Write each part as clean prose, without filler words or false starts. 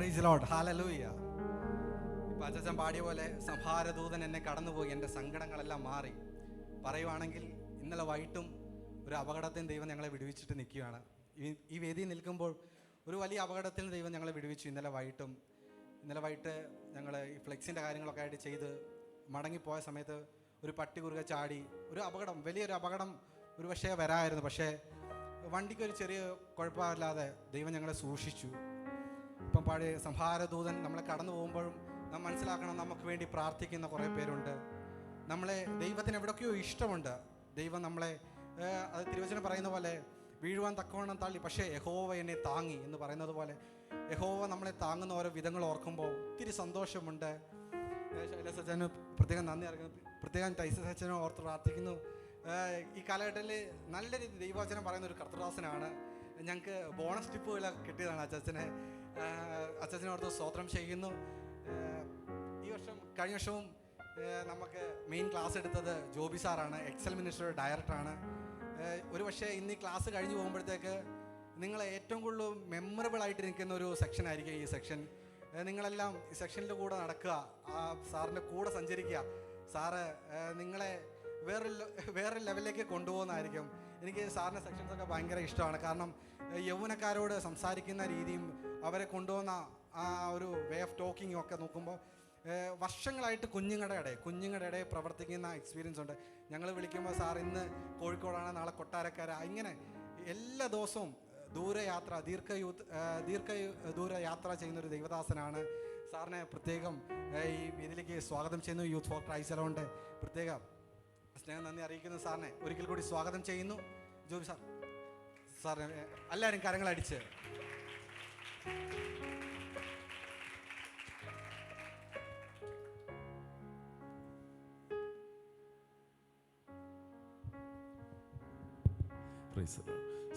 Praise the Lord, hallelujah. ഇപ്പം അച്ഛൻ പാടിയ പോലെ സംഹാരദൂതൻ എന്നെ കടന്നുപോയി, എൻ്റെ സങ്കടങ്ങളെല്ലാം മാറി. പറയുവാണെങ്കിൽ ഇന്നലെ വൈകിട്ടും ഒരു അപകടത്തിൽ ദൈവം ഞങ്ങളെ വിടുവിച്ചിട്ട് നിൽക്കുകയാണ്. ഈ വേദിയിൽ നിൽക്കുമ്പോൾ ഒരു വലിയ അപകടത്തിൽ ദൈവം ഞങ്ങളെ വിടുവിച്ചു. ഇന്നലെ വൈകിട്ട് ഞങ്ങൾ ഈ ഫ്ലെക്സിൻ്റെ കാര്യങ്ങളൊക്കെ ആയിട്ട് ചെയ്ത് മടങ്ങിപ്പോയ സമയത്ത് ഒരു പട്ടി കുറുകെ ചാടി ഒരു അപകടം, വലിയൊരു അപകടം ഒരു പക്ഷേ വരാമായിരുന്നു. പക്ഷേ വണ്ടിക്കൊരു ചെറിയ കുഴപ്പമില്ലാതെ ദൈവം ഞങ്ങളെ സൂക്ഷിച്ചു. ഇപ്പം പാടിയ സംഹാരദൂതൻ നമ്മളെ കടന്നു പോകുമ്പോഴും നാം മനസ്സിലാക്കണം, നമുക്ക് വേണ്ടി പ്രാർത്ഥിക്കുന്ന കുറേ പേരുണ്ട്. നമ്മളെ ദൈവത്തിന് എവിടെയൊക്കെയോ ഇഷ്ടമുണ്ട്. ദൈവം നമ്മളെ, അത് തിരുവചനം പറയുന്ന പോലെ വീഴുവാൻ തക്കവണ്ണം തള്ളി, പക്ഷേ യഹോവ എന്നെ താങ്ങി എന്ന് പറയുന്നത് പോലെ യഹോവ നമ്മളെ താങ്ങുന്ന ഓരോ വിധങ്ങൾ ഓർക്കുമ്പോൾ ഒത്തിരി സന്തോഷമുണ്ട്. ശൈലസച്ചന് പ്രത്യേകം നന്ദി അറിയിക്കുന്നു, പ്രത്യേകം ടൈസച്ചനും ഓർത്ത് പ്രാർത്ഥിക്കുന്നു. ഈ കാലഘട്ടത്തിൽ നല്ല രീതി ദൈവവചനം പറയുന്ന ഒരു കർത്തൃദാസനാണ്. ഞങ്ങൾക്ക് ബോണസ് ടിപ്പുകളൊക്കെ കിട്ടിയതാണ് അച്ഛനെ ഓർത്ത് സ്തോത്രം ചെയ്യുന്നു. കഴിഞ്ഞ വർഷവും നമുക്ക് മെയിൻ ക്ലാസ് എടുത്തത് ജോബി സാറാണ്, എക്സൽ മിനിസ്റ്ററുടെ ഡയറക്ടറാണ്. ഒരു പക്ഷേ ഇന്ന് ഈ ക്ലാസ് കഴിഞ്ഞ് പോകുമ്പോഴത്തേക്ക് നിങ്ങൾ ഏറ്റവും കൂടുതൽ മെമ്മറബിൾ ആയിട്ട് നിൽക്കുന്ന ഒരു സെക്ഷൻ ആയിരിക്കും ഈ സെക്ഷൻ. നിങ്ങളെല്ലാം ഈ സെക്ഷനിൻ്റെ കൂടെ നടക്കുക, ആ സാറിൻ്റെ കൂടെ സഞ്ചരിക്കുക. സാറ് നിങ്ങളെ വേറൊരു ലെവലിലേക്ക് കൊണ്ടുപോകുന്നതായിരിക്കും. എനിക്ക് സാറിൻ്റെ സെക്ഷൻസൊക്കെ ഭയങ്കര ഇഷ്ടമാണ്. കാരണം യൗവനക്കാരോട് സംസാരിക്കുന്ന രീതിയും അവരെ കൊണ്ടുപോകുന്ന ആ ഒരു വേ ഓഫ് ടോക്കിങ്ങും ഒക്കെ നോക്കുമ്പോൾ വർഷങ്ങളായിട്ട് കുഞ്ഞുങ്ങളുടെ ഇടയിൽ പ്രവർത്തിക്കുന്ന എക്സ്പീരിയൻസ് ഉണ്ട്. ഞങ്ങൾ വിളിക്കുമ്പോൾ സാർ ഇന്ന് കോഴിക്കോടാണ്, നാളെ കൊട്ടാരക്കര, ഇങ്ങനെ എല്ലാ ദിവസവും ദീർഘദൂര യാത്ര ചെയ്യുന്നൊരു ദൈവദാസനാണ്. സാറിനെ പ്രത്യേകം ഈ ഇതിലേക്ക് സ്വാഗതം ചെയ്യുന്നു. യൂത്ത് ഫോർ ക്രൈസ്റ്റ് അലോണ്ട് പ്രത്യേകം സ്നേഹം നന്ദി അറിയിക്കുന്നു. സാറിനെ ഒരിക്കൽ കൂടി സ്വാഗതം ചെയ്യുന്നു. ജോബി സാറിനെ എല്ലാവരും കരങ്ങളടിച്ച്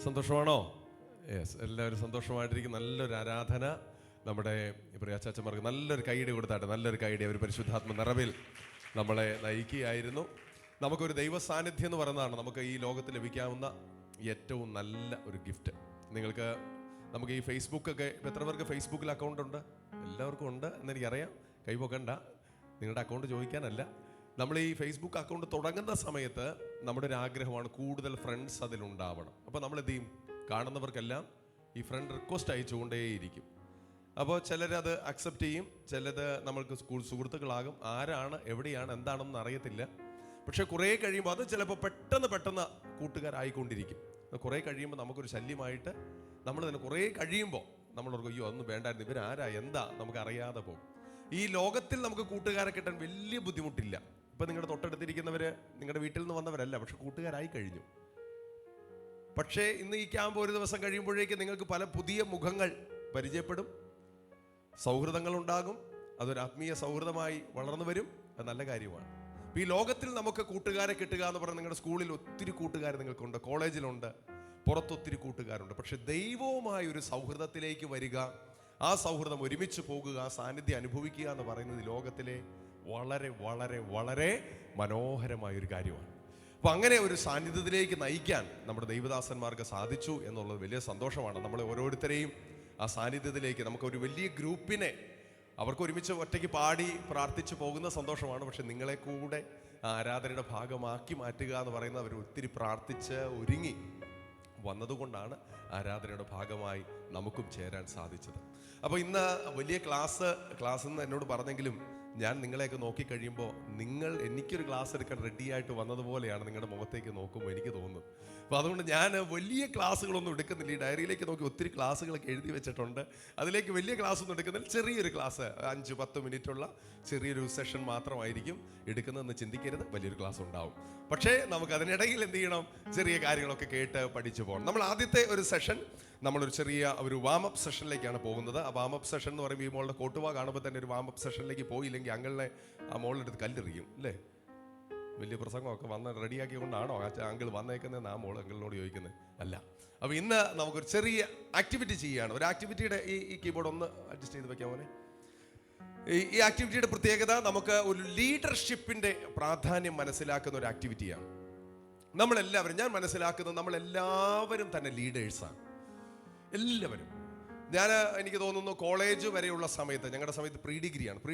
സന്തോഷമാണോ? യെസ്, എല്ലാവരും സന്തോഷമായിട്ടിരിക്കും. നല്ലൊരു ആരാധന. നമ്മുടെ പ്രിയ അച്ചാച്ചന്മാർക്ക് നല്ലൊരു കൈയ്യടി കൊടുത്താട്ടെ, നല്ലൊരു കൈയ്യടി. അവർ പരിശുദ്ധാത്മ നിറവിൽ നമ്മളെ നയിക്കുകയായിരുന്നു. നമുക്കൊരു ദൈവ സാന്നിധ്യം എന്ന് പറയുന്നതാണ് നമുക്ക് ഈ ലോകത്ത് ലഭിക്കാവുന്ന ഏറ്റവും നല്ല ഒരു ഗിഫ്റ്റ്. നമുക്ക് ഈ ഫേസ്ബുക്കൊക്കെ, എത്ര പേർക്ക് ഫേസ്ബുക്കിൽ അക്കൗണ്ട് ഉണ്ട്? എല്ലാവർക്കും ഉണ്ട് എന്നെനിക്കറിയാം. കൈപോക്കണ്ട, നിങ്ങളുടെ അക്കൗണ്ട് ചോദിക്കാനല്ല. നമ്മൾ ഈ ഫേസ്ബുക്ക് അക്കൗണ്ട് തുടങ്ങുന്ന സമയത്ത് നമ്മുടെ ഒരു ആഗ്രഹമാണ് കൂടുതൽ ഫ്രണ്ട്സ് അതിലുണ്ടാവണം. അപ്പോൾ നമ്മൾ എന്ത് ചെയ്യും? കാണുന്നവർക്കെല്ലാം ഈ ഫ്രണ്ട് റിക്വസ്റ്റ് അയച്ചുകൊണ്ടേയിരിക്കും. അപ്പോൾ ചിലരത് അക്സെപ്റ്റ് ചെയ്യും, ചിലത് നമ്മൾക്ക് സ്കൂൾ സുഹൃത്തുക്കളാകും. ആരാണ്, എവിടെയാണ്, എന്താണെന്ന് അറിയത്തില്ല. പക്ഷെ കുറേ കഴിയുമ്പോൾ അത് ചിലപ്പോൾ പെട്ടെന്ന് കൂട്ടുകാരായിക്കൊണ്ടിരിക്കും. കുറേ കഴിയുമ്പോൾ നമുക്കൊരു ശല്യമായിട്ട് നമ്മൾ തന്നെ കുറേ കഴിയുമ്പോൾ നമ്മളോർക്കും, അയ്യോ അതൊന്നും വേണ്ടായിരുന്നു, ഇവരാരാ എന്താ നമുക്കറിയാതെ പോകും. ഈ ലോകത്തിൽ നമുക്ക് കൂട്ടുകാരെ കിട്ടാൻ വലിയ ബുദ്ധിമുട്ടില്ല. ഇപ്പം നിങ്ങളുടെ തൊട്ടടുത്തിരിക്കുന്നവർ നിങ്ങളുടെ വീട്ടിൽ നിന്ന് വന്നവരല്ല, പക്ഷെ കൂട്ടുകാരായി കഴിഞ്ഞു. പക്ഷേ ഇന്ന് ഈ ക്യാമ്പ് ഒരു ദിവസം കഴിയുമ്പോഴേക്ക് നിങ്ങൾക്ക് പല പുതിയ മുഖങ്ങൾ പരിചയപ്പെടും, സൗഹൃദങ്ങൾ ഉണ്ടാകും. അതൊരു ആത്മീയ സൗഹൃദമായി വളർന്നു വരും. അത് നല്ല കാര്യമാണ്. ഈ ലോകത്തിൽ നമുക്ക് കൂട്ടുകാരെ കിട്ടുക എന്ന് പറഞ്ഞാൽ നിങ്ങളുടെ സ്കൂളിൽ ഒത്തിരി കൂട്ടുകാർ നിങ്ങൾക്കുണ്ട്, കോളേജിലുണ്ട്, പുറത്തൊത്തിരി കൂട്ടുകാരുണ്ട്. പക്ഷെ ദൈവവുമായ ഒരു സൗഹൃദത്തിലേക്ക് വരിക, ആ സൗഹൃദം ഒരുമിച്ച് പോകുക, ആ സാന്നിധ്യം അനുഭവിക്കുക എന്ന് പറയുന്നത് ലോകത്തിലെ വളരെ വളരെ വളരെ മനോഹരമായൊരു കാര്യമാണ്. അപ്പം അങ്ങനെ ഒരു സാന്നിധ്യത്തിലേക്ക് നയിക്കാൻ നമ്മുടെ ദൈവദാസന്മാർക്ക് സാധിച്ചു എന്നുള്ളത് വലിയ സന്തോഷമാണ്. നമ്മളെ ഓരോരുത്തരെയും ആ സാന്നിധ്യത്തിലേക്ക്, നമുക്കൊരു വലിയ ഗ്രൂപ്പിനെ അവർക്ക് ഒരുമിച്ച് ഒറ്റയ്ക്ക് പാടി പ്രാർത്ഥിച്ചു പോകുന്ന സന്തോഷമാണ്. പക്ഷെ നിങ്ങളെ കൂടെ ആരാധനയുടെ ഭാഗമാക്കി മാറ്റുക എന്ന് പറയുന്നത് അവർ ഒത്തിരി പ്രാർത്ഥിച്ച് ഒരുങ്ങി വന്നതുകൊണ്ടാണ് ആരാധനയുടെ ഭാഗമായി നമുക്കും ചേരാൻ സാധിച്ചത്. അപ്പോൾ ഇന്ന് വലിയ ക്ലാസ് എന്ന് എന്നോട് പറഞ്ഞെങ്കിലും ഞാൻ നിങ്ങളെയൊക്കെ നോക്കിക്കഴിയുമ്പോൾ എനിക്കൊരു ക്ലാസ് എടുക്കാൻ റെഡിയായിട്ട് വന്നതുപോലെയാണ് നിങ്ങളുടെ മുഖത്തേക്ക് നോക്കുമ്പോൾ എനിക്ക് തോന്നുന്നത്. അപ്പോൾ അതുകൊണ്ട് ഞാൻ വലിയ ക്ലാസ്സുകളൊന്നും എടുക്കുന്നില്ല. ഈ ഡയറിയിലേക്ക് നോക്കി ഒത്തിരി ക്ലാസ്സുകളൊക്കെ എഴുതി വെച്ചിട്ടുണ്ട്. അതിലേക്ക് വലിയ ക്ലാസ്സൊന്നും എടുക്കുന്നില്ല. ചെറിയൊരു ക്ലാസ് 5-10 മിനിറ്റുള്ള ചെറിയൊരു സെഷൻ മാത്രമായിരിക്കും എടുക്കുന്നതെന്ന് ചിന്തിക്കരുത്. വലിയൊരു ക്ലാസ് ഉണ്ടാവും. പക്ഷേ നമുക്ക് അതിനിടയിൽ എന്ത് ചെയ്യണം? ചെറിയ കാര്യങ്ങളൊക്കെ കേട്ട് പഠിച്ചു പോകണം. നമ്മൾ ആദ്യത്തെ ഒരു സെഷൻ നമ്മളൊരു ചെറിയ ഒരു വാമപ്പ് സെഷനിലേക്കാണ് പോകുന്നത്. ആ വാമപ്പ് സെഷൻ എന്ന് പറയുമ്പോൾ ഈ മോളുടെ കോട്ടുവാ കാണുമ്പോൾ തന്നെ ഒരു വാമപ്പ് സെഷനിലേക്ക് പോയില്ലെങ്കിൽ അങ്കിളിനെ ആ മോളുടെ അടുത്ത് കല്ലെറിയും അല്ലേ? വലിയ പ്രസംഗമൊക്കെ വന്ന് റെഡിയാക്കിക്കൊണ്ടാണോ അങ്കിൾ വന്നേക്കുന്നതെന്ന് ആ മോൾ അങ്കിളിനോട് ചോദിക്കുന്നത് അല്ല. അപ്പോൾ ഇന്ന് നമുക്കൊരു ചെറിയ ആക്ടിവിറ്റി ചെയ്യുകയാണ്. ഒരു ആക്ടിവിറ്റിയുടെ ഈ കീബോർഡ് ഒന്ന് അഡ്ജസ്റ്റ് ചെയ്ത് വെക്കാൻ പോലെ. ഈ ആക്ടിവിറ്റിയുടെ പ്രത്യേകത നമുക്ക് ഒരു ലീഡർഷിപ്പിൻ്റെ പ്രാധാന്യം മനസ്സിലാക്കുന്ന ഒരു ആക്ടിവിറ്റിയാണ്. ഞാൻ മനസ്സിലാക്കുന്നത് നമ്മളെല്ലാവരും തന്നെ ലീഡേഴ്സാണ്. എല്ലാവരും എനിക്ക് തോന്നുന്നു കോളേജ് വരെയുള്ള സമയത്ത്, ഞങ്ങളുടെ സമയത്ത് പ്രീ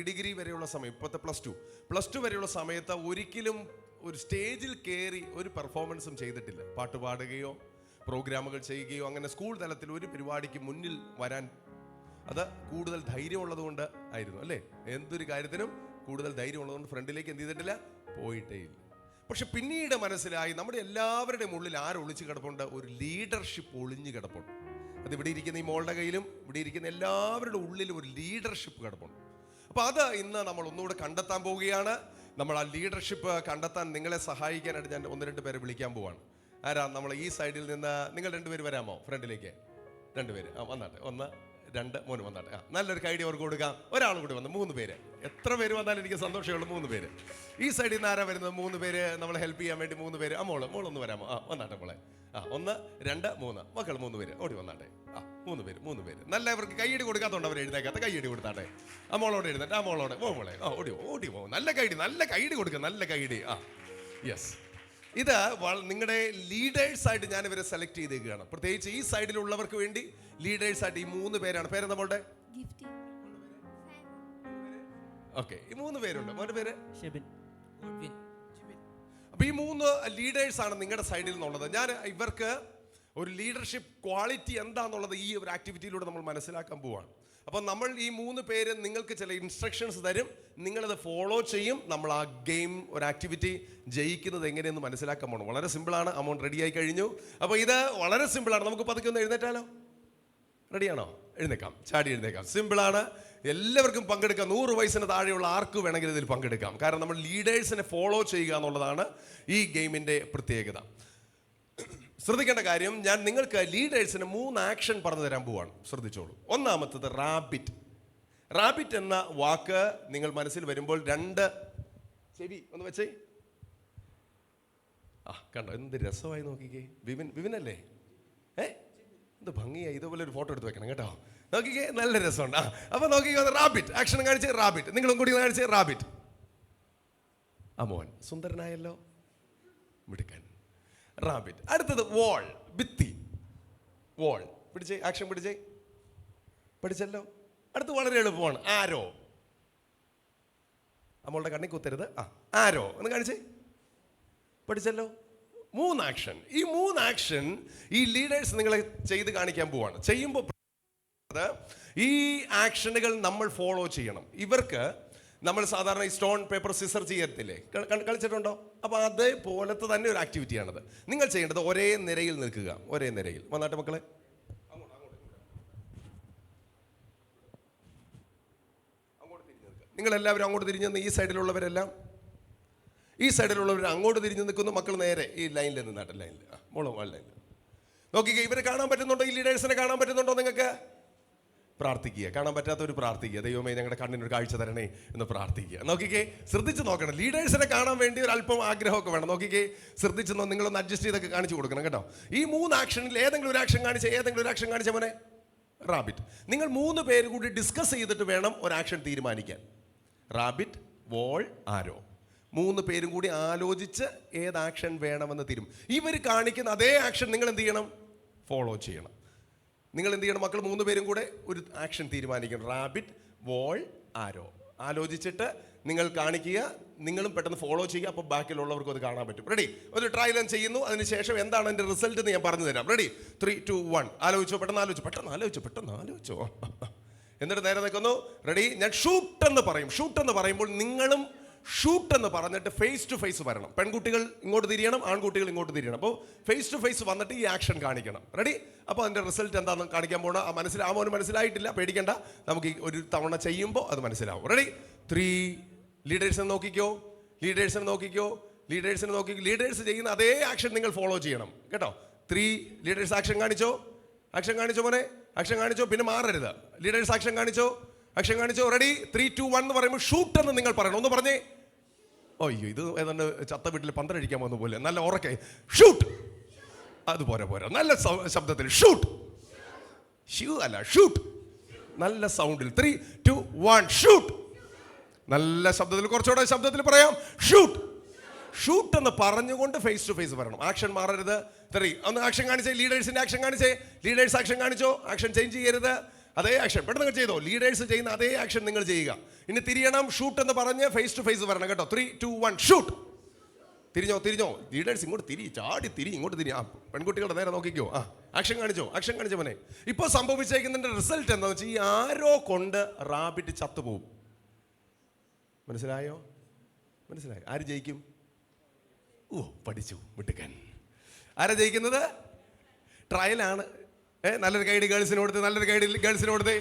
ഡിഗ്രി വരെയുള്ള സമയം, ഇപ്പോഴത്തെ പ്ലസ് ടു വരെയുള്ള സമയത്ത് ഒരിക്കലും ഒരു സ്റ്റേജിൽ കയറി ഒരു പെർഫോമൻസും ചെയ്തിട്ടില്ല. പാട്ട് പാടുകയോ പ്രോഗ്രാമുകൾ ചെയ്യുകയോ അങ്ങനെ സ്കൂൾ തലത്തിൽ ഒരു പരിപാടിക്ക് മുന്നിൽ വരാൻ അത് കൂടുതൽ ധൈര്യമുള്ളത് കൊണ്ട് ആയിരുന്നു അല്ലേ? എന്തൊരു കാര്യത്തിനും കൂടുതൽ ധൈര്യമുള്ളതുകൊണ്ട് ഫ്രണ്ടിലേക്ക് എന്ത് ചെയ്തിട്ടില്ല, പോയിട്ടേ ഇല്ല. പക്ഷെ പിന്നീട് മനസ്സിലായി നമ്മുടെ എല്ലാവരുടെയും ഉള്ളിൽ ഒളിച്ചു കിടപ്പുണ്ട്, ഒരു ലീഡർഷിപ്പ് ഒളിഞ്ഞു കിടപ്പുണ്ട്. അത് ഇവിടെ ഇരിക്കുന്ന ഈ മോളുടെ കയ്യിലും ഇവിടെ ഇരിക്കുന്ന എല്ലാവരുടെ ഉള്ളിലും ഒരു ലീഡർഷിപ്പ് കിടപ്പുണ്ട്. അപ്പോൾ അത് ഇന്ന് നമ്മൾ ഒന്നുകൂടെ കണ്ടെത്താൻ പോവുകയാണ്. നമ്മൾ ആ ലീഡർഷിപ്പ് കണ്ടെത്താൻ നിങ്ങളെ സഹായിക്കാനായിട്ട് ഞാൻ 1-2 പേരെ വിളിക്കാൻ പോവാണ്. ആരാ? നമ്മൾ ഈ സൈഡിൽ നിന്ന് നിങ്ങൾ 2 പേര് വരാമോ ഫ്രണ്ടിലേക്ക്? 2 പേര് വന്നാട്ടെ. 1, 2, 3 വന്നാട്ടെ. നല്ലൊരു ഐഡിയ അവർക്ക് കൊടുക്കാം. ഒരാളും കൂടി വന്ന് 3 പേര്. എത്ര പേര് വന്നാലും എനിക്ക് സന്തോഷമുള്ളൂ. 3 പേര്. ഈ സൈഡിൽ നിന്ന് ആരാ വരുന്നത്? 3 പേര് നമ്മളെ ഹെൽപ്പ് ചെയ്യാൻ വേണ്ടി 3 പേര്. മോളൊന്ന് വരാമോ? വന്നാട്ടെ മോളെ. 1, 2, 3 മക്കൾ 3 പേര് ഓടി വന്നാട്ടെ. 3 പേര്. നല്ല അവർക്ക് കൈയടി കൊടുക്കാത്തതുകൊണ്ട് അവർ എഴുന്നേക്കാത്ത. കൈയടി കൊടുത്താട്ടെ. മോളോട് എഴുന്നേറ്റ്. മോളോട് മോളെ ഓടി പോ. നല്ല കൈയടി കൊടുക്കുക. നല്ല കൈയടി. യെസ്. ഇത് നിങ്ങളുടെ ലീഡേഴ്സായിട്ട് ഞാൻ ഇവരെ സെലക്ട് ചെയ്തേക്കുകയാണ്. പ്രത്യേകിച്ച് ഈ സൈഡിലുള്ളവർക്ക് വേണ്ടി ലീഡേഴ്സായിട്ട് ഈ 3 പേരാണ്. പേര് നമ്മളുടെ ഓക്കെ. ഈ 3 പേരുണ്ട്. മോന്റെ പേര് അപ്പൊ ഈ 3 ലീഡേഴ്സാണ് നിങ്ങളുടെ സൈഡിൽ നിന്നുള്ളത്. ഞാൻ ഇവർക്ക് ഒരു ലീഡർഷിപ്പ് ക്വാളിറ്റി എന്താണെന്നുള്ളത് ഈ ഒരു ആക്ടിവിറ്റിയിലൂടെ നമ്മൾ മനസ്സിലാക്കാൻ പോവാണ്. അപ്പോൾ നമ്മൾ ഈ 3 പേര് നിങ്ങൾക്ക് ചില ഇൻസ്ട്രക്ഷൻസ് തരും, നിങ്ങളത് ഫോളോ ചെയ്യും. നമ്മൾ ആ ഗെയിം ഒരു ആക്ടിവിറ്റി ജയിക്കുന്നത് എങ്ങനെയെന്ന് മനസ്സിലാക്കാൻ പോകണം. വളരെ സിമ്പിളാണ്. അമൗണ്ട് റെഡിയായി കഴിഞ്ഞു. അപ്പോൾ ഇത് വളരെ സിമ്പിളാണ്. നമുക്ക് പതുക്കെ ഒന്ന് എഴുന്നേറ്റാലോ? റെഡിയാണോ? എഴുന്നേക്കാം. ചാടി എഴുന്നേക്കാം. സിമ്പിളാണ്. എല്ലാവർക്കും പങ്കെടുക്കാം. 100 വയസ്സിന് താഴെയുള്ള ആർക്ക് വേണമെങ്കിലും ഇതിൽ പങ്കെടുക്കാം. കാരണം നമ്മൾ ലീഡേഴ്സിനെ ഫോളോ ചെയ്യുക എന്നുള്ളതാണ് ഈ ഗെയിമിൻ്റെ പ്രത്യേകത. ശ്രദ്ധിക്കേണ്ട കാര്യം, ഞാൻ നിങ്ങൾക്ക് ലീഡേഴ്സിന് 3 ആക്ഷൻ പറഞ്ഞു തരാൻ പോവാണ്. ശ്രദ്ധിച്ചോളൂ. ഒന്നാമത്തത് റാബിറ്റ് എന്ന വാക്ക് നിങ്ങൾ മനസ്സിൽ വരുമ്പോൾ 2 ചെവി ഒന്ന് വെച്ചേ. കണ്ടോ എന്ത് രസമായി നോക്കിക്കേ. വിപിനല്ലേ? എന്ത് ഭംഗിയായി. ഇതുപോലെ ഒരു ഫോട്ടോ എടുത്ത് വെക്കണം കേട്ടോ. നോക്കിക്കേ, നല്ല രസമുണ്ട്. അപ്പൊ നോക്കിക്കോ. റാബിറ്റ് ആക്ഷൻ കാണിച്ച്. റാബിറ്റ് നിങ്ങളും കൂടി കാണിച്ച്. റാബിറ്റ്. മോൻ സുന്ദരനായല്ലോ, മിടുക്കൻ. റാബിറ്റ്. അടുത്തത് ഭിത്തി. പിടിച്ചേ. ആക്ഷൻ പിടിച്ചേ. പഠിച്ചല്ലോ. അടുത്ത് വളരെ എളുപ്പമാണ്. ആരോ. നമ്മളുടെ കണ്ണി കുത്തരുത്. ആരോ ഒന്ന് കാണിച്ചേ. പഠിച്ചല്ലോ. 3 ആക്ഷൻ. ഈ 3 ആക്ഷൻ ഈ ലീഡേഴ്സ് നിങ്ങളെ ചെയ്ത് കാണിക്കാൻ പോവാണ്. ചെയ്യുമ്പോൾ ഈ ആക്ഷനുകൾ നമ്മൾ ഫോളോ ചെയ്യണം. ഇവർക്ക് നമ്മൾ സാധാരണ ഈ സ്റ്റോൺ പേപ്പർ സിസർ ചെയ്യത്തില്ലേ? കളിച്ചിട്ടുണ്ടോ? അപ്പോൾ അതേപോലത്തെ തന്നെ ഒരു ആക്ടിവിറ്റിയാണത്. നിങ്ങൾ ചെയ്യേണ്ടത് ഒരേ നിരയിൽ നിൽക്കുക. ഒരേ നിരയിൽ വന്നാട്ടെ മക്കളെ. നിങ്ങളെല്ലാവരും അങ്ങോട്ട് തിരിഞ്ഞ് നിന്ന്. ഈ സൈഡിലുള്ളവരെല്ലാം ഈ സൈഡിലുള്ളവർ അങ്ങോട്ട് തിരിഞ്ഞ് നിൽക്കുന്നു. മക്കൾ നേരെ ഈ ലൈനിൽ നിന്നാട്ടെ. ലൈനിൽ മോളും ലൈനിൽ നോക്കിക്കേ. ഇവരെ കാണാൻ പറ്റുന്നുണ്ടോ? ഈ ലീഡേഴ്സിനെ കാണാൻ പറ്റുന്നുണ്ടോ നിങ്ങൾക്ക്? പ്രാർത്ഥിക്കുക. കാണാൻ പറ്റാത്തവർ പ്രാർത്ഥിക്കുക. ദൈവമേ ഞങ്ങളുടെ കണ്ണിനൊരു കാഴ്ച തരണേ എന്ന് പ്രാർത്ഥിക്കുക. നോക്കിക്കേ, ശ്രദ്ധിച്ച് നോക്കണം. ലീഡേഴ്സിനെ കാണാൻ വേണ്ടി ഒരു അല്പം ആഗ്രഹമൊക്കെ വേണം. നോക്കിക്കേ, ശ്രദ്ധിച്ച് നിങ്ങളൊന്ന് അഡ്ജസ്റ്റ് ചെയ്തൊക്കെ കാണിച്ചു കൊടുക്കണം കേട്ടോ. ഈ 3 ആക്ഷനിൽ ഏതെങ്കിലും ഒരു ആക്ഷൻ കാണിച്ച മോനെ. റാബിറ്റ്. നിങ്ങൾ 3 പേര് കൂടി ഡിസ്കസ് ചെയ്തിട്ട് വേണം ഒരു ആക്ഷൻ തീരുമാനിക്കാൻ. റാബിറ്റ്, ആരോ. 3 പേരും കൂടി ആലോചിച്ച് ഏത് ആക്ഷൻ വേണമെന്ന് തീരും. ഇവർ കാണിക്കുന്ന അതേ ആക്ഷൻ നിങ്ങൾ എന്ത് ചെയ്യണം? ഫോളോ ചെയ്യണം. നിങ്ങൾ എന്ത് ചെയ്യണം മക്കൾ? 3 പേരും കൂടെ ഒരു ആക്ഷൻ തീരുമാനിക്കണം. റാബിറ്റ്, ആരോ. ആലോചിച്ചിട്ട് നിങ്ങൾ കാണിക്കുക. നിങ്ങളും പെട്ടെന്ന് ഫോളോ ചെയ്യുക. അപ്പോൾ ബാക്കിയുള്ളവർക്കും അത് കാണാൻ പറ്റും. റെഡി? ഒരു ട്രയൽ ചെയ്യുന്നു. അതിനുശേഷം എന്താണ് എൻ്റെ റിസൾട്ട് എന്ന് ഞാൻ പറഞ്ഞു തരാം. റെഡി? 3, 2, 1. ആലോചിച്ചോ. പെട്ടെന്ന് ആലോചിച്ചോ. എന്നിട്ട് നേരെ നിൽക്കുന്നു. റെഡി? ഞാൻ ഷൂട്ട് എന്ന് പറയും. ഷൂട്ട് എന്ന് പറയുമ്പോൾ നിങ്ങളും ഷൂട്ട് എന്ന് പറഞ്ഞിട്ട് ഫേസ് ടു ഫേസ് വരണം. പെൺകുട്ടികൾ ഇങ്ങോട്ട് തിരിയണം, ആൺകുട്ടികൾ ഇങ്ങോട്ട് തിരിയണം. അപ്പോൾ ഫേസ് ടു ഫേസ് വന്നിട്ട് ഈ ആക്ഷൻ കാണിക്കണം. റെഡി? അപ്പോൾ അതിൻ്റെ റിസൾട്ട് എന്താണെന്ന് കാണിക്കാൻ പോകണം. മോന് മനസ്സിലായിട്ടില്ല, പേടിക്കണ്ട. നമുക്ക് ഒരു തവണ ചെയ്യുമ്പോൾ അത് മനസ്സിലാവും. റെഡി? 3. ലീഡേഴ്സിനെ നോക്കിക്കോ. ലീഡേഴ്സ് ചെയ്യുന്ന അതേ ആക്ഷൻ നിങ്ങൾ ഫോളോ ചെയ്യണം കേട്ടോ. 3 ലീഡേഴ്സ് ആക്ഷൻ കാണിച്ചോ മോനെ. ആക്ഷൻ കാണിച്ചോ. പിന്നെ മാറരുത്. ലീഡേഴ്സ് ആക്ഷൻ കാണിച്ചോ. റെഡി? 3, 2, 1 എന്ന് പറയുമ്പോൾ ഷൂട്ട് എന്ന് നിങ്ങൾ പറയണം. ഒന്ന് പറഞ്ഞേ. അയ്യോ, ഇത് ഏതാണ്ട് ചത്ത വീട്ടിൽ പന്തടിക്കാൻ വന്ന പോലെ. നല്ല ഉറക്കെ ഷൂട്ട്. അതുപോലെ നല്ല ശബ്ദത്തിൽ ഷൂട്ട്. ഷൂട്ട്. നല്ല സൗണ്ടിൽ 3, 2, 1 ഷൂട്ട്. നല്ല ശബ്ദത്തിൽ, കുറച്ചുകൂടെ ശബ്ദത്തിൽ പറയാം. ഷൂട്ട് എന്ന് പറഞ്ഞുകൊണ്ട് ഫേസ് ടു ഫേസ് വരണം. ആക്ഷൻ മാറരുത്. 3. ഒന്ന് ആക്ഷൻ കാണിച്ചേ. ലീഡേഴ്സിന്റെ ആക്ഷൻ കാണിച്ചേ. ലീഡേഴ്സ് ആക്ഷൻ കാണിച്ചോ. ആക്ഷൻ ചേഞ്ച് ചെയ്യരുത്. അതേ ആക്ഷൻ പെട്ടെന്ന് ചെയ്തോ. ലീഡേഴ്സ് ചെയ്യുന്ന അതേ ആക്ഷൻ നിങ്ങൾ ചെയ്യുക. ഇനി തിരിയണം, ഷൂട്ട് എന്ന് പറഞ്ഞ് ഫേസ് ടു ഫേസ് വരണം കേട്ടോ. 3, 2, 1 ഷൂട്ട്. തിരിഞ്ഞോ. ലീഡേഴ്സ് ഇങ്ങോട്ട് ചാടി ഇങ്ങോട്ട് തിരി. പെൺകുട്ടികളുടെ നേരെ നോക്കിക്കോ. ആക്ഷൻ കാണിച്ചോ മോനെ. ഇപ്പോൾ സംഭവിച്ചേക്കുന്നതിന്റെ റിസൾട്ട് എന്താണെന്ന് വെച്ചാൽ ഈ ആരോ കൊണ്ട് റാബിറ്റ് ചത്തുപോകും. മനസ്സിലായോ? ആര് ജയിക്കും? പഠിച്ചു മിടുക്കൻ. ആരാ ജയിക്കുന്നത്? ട്രയലാണ്. നല്ലൊരു ഗൈഡ് ഗേൾസിന് കൊടുത്ത്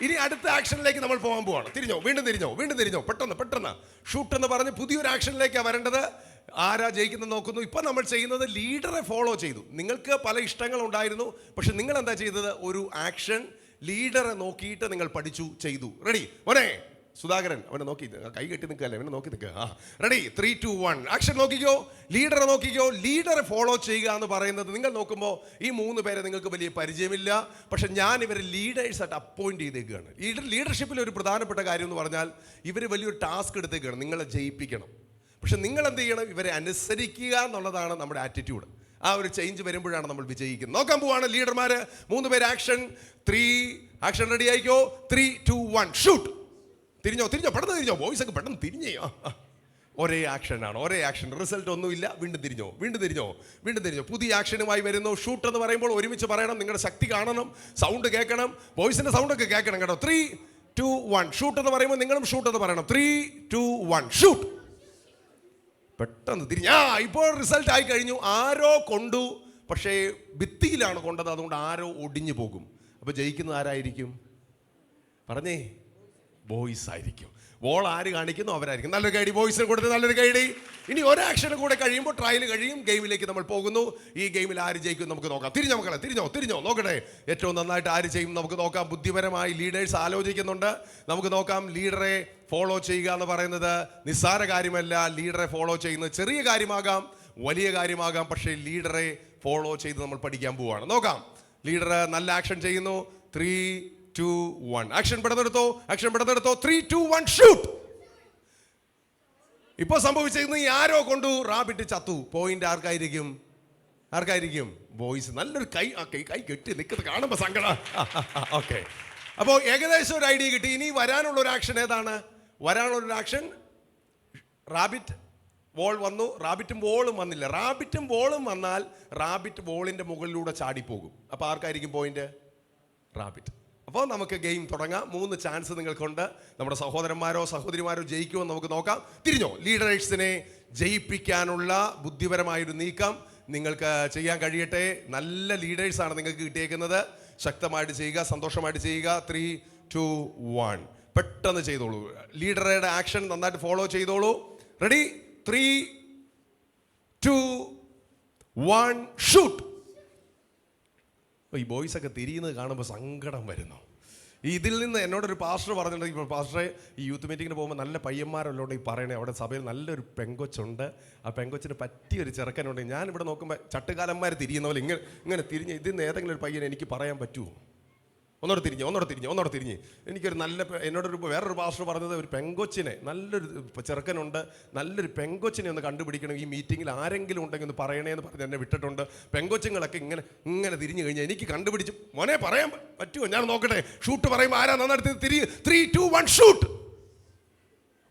ഇനി അടുത്ത ആക്ഷനിലേക്ക് നമ്മൾ പോകാൻ പോവാണ്. വീണ്ടും തിരിഞ്ഞോ. പെട്ടെന്ന് ഷൂട്ട് എന്ന് പറഞ്ഞ് പുതിയൊരു ആക്ഷനിലേക്കാണ് വരേണ്ടത്. ആരാ ജയിക്കുന്നത് നോക്കുന്നു. ഇപ്പം നമ്മൾ ചെയ്യുന്നത് ലീഡറെ ഫോളോ ചെയ്തു. നിങ്ങൾക്ക് പല ഇഷ്ടങ്ങളുണ്ടായിരുന്നു, പക്ഷെ നിങ്ങൾ എന്താ ചെയ്തത്? ഒരു ആക്ഷൻ ലീഡറെ നോക്കിയിട്ട് നിങ്ങൾ പഠിച്ചു ചെയ്തു. റെഡി മോനെ സുധാകരൻ, അവനെ നോക്കി കൈ കെട്ടി നിൽക്കല്ലേ, അവനെ നോക്കി നിൽക്കുക. Ready 3, 2, 1 action. ലീഡറെ നോക്കിക്കോ. ലീഡറെ ഫോളോ ചെയ്യുക എന്ന് പറയുന്നത്, നിങ്ങൾ നോക്കുമ്പോൾ ഈ 3 പേരെ നിങ്ങൾക്ക് വലിയ പരിചയമില്ല, പക്ഷെ ഞാൻ ഇവരെ ലീഡേഴ്സായിട്ട് അപ്പോയിന്റ് ചെയ്തേക്കുകയാണ്. ലീഡർഷിപ്പിൽ ഒരു പ്രധാനപ്പെട്ട കാര്യം എന്ന് പറഞ്ഞാൽ ഇവർ വലിയൊരു ടാസ്ക് എടുത്തേക്കാണ്, നിങ്ങളെ ജയിപ്പിക്കണം. പക്ഷെ നിങ്ങൾ എന്ത് ചെയ്യണം? ഇവരെ അനുസരിക്കുക എന്നുള്ളതാണ് നമ്മുടെ ആറ്റിറ്റ്യൂഡ്. ആ ഒരു ചേഞ്ച് വരുമ്പോഴാണ് നമ്മൾ വിജയിക്കുന്നത്. നോക്കാൻ പോവാണ് ലീഡർമാര്. 3 പേര് ആക്ഷൻ. 3 ആക്ഷൻ. റെഡി ആയിക്കോ. 3, 2, 1 ഷൂട്ട്. തിരിഞ്ഞോ പെട്ടെന്ന് തിരിഞ്ഞോ. ബോയ്സ് ഒക്കെ പെട്ടെന്ന് തിരിഞ്ഞേ. ഒരേ ആക്ഷൻ. റിസൾട്ട് ഒന്നുമില്ല. വീണ്ടും തിരിഞ്ഞോ. പുതിയ ആക്ഷനുമായി വരുന്നു. ഷൂട്ട് എന്ന് പറയുമ്പോൾ ഒരുമിച്ച് പറയണം. നിങ്ങളുടെ ശക്തി കാണണം, സൗണ്ട് കേൾക്കണം, ബോയ്സിന്റെ സൗണ്ട് ഒക്കെ കേൾക്കണം കേട്ടോ. 3, 2, 1 ഷൂട്ട് എന്ന് പറയുമ്പോൾ നിങ്ങളും ഷൂട്ട് എന്ന് പറയണം. 3, 2, 1 ഷൂട്ട്. പെട്ടെന്ന് ഇപ്പോൾ റിസൾട്ട് ആയി കഴിഞ്ഞു. ആരോ കൊണ്ടു, പക്ഷേ ഭിത്തിയിലാണ് കൊണ്ടത്, അതുകൊണ്ട് ആരോ ഒടിഞ്ഞു പോകും. അപ്പൊ ജയിക്കുന്നത് ആരായിരിക്കും? പറഞ്ഞേ, ബോയ്സ് ആയിരിക്കും. ബോൾ ആര് കാണിക്കുന്നു അവരായിരിക്കും. നല്ലൊരു ഗൈഡി ബോയ്സിന് കൊടുത്ത് നല്ലൊരു ഗൈഡി. ഇനി ഒരാക്ഷനും കൂടെ കഴിയുമ്പോൾ ട്രയൽ കഴിയും. ഗെയിമിലേക്ക് നമ്മൾ പോകുന്നു. ഈ ഗെയിമിൽ ആര് ജയിക്കും നമുക്ക് നോക്കാം. തിരിഞ്ഞോ നോക്കട്ടെ. ഏറ്റവും നന്നായിട്ട് ആര് ചെയ്യും നമുക്ക് നോക്കാം. ബുദ്ധിപരമായി ലീഡേഴ്സ് ആലോചിക്കുന്നുണ്ട്. നമുക്ക് നോക്കാം. ലീഡറെ ഫോളോ ചെയ്യുക എന്ന് പറയുന്നത് നിസ്സാര കാര്യമല്ല. ലീഡറെ ഫോളോ ചെയ്യുന്നത് ചെറിയ കാര്യമാകാം, വലിയ കാര്യമാകാം, പക്ഷേ ലീഡറെ ഫോളോ ചെയ്ത് നമ്മൾ പഠിക്കാൻ പോവുകയാണ്. നോക്കാം. ലീഡർ നല്ല ആക്ഷൻ ചെയ്യുന്നു. 3, 2, 1 ആക്ഷൻ. പെട്ടെന്നെടുത്തോ. 3, 2, 1 ഷൂട്ട്. ഇപ്പൊ സംഭവിച്ചിരുന്നു, ഈ ആരോ കൊണ്ടു റാബിറ്റ് ചത്തു. പോയിന്റ് ആർക്കായിരിക്കും? ബോയ്സ്. നല്ലൊരു കൈ കെട്ടി നിൽക്കുന്നത് കാണുമ്പോ സങ്കടം. ഓക്കെ, അപ്പോൾ ഏകദേശം ഒരു ഐഡിയ കിട്ടി. ഇനി വരാനുള്ള ഒരു ആക്ഷൻ ഏതാണ്? റാബിറ്റ് ബോൾ വന്നു, റാബിറ്റും ബോളും വന്നില്ല. റാബിറ്റും ബോളും വന്നാൽ റാബിറ്റ് ബോളിന്റെ മുകളിലൂടെ ചാടിപ്പോകും. അപ്പൊ ആർക്കായിരിക്കും പോയിന്റ്? റാബിറ്റ്. അപ്പോൾ നമുക്ക് ഗെയിം തുടങ്ങാം. 3 ചാൻസ് നിങ്ങൾക്കുണ്ട്. നമ്മുടെ സഹോദരന്മാരോ സഹോദരിമാരോ ജയിക്കുമോ നമുക്ക് നോക്കാം. തിരിഞ്ഞോ. ലീഡേഴ്സിനെ ജയിപ്പിക്കാനുള്ള ബുദ്ധിപരമായൊരു നീക്കം നിങ്ങൾക്ക് ചെയ്യാൻ കഴിയട്ടെ. നല്ല ലീഡേഴ്സാണ് നിങ്ങൾക്ക് കിട്ടിയേക്കുന്നത്. ശക്തമായിട്ട് ചെയ്യുക, സന്തോഷമായിട്ട് ചെയ്യുക. 3, 2, 1 പെട്ടെന്ന് ചെയ്തോളൂ. ലീഡറുടെ ആക്ഷൻ നന്നായിട്ട് ഫോളോ ചെയ്തോളൂ. Ready 3, 2, 1 shoot. ഈ ബോയ്സ് ഒക്കെ തിരിയുന്നത് കാണുമ്പോൾ സങ്കടം വരുന്നു. ഇതിൽ നിന്ന് എന്നോടൊരു പാസ്റ്റർ പറഞ്ഞിട്ടുണ്ടെങ്കിൽ, ഇപ്പോൾ പാസ്റ്ററെ ഈ യൂത്ത് മീറ്റിങ്ങിന് പോകുമ്പോൾ നല്ല പയ്യന്മാരല്ലോണ്ട് ഈ പറയണേ, അവിടെ സഭയിൽ നല്ലൊരു പെങ്കൊച്ചുണ്ട്, ആ പെങ്കൊച്ചിന് പറ്റിയൊരു ചെറുക്കനുണ്ട്. ഞാനിവിടെ നോക്കുമ്പോൾ ചട്ടുകാലന്മാർ തിരിയുന്ന പോലെ ഇങ്ങനെ തിരിഞ്ഞ് ഇതിൽ നിന്ന് ഏതെങ്കിലും ഒരു പയ്യനെ എനിക്ക് പറയാൻ പറ്റുമോ? ഒന്നോട് തിരിഞ്ഞ്. എനിക്കൊരു എന്നോടൊരു വേറൊരു പാസ്റ്റർ പറഞ്ഞത്, ഒരു പെങ്കൊച്ചിനെ, നല്ലൊരു ചെറുക്കനുണ്ട്, നല്ലൊരു പെങ്കൊച്ചിനെ ഒന്ന് കണ്ടുപിടിക്കണം, ഈ മീറ്റിങ്ങിൽ ആരെങ്കിലും ഉണ്ടെങ്കിൽ ഒന്ന് പറയണേ എന്ന് പറഞ്ഞ് എന്നെ വിട്ടിട്ടുണ്ട്. പെങ്കൊച്ചുങ്ങളൊക്കെ ഇങ്ങനെ തിരിഞ്ഞു കഴിഞ്ഞാൽ എനിക്ക് കണ്ടുപിടിച്ച് മോനെ പറയാൻ പറ്റുമോ? ഞാൻ നോക്കട്ടെ. ഷൂട്ട് പറയുമ്പോൾ ആരാ നന്നായിട്ട് 3, 2, 1 ഷൂട്ട്.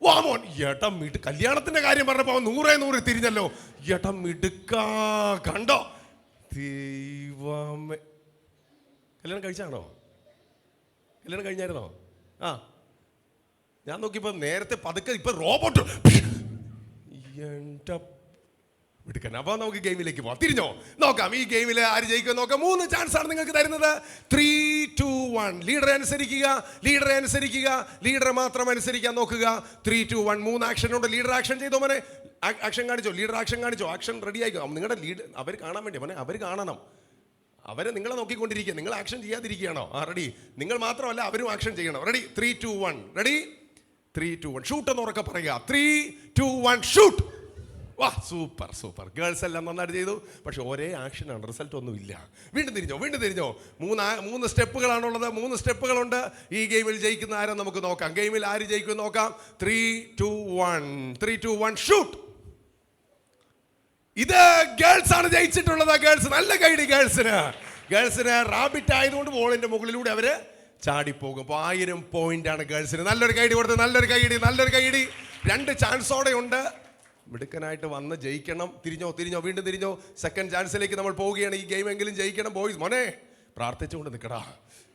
വാ മോൻ. കല്യാണത്തിന്റെ കാര്യം പറഞ്ഞപ്പോൾ 100 തിരിഞ്ഞല്ലോ. മിടുക്കാ. കണ്ടോ ദൈവമേ. കല്യാണം കഴിഞ്ഞായിരുന്നോ? ഞാൻ നോക്കിയപ്പോ നേരത്തെ പതുക്കെ, ഇപ്പൊ റോബോട്ട്. അപ്പൊ നമുക്ക് ഗെയിമിലേക്ക് പോവാം. തിരിഞ്ഞോ നോക്കാം. ഈ ഗെയിമിൽ ആര് ജയിക്കും നോക്കാം. 3 ചാൻസ് ആണ് നിങ്ങൾക്ക് തരുന്നത്. 3, 2, 1 ലീഡറെ അനുസരിക്കുക. ലീഡറെ മാത്രം അനുസരിക്കാൻ നോക്കുക. 3, 2, 1 3 ആക്ഷൻ ഉണ്ട്. ലീഡർ ആക്ഷൻ ചെയ്തോ മോനെ. ആക്ഷൻ കാണിച്ചോ. ലീഡർ ആക്ഷൻ കാണിച്ചോ. ആക്ഷൻ റെഡി ആയിക്കോ. നിങ്ങളുടെ ലീഡ് അവർ കാണാൻ വേണ്ടി മോനെ, അവർ കാണണം. അവരെ നിങ്ങളെ നോക്കിക്കൊണ്ടിരിക്കുക. നിങ്ങൾ ആക്ഷൻ ചെയ്യാതിരിക്കുകയാണോ? റെഡി. നിങ്ങൾ മാത്രമല്ല, അവരും ആക്ഷൻ ചെയ്യണം. റെഡി 3, 2, 1 റെഡി 3, 2, 1 ഷൂട്ട് എന്ന് ഉറക്കെ പറയുക. 3, 2, 1 ഷൂട്ട്. വാ, സൂപ്പർ. ഗേൾസ് എല്ലാം നന്നായിട്ട് ചെയ്തു. പക്ഷെ ഒരേ ആക്ഷനാണ്, റിസൾട്ട് ഒന്നുമില്ല. വീണ്ടും തിരിഞ്ഞോ. 3 സ്റ്റെപ്പുകളാണുള്ളത്. 3 സ്റ്റെപ്പുകളുണ്ട്. ഈ ഗെയിമിൽ ജയിക്കുന്ന ആരും നമുക്ക് നോക്കാം. ഗെയിമിൽ ആര് ജയിക്കും നോക്കാം. 3, 2, 1 ഷൂട്ട്. ഇത് ഗേൾസ് ആണ് ജയിച്ചിട്ടുള്ളത്. ഗേൾസ് നല്ല ഗൈഡ്. ഗേൾസിന് റാബിറ്റ് ആയതുകൊണ്ട് ബോളിന്റെ മുകളിലൂടെ അവര് ചാടിപ്പോകും. അപ്പോൾ 1000 പോയിന്റാണ് ഗേൾസിന്. നല്ലൊരു കൈഡി കൊടുത്ത്, നല്ലൊരു കൈഡി. 2 ചാൻസോടെ ഉണ്ട്. മിടുക്കനായിട്ട് വന്ന് ജയിക്കണം. തിരിഞ്ഞോ, വീണ്ടും തിരിഞ്ഞോ. സെക്കൻഡ് ചാൻസിലേക്ക് നമ്മൾ പോവുകയാണ്. ഈ ഗെയിം എങ്കിലും ജയിക്കണം ബോയ്സ്. മോനെ പ്രാർത്ഥിച്ചുകൊണ്ട് നിൽക്കടാ.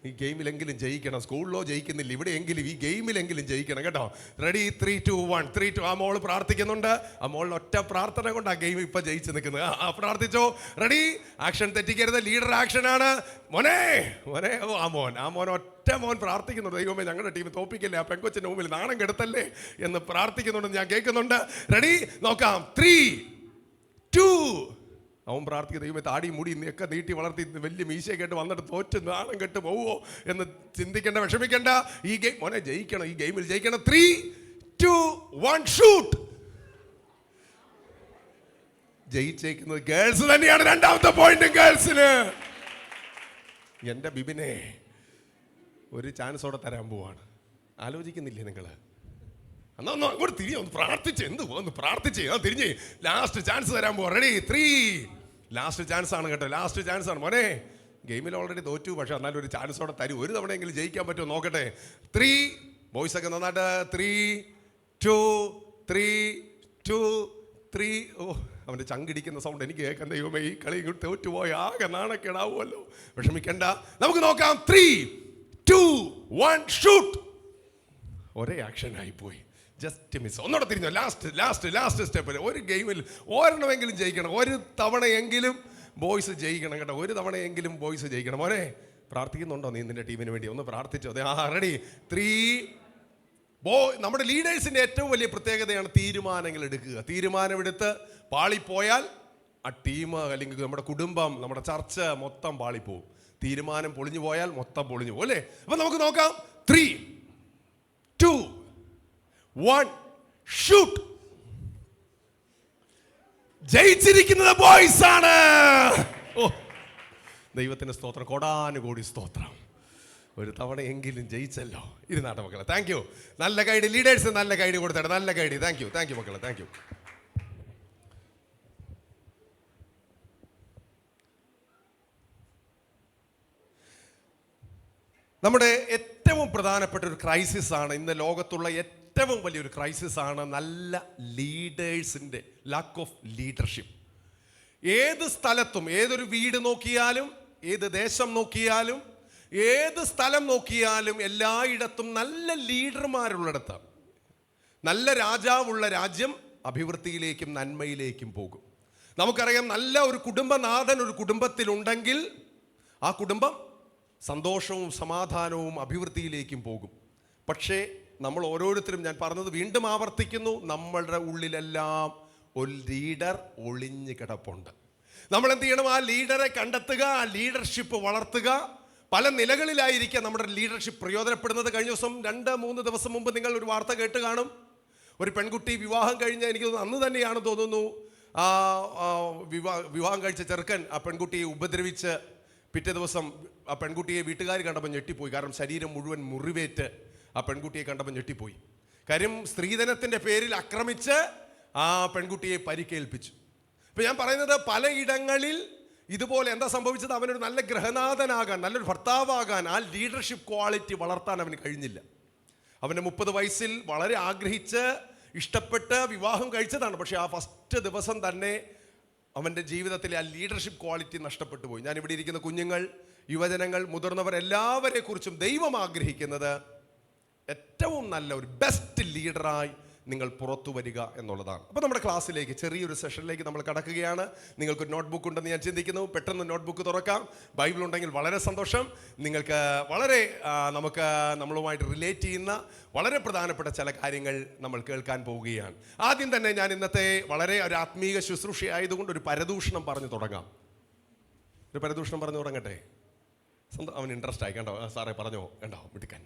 ഈ ഗെയിമിലെങ്കിലും ജയിക്കണം. സ്കൂളിലോ ജയിക്കുന്നില്ല, ഇവിടെയെങ്കിലും ഈ ഗെയിമിലെങ്കിലും ജയിക്കണം കേട്ടോ. റെഡി, 3, 2, 1. 3, 2. ആ മോള് പ്രാർത്ഥിക്കുന്നുണ്ട്. ആ മോളിൽ ഒറ്റ പ്രാർത്ഥന കൊണ്ട് ആ ഗെയിം ഇപ്പൊ ജയിച്ച് നിൽക്കുന്നത്. പ്രാർത്ഥിച്ചോ. റെഡി, ആക്ഷൻ തെറ്റിക്കരുത്. ലീഡർ ആക്ഷനാണ്. മോനെ. ഓ ആ മോൻ ഒറ്റ മോൻ പ്രാർത്ഥിക്കുന്നുണ്ട്. ദൈവമേ ഞങ്ങളുടെ ടീം തോപ്പിക്കല്ലേ, ആ പെങ്കൊച്ചിന്റെ മുമ്പിൽ നാണം കെടുത്തല്ലേ എന്ന് പ്രാർത്ഥിക്കുന്നുണ്ടെന്ന് ഞാൻ കേൾക്കുന്നുണ്ട്. റെഡി, നോക്കാം. 3, 2. അവൻ പ്രാർത്ഥിക്കുക, ദൈവമേ താടി മുടി ഒക്കെ നീട്ടി വളർത്തി വലിയ മീശയൊക്കെ ആയിട്ട് വന്നിട്ട് തോറ്റ് നാണം കെട്ട് പോവോ എന്ന് ചിന്തിക്കേണ്ട, വിഷമിക്കേണ്ട. ഈ ഗെയിം മോനെ ജയിക്കണം, ഈ ഗെയിമിൽ ജയിക്കണം. 3, 2, 1 ഷൂട്ട്. ജയിച്ചേക്കുന്നത് ഗേൾസ് തന്നെയാണ്. 2ാമത്തെ പോയിന്റ് ഗേൾസിന്. എന്റെ ബിബിനെ ഒരു ചാൻസോടെ തരാൻ പോവാണ്. ആലോചിക്കുന്നില്ലേ നിങ്ങള്? എന്നാ അങ്ങോട്ട് തിരിഞ്ഞ് ഒന്ന് പ്രാർത്ഥിച്ച്, ഒന്ന് പ്രാർത്ഥിച്ച് തിരിഞ്ഞ് ലാസ്റ്റ് ചാൻസ് തരാൻ പോവാ. റെഡി, 3. ലാസ്റ്റ് ചാൻസ് ആണ് കേട്ടോ, ലാസ്റ്റ് ചാൻസ് ആണ് മോനെ. ഗെയിമിൽ ഓൾറെഡി തോറ്റു, പക്ഷെ എന്നാലും ഒരു ചാൻസോടെ തരും. ഒരു തവണയെങ്കിലും ജയിക്കാൻ പറ്റുമോ നോക്കട്ടെ. 3. ബോയ്സ് ഒക്കെ നന്നായിട്ട്. 3, 2, 3. ഓ അവൻ്റെ ചങ്കിടിക്കുന്ന സൗണ്ട് എനിക്ക് കേൾക്കാൻ. ദൈവമേ ഈ കളി ഇങ്ങോട്ട് തോറ്റുപോയി ആകെ നാണക്കേടാവുമല്ലോ. വിഷമിക്കണ്ട, നമുക്ക് നോക്കാം. 3, 2, 1 ഷൂട്ട്. ഒരേ ആക്ഷൻ ആയിപ്പോയി. Just miss. ഒന്നോടെ തിരിഞ്ഞോ. ലാസ്റ്റ് സ്റ്റെപ്പിൽ ഒരു ഗെയിമിൽ ഒരെണ്ണമെങ്കിലും ജയിക്കണം. ഒരു തവണയെങ്കിലും ബോയ്സ് ജയിക്കണം കേട്ടോ. ഒരു തവണയെങ്കിലും ബോയ്സ് ജയിക്കണം. മോനെ പ്രാർത്ഥിക്കുന്നുണ്ടോ നീ നിന്റെ ടീമിന് വേണ്ടി? ഒന്ന് പ്രാർത്ഥിച്ചോ. റെഡി, 3. നമ്മുടെ ലീഡേഴ്സിന്റെ ഏറ്റവും വലിയ പ്രത്യേകതയാണ് തീരുമാനങ്ങൾ എടുക്കുക. തീരുമാനമെടുത്ത് പാളിപ്പോയാൽ ആ ടീം അല്ലെങ്കിൽ നമ്മുടെ കുടുംബം, നമ്മുടെ ചർച്ച മൊത്തം പാളിപ്പോവും. തീരുമാനം പൊളിഞ്ഞു പോയാൽ മൊത്തം പൊളിഞ്ഞു പോകും അല്ലേ? അപ്പൊ നമുക്ക് നോക്കാം. 3, 2, 1 ഷൂട്ട്. ജയിച്ചിരിക്കുന്നത് ബോയ്സ് ആണ്. ഓ ദൈവത്തിന് സ്തോത്രം, കോടാനുകോടി സ്തോത്രം. ഒരു തവണയെങ്കിലും ജയിച്ചല്ലോ. ഇരുന്നാട്ടെ മക്കളെ. Thank you. നല്ല ഗൈഡ് ലീഡേഴ്സ്, നല്ല ഗൈഡ് കൊടുത്താട്ടെ. നല്ല ഗൈഡ്. താങ്ക് യു മക്കളെ. Thank you. നമ്മുടെ ഏറ്റവും പ്രധാനപ്പെട്ട ഒരു ക്രൈസിസ് ആണ് ഇന്ന് ലോകത്തുള്ള ഏറ്റവും വലിയൊരു ക്രൈസിസ് ആണ് നല്ല ലീഡേഴ്സിന്റെ ലാക്ക് ഓഫ് ലീഡർഷിപ്പ്. ഏത് സ്ഥലത്തും, ഏതൊരു വീട് നോക്കിയാലും, ഏത് ദേശം നോക്കിയാലും, ഏത് സ്ഥലം നോക്കിയാലും എല്ലായിടത്തും നല്ല ലീഡർമാരുള്ളിടത്ത്, നല്ല രാജാവുള്ള രാജ്യം അഭിവൃദ്ധിയിലേക്കും നന്മയിലേക്കും പോകും. നമുക്കറിയാം, നല്ല ഒരു കുടുംബനാഥൻ ഒരു കുടുംബത്തിലുണ്ടെങ്കിൽ ആ കുടുംബം സന്തോഷവും സമാധാനവും അഭിവൃദ്ധിയിലേക്കും പോകും. പക്ഷേ നമ്മൾ ഓരോരുത്തരും, ഞാൻ പറഞ്ഞത് വീണ്ടും ആവർത്തിക്കുന്നു, നമ്മളുടെ ഉള്ളിലെല്ലാം ഒരു ലീഡർ ഒളിഞ്ഞു കിടപ്പുണ്ട്. നമ്മൾ എന്ത് ചെയ്യണം? ആ ലീഡറെ കണ്ടെത്തുക, ആ ലീഡർഷിപ്പ് വളർത്തുക. പല നിലകളിലായിരിക്കാം നമ്മുടെ ലീഡർഷിപ്പ് പ്രയോജനപ്പെടുന്നത്. കഴിഞ്ഞ ദിവസം 2-3 ദിവസം മുമ്പ് നിങ്ങൾ ഒരു വാർത്ത കേട്ട് കാണും. ഒരു പെൺകുട്ടി വിവാഹം കഴിഞ്ഞ, എനിക്ക് അന്ന് തന്നെയാണ് തോന്നുന്നു, വിവാഹം കഴിച്ച ചെറുക്കൻ ആ പെൺകുട്ടിയെ ഉപദ്രവിച്ച് പിറ്റേ ദിവസം ആ പെൺകുട്ടിയെ വീട്ടുകാർ കണ്ടപ്പോൾ ഞെട്ടിപ്പോയി. കാരണം ശരീരം മുഴുവൻ മുറിവേറ്റ് ആ പെൺകുട്ടിയെ കണ്ടപ്പോൾ ഞെട്ടിപ്പോയി. കാര്യം സ്ത്രീധനത്തിൻ്റെ പേരിൽ ആക്രമിച്ച് ആ പെൺകുട്ടിയെ പരിക്കേൽപ്പിച്ചു. ഇപ്പം ഞാൻ പറയുന്നത്, പലയിടങ്ങളിൽ ഇതുപോലെ എന്താ സംഭവിച്ചത്? അവനൊരു നല്ല ഗൃഹനാഥനാകാൻ, നല്ലൊരു ഭർത്താവാകാൻ, ആ ലീഡർഷിപ്പ് ക്വാളിറ്റി വളർത്താൻ അവന് കഴിഞ്ഞില്ല. അവൻ്റെ 30 വയസ്സിൽ വളരെ ആഗ്രഹിച്ച് ഇഷ്ടപ്പെട്ട് വിവാഹം കഴിച്ചതാണ്. പക്ഷേ ആ ഫസ്റ്റ് ദിവസം തന്നെ അവൻ്റെ ജീവിതത്തിലെ ആ ലീഡർഷിപ്പ് ക്വാളിറ്റി നഷ്ടപ്പെട്ടു പോയി. ഞാൻ ഇവിടെ ഇരിക്കുന്ന കുഞ്ഞുങ്ങൾ, യുവജനങ്ങൾ, മുതിർന്നവർ എല്ലാവരെ കുറിച്ചും ദൈവം ആഗ്രഹിക്കുന്നത് ഏറ്റവും നല്ല ഒരു ബെസ്റ്റ് ലീഡറായി നിങ്ങൾ പുറത്തു വരിക എന്നുള്ളതാണ്. അപ്പോൾ നമ്മുടെ ക്ലാസ്സിലേക്ക്, ചെറിയൊരു സെഷനിലേക്ക് നമ്മൾ കടക്കുകയാണ്. നിങ്ങൾക്കൊരു നോട്ട്ബുക്ക് ഉണ്ടെന്ന് ഞാൻ ചിന്തിക്കുന്നു. പെട്ടെന്ന് നോട്ട്ബുക്ക് തുറക്കാം. ബൈബിൾ ഉണ്ടെങ്കിൽ വളരെ സന്തോഷം. നിങ്ങൾക്ക് വളരെ നമ്മളുമായിട്ട് റിലേറ്റ് ചെയ്യുന്ന വളരെ പ്രധാനപ്പെട്ട ചില കാര്യങ്ങൾ നമ്മൾ കേൾക്കാൻ പോവുകയാണ്. ആദ്യം തന്നെ ഞാൻ ഇന്നത്തെ വളരെ ഒരു ആത്മീയ ശുശ്രൂഷ ആയതുകൊണ്ട് ഒരു പരദൂഷണം പറഞ്ഞു തുടങ്ങാം. ഒരു പരദൂഷണം പറഞ്ഞു തുടങ്ങട്ടെ. അവൻ ഇൻട്രസ്റ്റ് ആയി കണ്ടോ? സാറേ പറഞ്ഞോ, കണ്ടോ മിടുക്കൻ.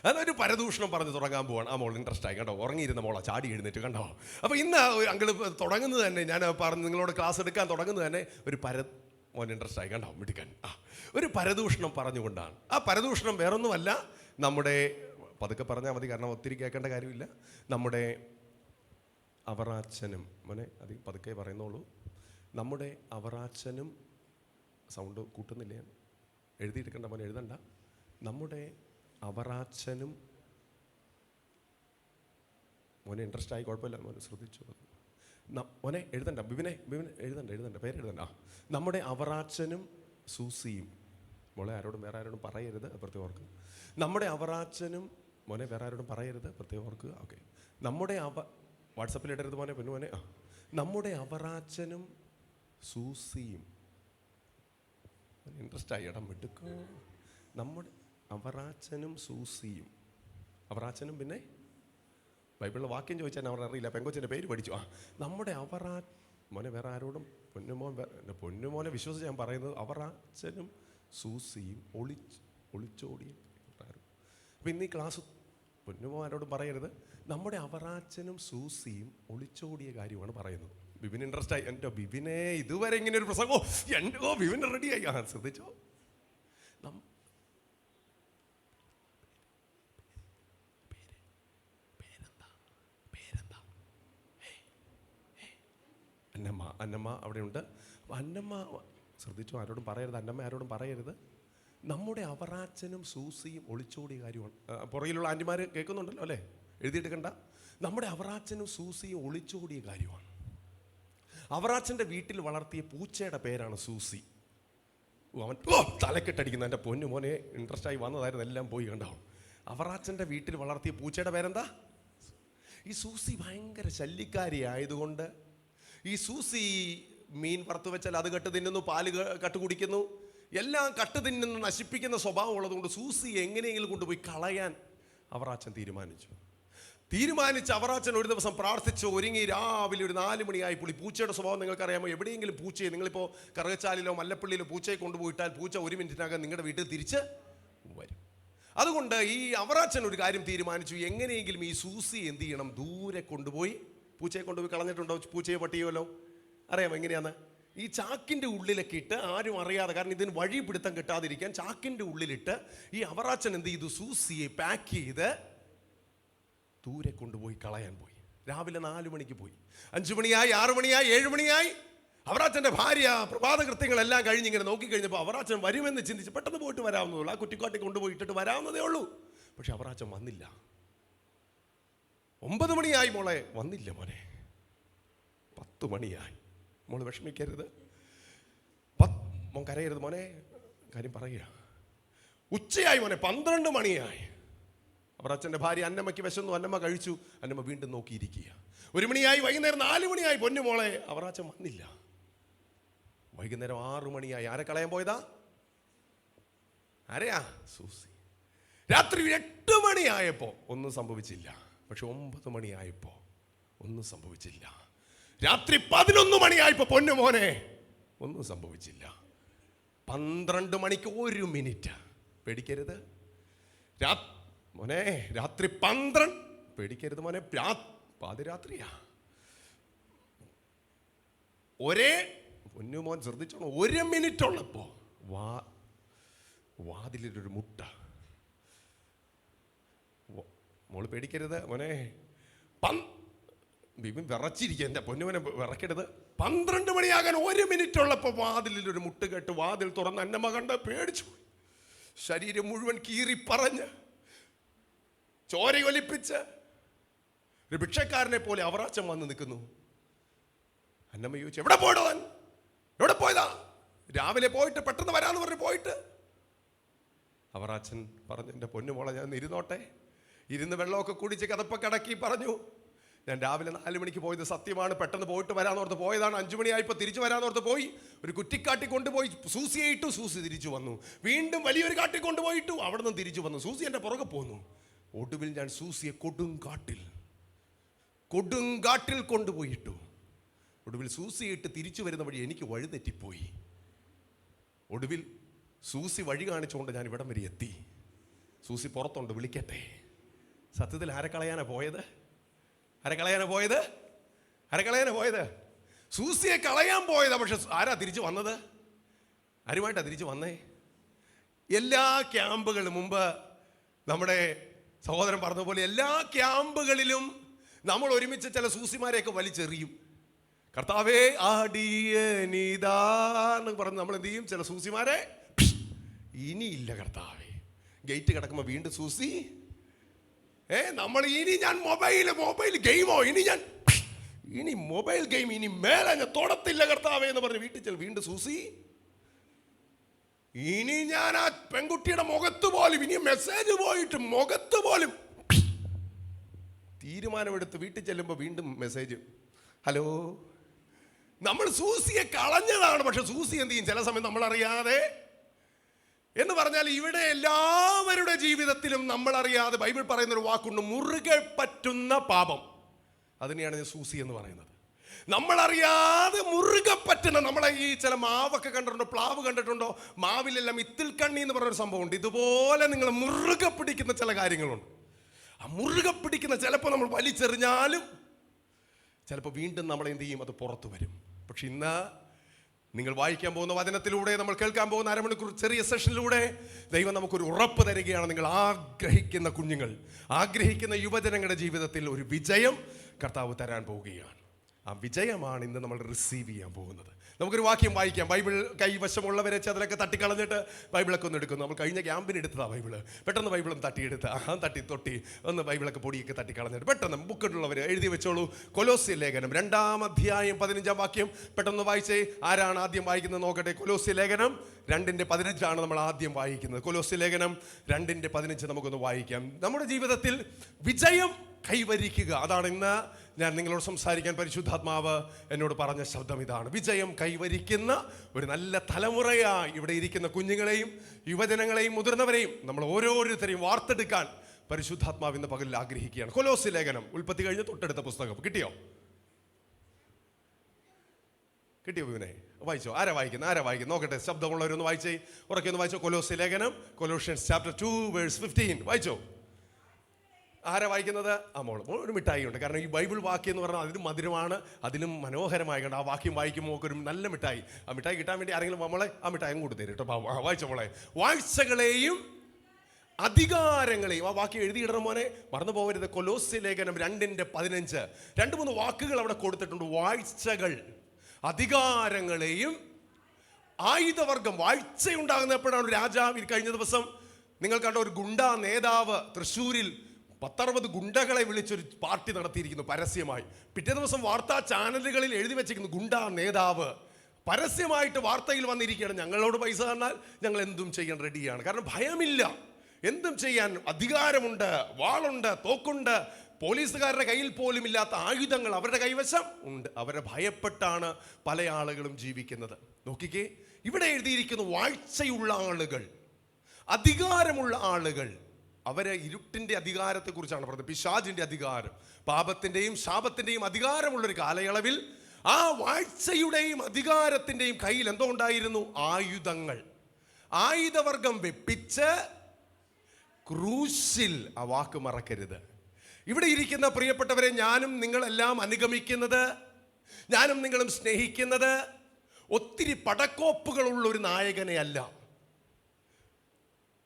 അതൊരു പരദൂഷണം പറഞ്ഞു തുടങ്ങാൻ പോവാണ്. ആ മോൾ ഇൻട്രസ്റ്റ് ആയി കണ്ടോ? ഉറങ്ങിയിരുന്ന മോളാ ചാടി എഴുന്നേറ്റ് കണ്ടോ? അപ്പോൾ ഇന്ന് അങ്കിൾ തുടങ്ങുന്നത് തന്നെ, ഞാൻ പറഞ്ഞു നിങ്ങളോട് ക്ലാസ് എടുക്കാൻ തുടങ്ങുന്നത് തന്നെ മോൻ ഇൻട്രസ്റ്റ് ആയി കണ്ടോ മിടുക്കൻ. ഒരു പരദൂഷണം പറഞ്ഞുകൊണ്ടാണ്. ആ പരദൂഷണം വേറൊന്നുമല്ല, നമ്മുടെ പതുക്കെ പറഞ്ഞാൽ മതി, കാരണം ഒത്തിരി കേൾക്കേണ്ട കാര്യമില്ല. നമ്മുടെ അവറാച്ചനും, മോനെ അത് പതുക്കെ പറയുന്നുള്ളൂ, നമ്മുടെ അവറാച്ചനും, സൗണ്ട് കൂട്ടുന്നില്ലേ, എഴുതിയെടുക്കണ്ട മോനെ, എഴുതണ്ട. നമ്മുടെ അവറാച്ചനും, മോനെ ഇൻട്രസ്റ്റ് ആയി, കുഴപ്പമില്ല, മോനെ ശ്രദ്ധിച്ചു. മോനെ എഴുതണ്ട, ബിബിനെ എഴുതണ്ട, പേരെഴുതണ്ട. നമ്മുടെ അവറാച്ചനും സൂസിയും, മോളെ ആരോടും വേറെ ആരോടും പറയരുത്, പ്രത്യേകം ഓർക്കുക. നമ്മുടെ അവറാച്ചനും, മോനെ വേറെ ആരോടും പറയരുത്, പ്രത്യേകം ഓർക്കുക. ഓക്കെ, നമ്മുടെ വാട്സപ്പിൽ ഇടരുത് മോനെ, പൊന്നുമോനെ. നമ്മുടെ അവറാച്ചനും സൂസിയും, ഇൻട്രസ്റ്റ് ആയി, ഇടം വിട്ടുക്കോ. നമ്മുടെ അവറാച്ചനും സൂസിയും, അവറാച്ചനും പിന്നെ ബൈബിളിലെ വാക്യം ചോദിച്ചാൽ അവർ അറിയില്ല, പെങ്കൊച്ചിൻ്റെ പേര് പഠിച്ചു. നമ്മുടെ മോനെ വേറെ ആരോടും, പൊന്നുമോനെ വിശ്വസിച്ച് ഞാൻ പറയുന്നത്, അവറാച്ചനും സൂസിയും ഒളിച്ചോടിയ. അപ്പം ഇന്ന് ഈ ക്ലാസ് പൊന്നുമോ ആരോടും പറയരുത്, നമ്മുടെ അവറാച്ചനും സൂസിയും ഒളിച്ചോടിയ കാര്യമാണ് പറയുന്നത്. ബിബിന് ഇൻട്രസ്റ്റ് ആയി. എൻ്റെ ബിബിനെ ഇതുവരെ ഇങ്ങനെ ഒരു പ്രസംഗോ, എൻ്റെ ബിബിന് റെഡിയായി. ശ്രദ്ധിച്ചോ, അന്നമ്മ അവിടെയുണ്ട്. അന്നമ്മ ശ്രദ്ധിച്ചു, ആരോടും പറയരുത്, അന്നമ്മ ആരോടും പറയരുത്. നമ്മുടെ അവറാച്ചനും സൂസിയും ഒളിച്ചോടിയ കാര്യമാണ്. പുറകിലുള്ള ആൻറ്റിമാർ കേൾക്കുന്നുണ്ടല്ലോ അല്ലേ, എഴുതിയിട്ട് കണ്ട. നമ്മുടെ അവറാച്ചനും സൂസിയും ഒളിച്ചോടിയ കാര്യമാണ്. അവറാച്ചൻ്റെ വീട്ടിൽ വളർത്തിയ പൂച്ചയുടെ പേരാണ് സൂസി. അവൻ തലക്കെട്ടടിക്കുന്ന എൻ്റെ പൊന്നു മോനെ, ഇൻട്രസ്റ്റ് ആയി വന്നതായിരുന്നു, എല്ലാം പോയി കണ്ടാവും. അവറാച്ചൻ്റെ വീട്ടിൽ വളർത്തിയ പൂച്ചയുടെ പേരെന്താ? ഈ സൂസി ഭയങ്കര ശല്യക്കാരി ആയതുകൊണ്ട് ഈ സൂസി മീൻ വറുത്ത് വെച്ചാൽ അത് കട്ട് തിന്നുന്നു, പാല് കട്ട് കുടിക്കുന്നു, എല്ലാം കട്ട് തിന്നുന്ന നശിപ്പിക്കുന്ന സ്വഭാവം ഉള്ളതുകൊണ്ട് സൂസി എങ്ങനെയെങ്കിലും കൊണ്ടുപോയി കളയാൻ അവറാച്ചൻ തീരുമാനിച്ച് അവറാച്ചൻ ഒരു ദിവസം പ്രാർത്ഥിച്ച് ഒരുങ്ങി രാവിലെ ഒരു 4 മണിയായി. പൂച്ചയുടെ സ്വഭാവം നിങ്ങൾക്കറിയാമോ? എവിടെയെങ്കിലും പൂച്ചയെ നിങ്ങളിപ്പോൾ കറുകച്ചാലിലോ മല്ലപ്പള്ളിയിലോ പൂച്ചയെ കൊണ്ടുപോയിട്ടാൽ പൂച്ച 1 മിനിറ്റിനകം നിങ്ങളുടെ വീട്ടിൽ തിരിച്ച് വരും. അതുകൊണ്ട് ഈ അവറാച്ചൻ ഒരു കാര്യം തീരുമാനിച്ചു, എങ്ങനെയെങ്കിലും ഈ സൂസി എന്ത് ചെയ്യണം, ദൂരെ കൊണ്ടുപോയി. പൂച്ചയെ കൊണ്ടുപോയി കളഞ്ഞിട്ടുണ്ടോ? പൂച്ചയെ പട്ടിയോല്ലോ അറിയാമോ എങ്ങനെയാന്ന്? ഈ ചാക്കിൻ്റെ ഉള്ളിലൊക്കെ ഇട്ട് ആരും അറിയാതെ, കാരണം ഇതിന് വഴി പിടുത്തം കിട്ടാതിരിക്കാൻ ചാക്കിൻ്റെ ഉള്ളിലിട്ട് ഈ അവറാച്ചൻ എന്ത് ചെയ്തു, സൂസിയെ പാക്ക് ചെയ്ത് ദൂരെ കൊണ്ടുപോയി കളയാൻ പോയി. രാവിലെ 4 മണിക്ക് പോയി. 5 മണിയായി, 6 മണിയായി, 7 മണിയായി. അവറാച്ചൻ്റെ ഭാര്യ പ്രഭാത കൃത്യങ്ങളെല്ലാം കഴിഞ്ഞിങ്ങനെ നോക്കിക്കഴിഞ്ഞപ്പോൾ അവറാച്ചൻ വരുമെന്ന് ചിന്തിച്ച് പെട്ടെന്ന് പോയിട്ട് വരാവുന്നതുള്ളൂ, ആ കുറ്റിക്കാട്ടി കൊണ്ടുപോയി ഇട്ടിട്ട് വരാവുന്നതേ ഉള്ളൂ. പക്ഷെ അവറാച്ചൻ വന്നില്ല. 9 മണിയായി, മോളെ വന്നില്ല മോനെ. 10 മണിയായി. മോള് വിഷമിക്കരുത്, മോൻ കരയരുത് മോനെ, കാര്യം പറയുക. ഉച്ചയായി മോനെ, 12 മണിയായി. അവറാച്ചൻ്റെ ഭാര്യ അന്നമ്മയ്ക്ക് വിശന്നു, അന്നമ്മ കഴിച്ചു, അന്നമ്മ വീണ്ടും നോക്കിയിരിക്കുക. 1 മണിയായി, വൈകുന്നേരം 4 മണിയായി, പൊന്നു മോളെ അവറാച്ചൻ വന്നില്ല. വൈകുന്നേരം 6 മണിയായി. ആരെ കളയാൻ പോയതാ? ആരെയാ? സൂസി. രാത്രി 8 മണിയായപ്പോൾ ഒന്നും സംഭവിച്ചില്ല. പക്ഷെ 9 മണിയായപ്പോൾ ഒന്നും സംഭവിച്ചില്ല. രാത്രി 11 മണിയായപ്പോൾ പൊന്നു മോനെ ഒന്നും സംഭവിച്ചില്ല. 12 മണിക്ക് 1 മിനിറ്റ്. പേടിക്കരുത് മോനെ, രാത്രി 12. പേടിക്കരുത് മോനെ, പാതിരാത്രിയാ. പൊന്നു മോൻ ശ്രദ്ധിച്ചോണം, 1 മിനിറ്റ് ഉള്ളപ്പോ വാതിലൊരു മുട്ട. മോള് പേടിക്കരുത് മോനെ. ബിബിൻ വിറച്ചിരിക്കുക, എൻ്റെ പൊന്നുമോനെ വിറക്കരുത്. 12 മണിയാകാൻ 1 മിനിറ്റ് ഉള്ളപ്പോൾ വാതിലൊരു മുട്ട് കേട്ട് വാതിൽ തുറന്ന് അന്നമ്മ കണ്ട് പേടിച്ചു പോയി. ശരീരം മുഴുവൻ കീറി പറഞ്ഞ് ചോരയൊലിപ്പിച്ച് ഒരു ഭിക്ഷക്കാരനെ പോലെ അവറാച്ചൻ വന്ന് നിൽക്കുന്നു. അന്നമ്മ ചോദിച്ചു, എവിടെ പോയടോ? എവിടെ പോയതാ? രാവിലെ പോയിട്ട് പെട്ടെന്ന് വരാന്ന് പറഞ്ഞ് പോയിട്ട്. അവറാച്ചൻ പറഞ്ഞു, എൻ്റെ പൊന്നുമോളെ ഞാൻ ഇരുന്നോട്ടെ. ഇരുന്ന് വെള്ളമൊക്കെ കുടിച്ച് കഥപ്പൊക്കെ അടക്കി പറഞ്ഞു, ഞാൻ രാവിലെ 4 മണിക്ക് പോയത് സത്യമാണ്, പെട്ടെന്ന് പോയിട്ട് വരാന്നോർത്ത് പോയതാണ്. 5 മണിയായപ്പോൾ തിരിച്ചു വരാന്നോർത്ത് പോയി. ഒരു കുറ്റിക്കാട്ടി കൊണ്ടുപോയി സൂസിയെ ഇട്ടു, സൂസി തിരിച്ചു വന്നു. വീണ്ടും വലിയൊരു കാട്ടി കൊണ്ടുപോയിട്ടു, അവിടെ നിന്ന് തിരിച്ചു വന്നു. സൂസി എൻ്റെ പുറകെ പോന്നു. ഒടുവിൽ ഞാൻ സൂസിയെ കൊടുങ്കാട്ടിൽ കൊണ്ടുപോയിട്ടു. ഒടുവിൽ സൂസിയെ ഇട്ട് തിരിച്ചു വരുന്ന വഴി എനിക്ക് വഴിതെറ്റിപ്പോയി. ഒടുവിൽ സൂസി വഴി കാണിച്ചുകൊണ്ട് ഞാൻ ഇവിടം വരെ എത്തി. സൂസി പുറത്തുണ്ട്, വിളിക്കട്ടെ. സത്യത്തിൽ ആരെ കളയാനാ പോയത്? സൂസിയെ കളയാൻ പോയതാ. പക്ഷെ ആരാ തിരിച്ചു വന്നത്? ആരുമായിട്ടാ തിരിച്ചു വന്നേ? എല്ലാ ക്യാമ്പുകളും മുമ്പ് നമ്മുടെ സഹോദരൻ പറഞ്ഞതുപോലെ എല്ലാ ക്യാമ്പുകളിലും നമ്മൾ ഒരുമിച്ച് ചില സൂസിമാരെയൊക്കെ വലിച്ചെറിയും. കർത്താവേ ആടിയനിതാന്ന് പറഞ്ഞ് നമ്മൾ എന്ത് ചെയ്യും? ചില സൂസിമാരെ ഇനിയില്ല കർത്താവേ, ഗേറ്റ് കിടക്കുമ്പോൾ വീണ്ടും സൂസി, നമ്മൾ ഇനി ഞാൻ മൊബൈൽ ഗെയിമോ, ഇനി മൊബൈൽ ഗെയിം ഇനി മേലെ ഞാൻ തൊടത്തില്ല കർത്താവേ എന്ന് പറഞ്ഞ് വീട്ടിൽ ചെൽ. വീണ്ടും സൂസി, ഇനി ഞാൻ ആ പെൺകുട്ടിയുടെ മുഖത്ത് പോലും, ഇനി മെസ്സേജ് പോയിട്ട് മുഖത്ത് പോലും. തീരുമാനമെടുത്ത് വീട്ടിൽ ചെല്ലുമ്പോൾ വീണ്ടും മെസ്സേജ്, ഹലോ. നമ്മൾ സൂസിയെ കളഞ്ഞതാണ്, പക്ഷെ സൂസി എന്ത് ചെയ്യും ചില സമയം നമ്മളറിയാതെ. എന്ന് പറഞ്ഞാൽ ഇവിടെ എല്ലാവരുടെ ജീവിതത്തിലും നമ്മളറിയാതെ ബൈബിൾ പറയുന്നൊരു വാക്കുണ്ട്, മുറുകെ പറ്റുന്ന പാപം. അതിനെയാണ് ഞാൻ സൂസി എന്ന് പറയുന്നത്. നമ്മളറിയാതെ മുറുകെ പറ്റുന്ന, നമ്മളെ ഈ ചില മാവൊക്കെ കണ്ടിട്ടുണ്ടോ, പ്ലാവ് കണ്ടിട്ടുണ്ടോ, മാവിലെല്ലാം ഇത്തിൽ കണ്ണി എന്ന് പറഞ്ഞൊരു സംഭവമുണ്ട്. ഇതുപോലെ നിങ്ങൾ മുറുകെ പിടിക്കുന്ന ചില കാര്യങ്ങളുണ്ട്. ആ മുറുകെ പിടിക്കുന്ന ചിലപ്പോൾ നമ്മൾ വലിച്ചെറിഞ്ഞാലും ചിലപ്പോൾ വീണ്ടും നമ്മൾ എന്ത് ചെയ്യും, അത് പുറത്തു വരും. പക്ഷെ ഇന്ന് നിങ്ങൾ വായിക്കാൻ പോകുന്ന വചനത്തിലൂടെ, നമ്മൾ കേൾക്കാൻ പോകുന്ന അരമണിക്കൂർ ചെറിയ സെഷനിലൂടെ ദൈവം നമുക്കൊരു ഉറപ്പ് തരികയാണ്. നിങ്ങൾ ആഗ്രഹിക്കുന്ന കുഞ്ഞുങ്ങൾ, ആഗ്രഹിക്കുന്ന യുവജനങ്ങളുടെ ജീവിതത്തിൽ ഒരു വിജയം കർത്താവ് തരാൻ പോവുകയാണ്. ആ വിജയമാണ് ഇന്ന് നമ്മൾ റിസീവ് ചെയ്യാൻ പോകുന്നത്. നമുക്കൊരു വാക്യം വായിക്കാം. ബൈബിൾ കൈവശമുള്ളവരെ അതിലൊക്കെ തട്ടിക്കളഞ്ഞിട്ട് ബൈബിളൊക്കെ ഒന്ന് എടുക്കുന്നു. നമ്മൾ കഴിഞ്ഞ ക്യാമ്പിന് എടുത്തതാണ് ബൈബിള്. പെട്ടെന്ന് ബൈബിളും തട്ടിയെടുത്ത് തൊട്ടി ഒന്ന് ബൈബിളൊക്കെ പൊടിയൊക്കെ തട്ടിക്കളഞ്ഞിട്ട് പെട്ടെന്ന് ബുക്കിട്ടുള്ളവർ എഴുതി വെച്ചോളൂ. കൊലോസ്യ ലേഖനം 2-ാം അധ്യായം 15-ാം വാക്യം പെട്ടെന്ന് വായിച്ചേ. ആരാണ് ആദ്യം വായിക്കുന്നത് നോക്കട്ടെ. കൊലോസ്യ ലേഖനം 2:15 നമ്മൾ ആദ്യം വായിക്കുന്നത്. കൊലോസ്യ ലേഖനം 2:15 നമുക്കൊന്ന് വായിക്കാം. നമ്മുടെ ജീവിതത്തിൽ വിജയം കൈവരിക്കുക, അതാണ് ഇന്ന് ഞാൻ നിങ്ങളോട് സംസാരിക്കാൻ പരിശുദ്ധാത്മാവ് എന്നോട് പറഞ്ഞ ശബ്ദം ഇതാണ്. വിജയം കൈവരിക്കുന്ന ഒരു നല്ല തലമുറയായി ഇവിടെ ഇരിക്കുന്ന കുഞ്ഞുങ്ങളെയും യുവജനങ്ങളെയും മുതിർന്നവരെയും നമ്മൾ ഓരോരുത്തരെയും വാർത്തെടുക്കാൻ പരിശുദ്ധാത്മാവ് ഇന്ന് പകലിൽ ആഗ്രഹിക്കുകയാണ്. കൊലോസ്യ ലേഖനം, ഉൽപ്പത്തി കഴിഞ്ഞ് തൊട്ടടുത്ത പുസ്തകം. കിട്ടിയോ വിനെ? വായിച്ചോ? ആരാ വായിക്കുന്നത് നോക്കട്ടെ. ശബ്ദമുള്ളവരൊന്ന് വായിച്ചേ, ഉറക്കെ ഒന്ന് വായിച്ചോ. കൊലോസ്യ ലേഖനം, കൊലോഷ്യൻസ് ചാപ്റ്റർ 2:15 വായിച്ചോ. ആരാ വായിക്കുന്നത്? മോൾ. ഒരു മിഠായി ഉണ്ട്. കാരണം ഈ ബൈബിൾ വാക്യം എന്ന് പറഞ്ഞാൽ അതിലും മധുരമാണ്, അതിലും മനോഹരമായി കണ്ട് ആ വാക്യം വായിക്കുമ്പോൾ ഒരു നല്ല മിഠായി. ആ മിഠായി കിട്ടാൻ വേണ്ടി ആരെങ്കിലും നമ്മളെ ആ മിഠായി കൊടുത്തേരും കേട്ടോ. വായിച്ചോ മോളെ. വാഴ്ചകളെയും അധികാരങ്ങളെയും, ആ വാക്യം എഴുതിയിടണം മോനെ, മറന്നു പോകരുത്. കൊലോസ്യ ലേഖനം 2:15 2-3 വാക്കുകൾ അവിടെ കൊടുത്തിട്ടുണ്ട്. വാഴ്ചകൾ, അധികാരങ്ങളെയും ആയുധവർഗം. വാഴ്ചയുണ്ടാകുന്ന എപ്പോഴാണ്? രാജാവ് കഴിഞ്ഞ ദിവസം നിങ്ങൾ കണ്ട ഒരു ഗുണ്ടാ നേതാവ് തൃശ്ശൂരിൽ 10-60 ഗുണ്ടകളെ വിളിച്ചൊരു പാർട്ടി നടത്തിയിരിക്കുന്നു പരസ്യമായി. പിറ്റേ ദിവസം വാർത്താ ചാനലുകളിൽ എഴുതി വെച്ചിരിക്കുന്നു ഗുണ്ടാ നേതാവ്. പരസ്യമായിട്ട് വാർത്തയിൽ വന്നിരിക്കുകയാണ്, ഞങ്ങളോട് പൈസ തന്നാൽ ഞങ്ങൾ എന്തും ചെയ്യാൻ റെഡിയാണ്. കാരണം ഭയമില്ല, എന്തും ചെയ്യാൻ അധികാരമുണ്ട്, വാളുണ്ട്, തോക്കുണ്ട്. പോലീസുകാരുടെ കയ്യിൽ പോലും ഇല്ലാത്ത ആയുധങ്ങൾ അവരുടെ കൈവശം ഉണ്ട്. അവരെ ഭയപ്പെട്ടാണ് പല ആളുകളും ജീവിക്കുന്നത്. നോക്കിക്കേ, ഇവിടെ എഴുതിയിരിക്കുന്നു വാഴ്ചയുള്ള ആളുകൾ, അധികാരമുള്ള ആളുകൾ. അവരെ ഇരുട്ടിന്റെ അധികാരത്തെക്കുറിച്ചാണ് പറഞ്ഞത്. പിശാചിന്റെ അധികാരം, പാപത്തിന്റെയും ശാപത്തിന്റെയും അധികാരമുള്ളൊരു കാലയളവിൽ ആ വാഴ്ചയുടെയും അധികാരത്തിന്റെയും കയ്യിൽ എന്തോ ഉണ്ടായിരുന്നു? ആയുധങ്ങൾ. ആയുധവർഗം വെപ്പിച്ച് ക്രൂശിൽ, ആ വാക്ക് മറക്കരുത്. ഇവിടെ ഇരിക്കുന്ന പ്രിയപ്പെട്ടവരെ, ഞാനും നിങ്ങളെല്ലാം അനുഗമിക്കുന്നത്, ഞാനും നിങ്ങളും സ്നേഹിക്കുന്നത് ഒത്തിരി പടക്കോപ്പുകളുള്ള ഒരു നായകനെ അല്ല.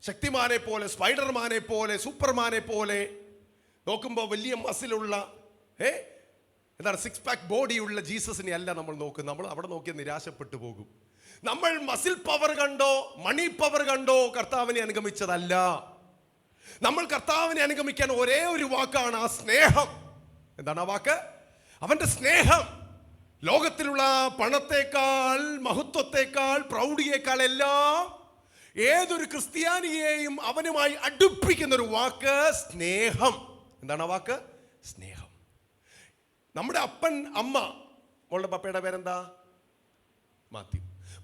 ശക്തിമാനെ പോലെ, സ്പൈഡർമാനെ പോലെ, സൂപ്പർമാനെ പോലെ നോക്കുമ്പോൾ വലിയ മസിലുള്ള എന്താണ് 6-pack ബോഡിയുള്ള ജീസസിനെ അല്ല നമ്മൾ നോക്കുന്നത്. നമ്മൾ അവിടെ നോക്കിയാൽ നിരാശപ്പെട്ടു പോകും. നമ്മൾ മസിൽ പവർ കണ്ടോ, മണി പവർ കണ്ടോ കർത്താവിനെ അനുഗമിച്ചതല്ല. നമ്മൾ കർത്താവിനെ അനുഗമിക്കാൻ ഒരേ ഒരു വാക്കാണ്, ആ സ്നേഹം. എന്താണ് ആ വാക്ക്? അവന്റെ സ്നേഹം. ലോകത്തിലുള്ള പണത്തേക്കാൾ, മഹത്വത്തെക്കാൾ, പ്രൗഢിയേക്കാൾ എല്ലാം ഏതൊരു ക്രിസ്ത്യാനിയെയും അവനുമായി അടുപ്പിക്കുന്ന ഒരു വാക്ക് സ്നേഹം. എന്താണ് ആ വാക്ക്? സ്നേഹം. നമ്മുടെ അപ്പൻ അമ്മ, മോളുടെ പപ്പയുടെ പേരെന്താ?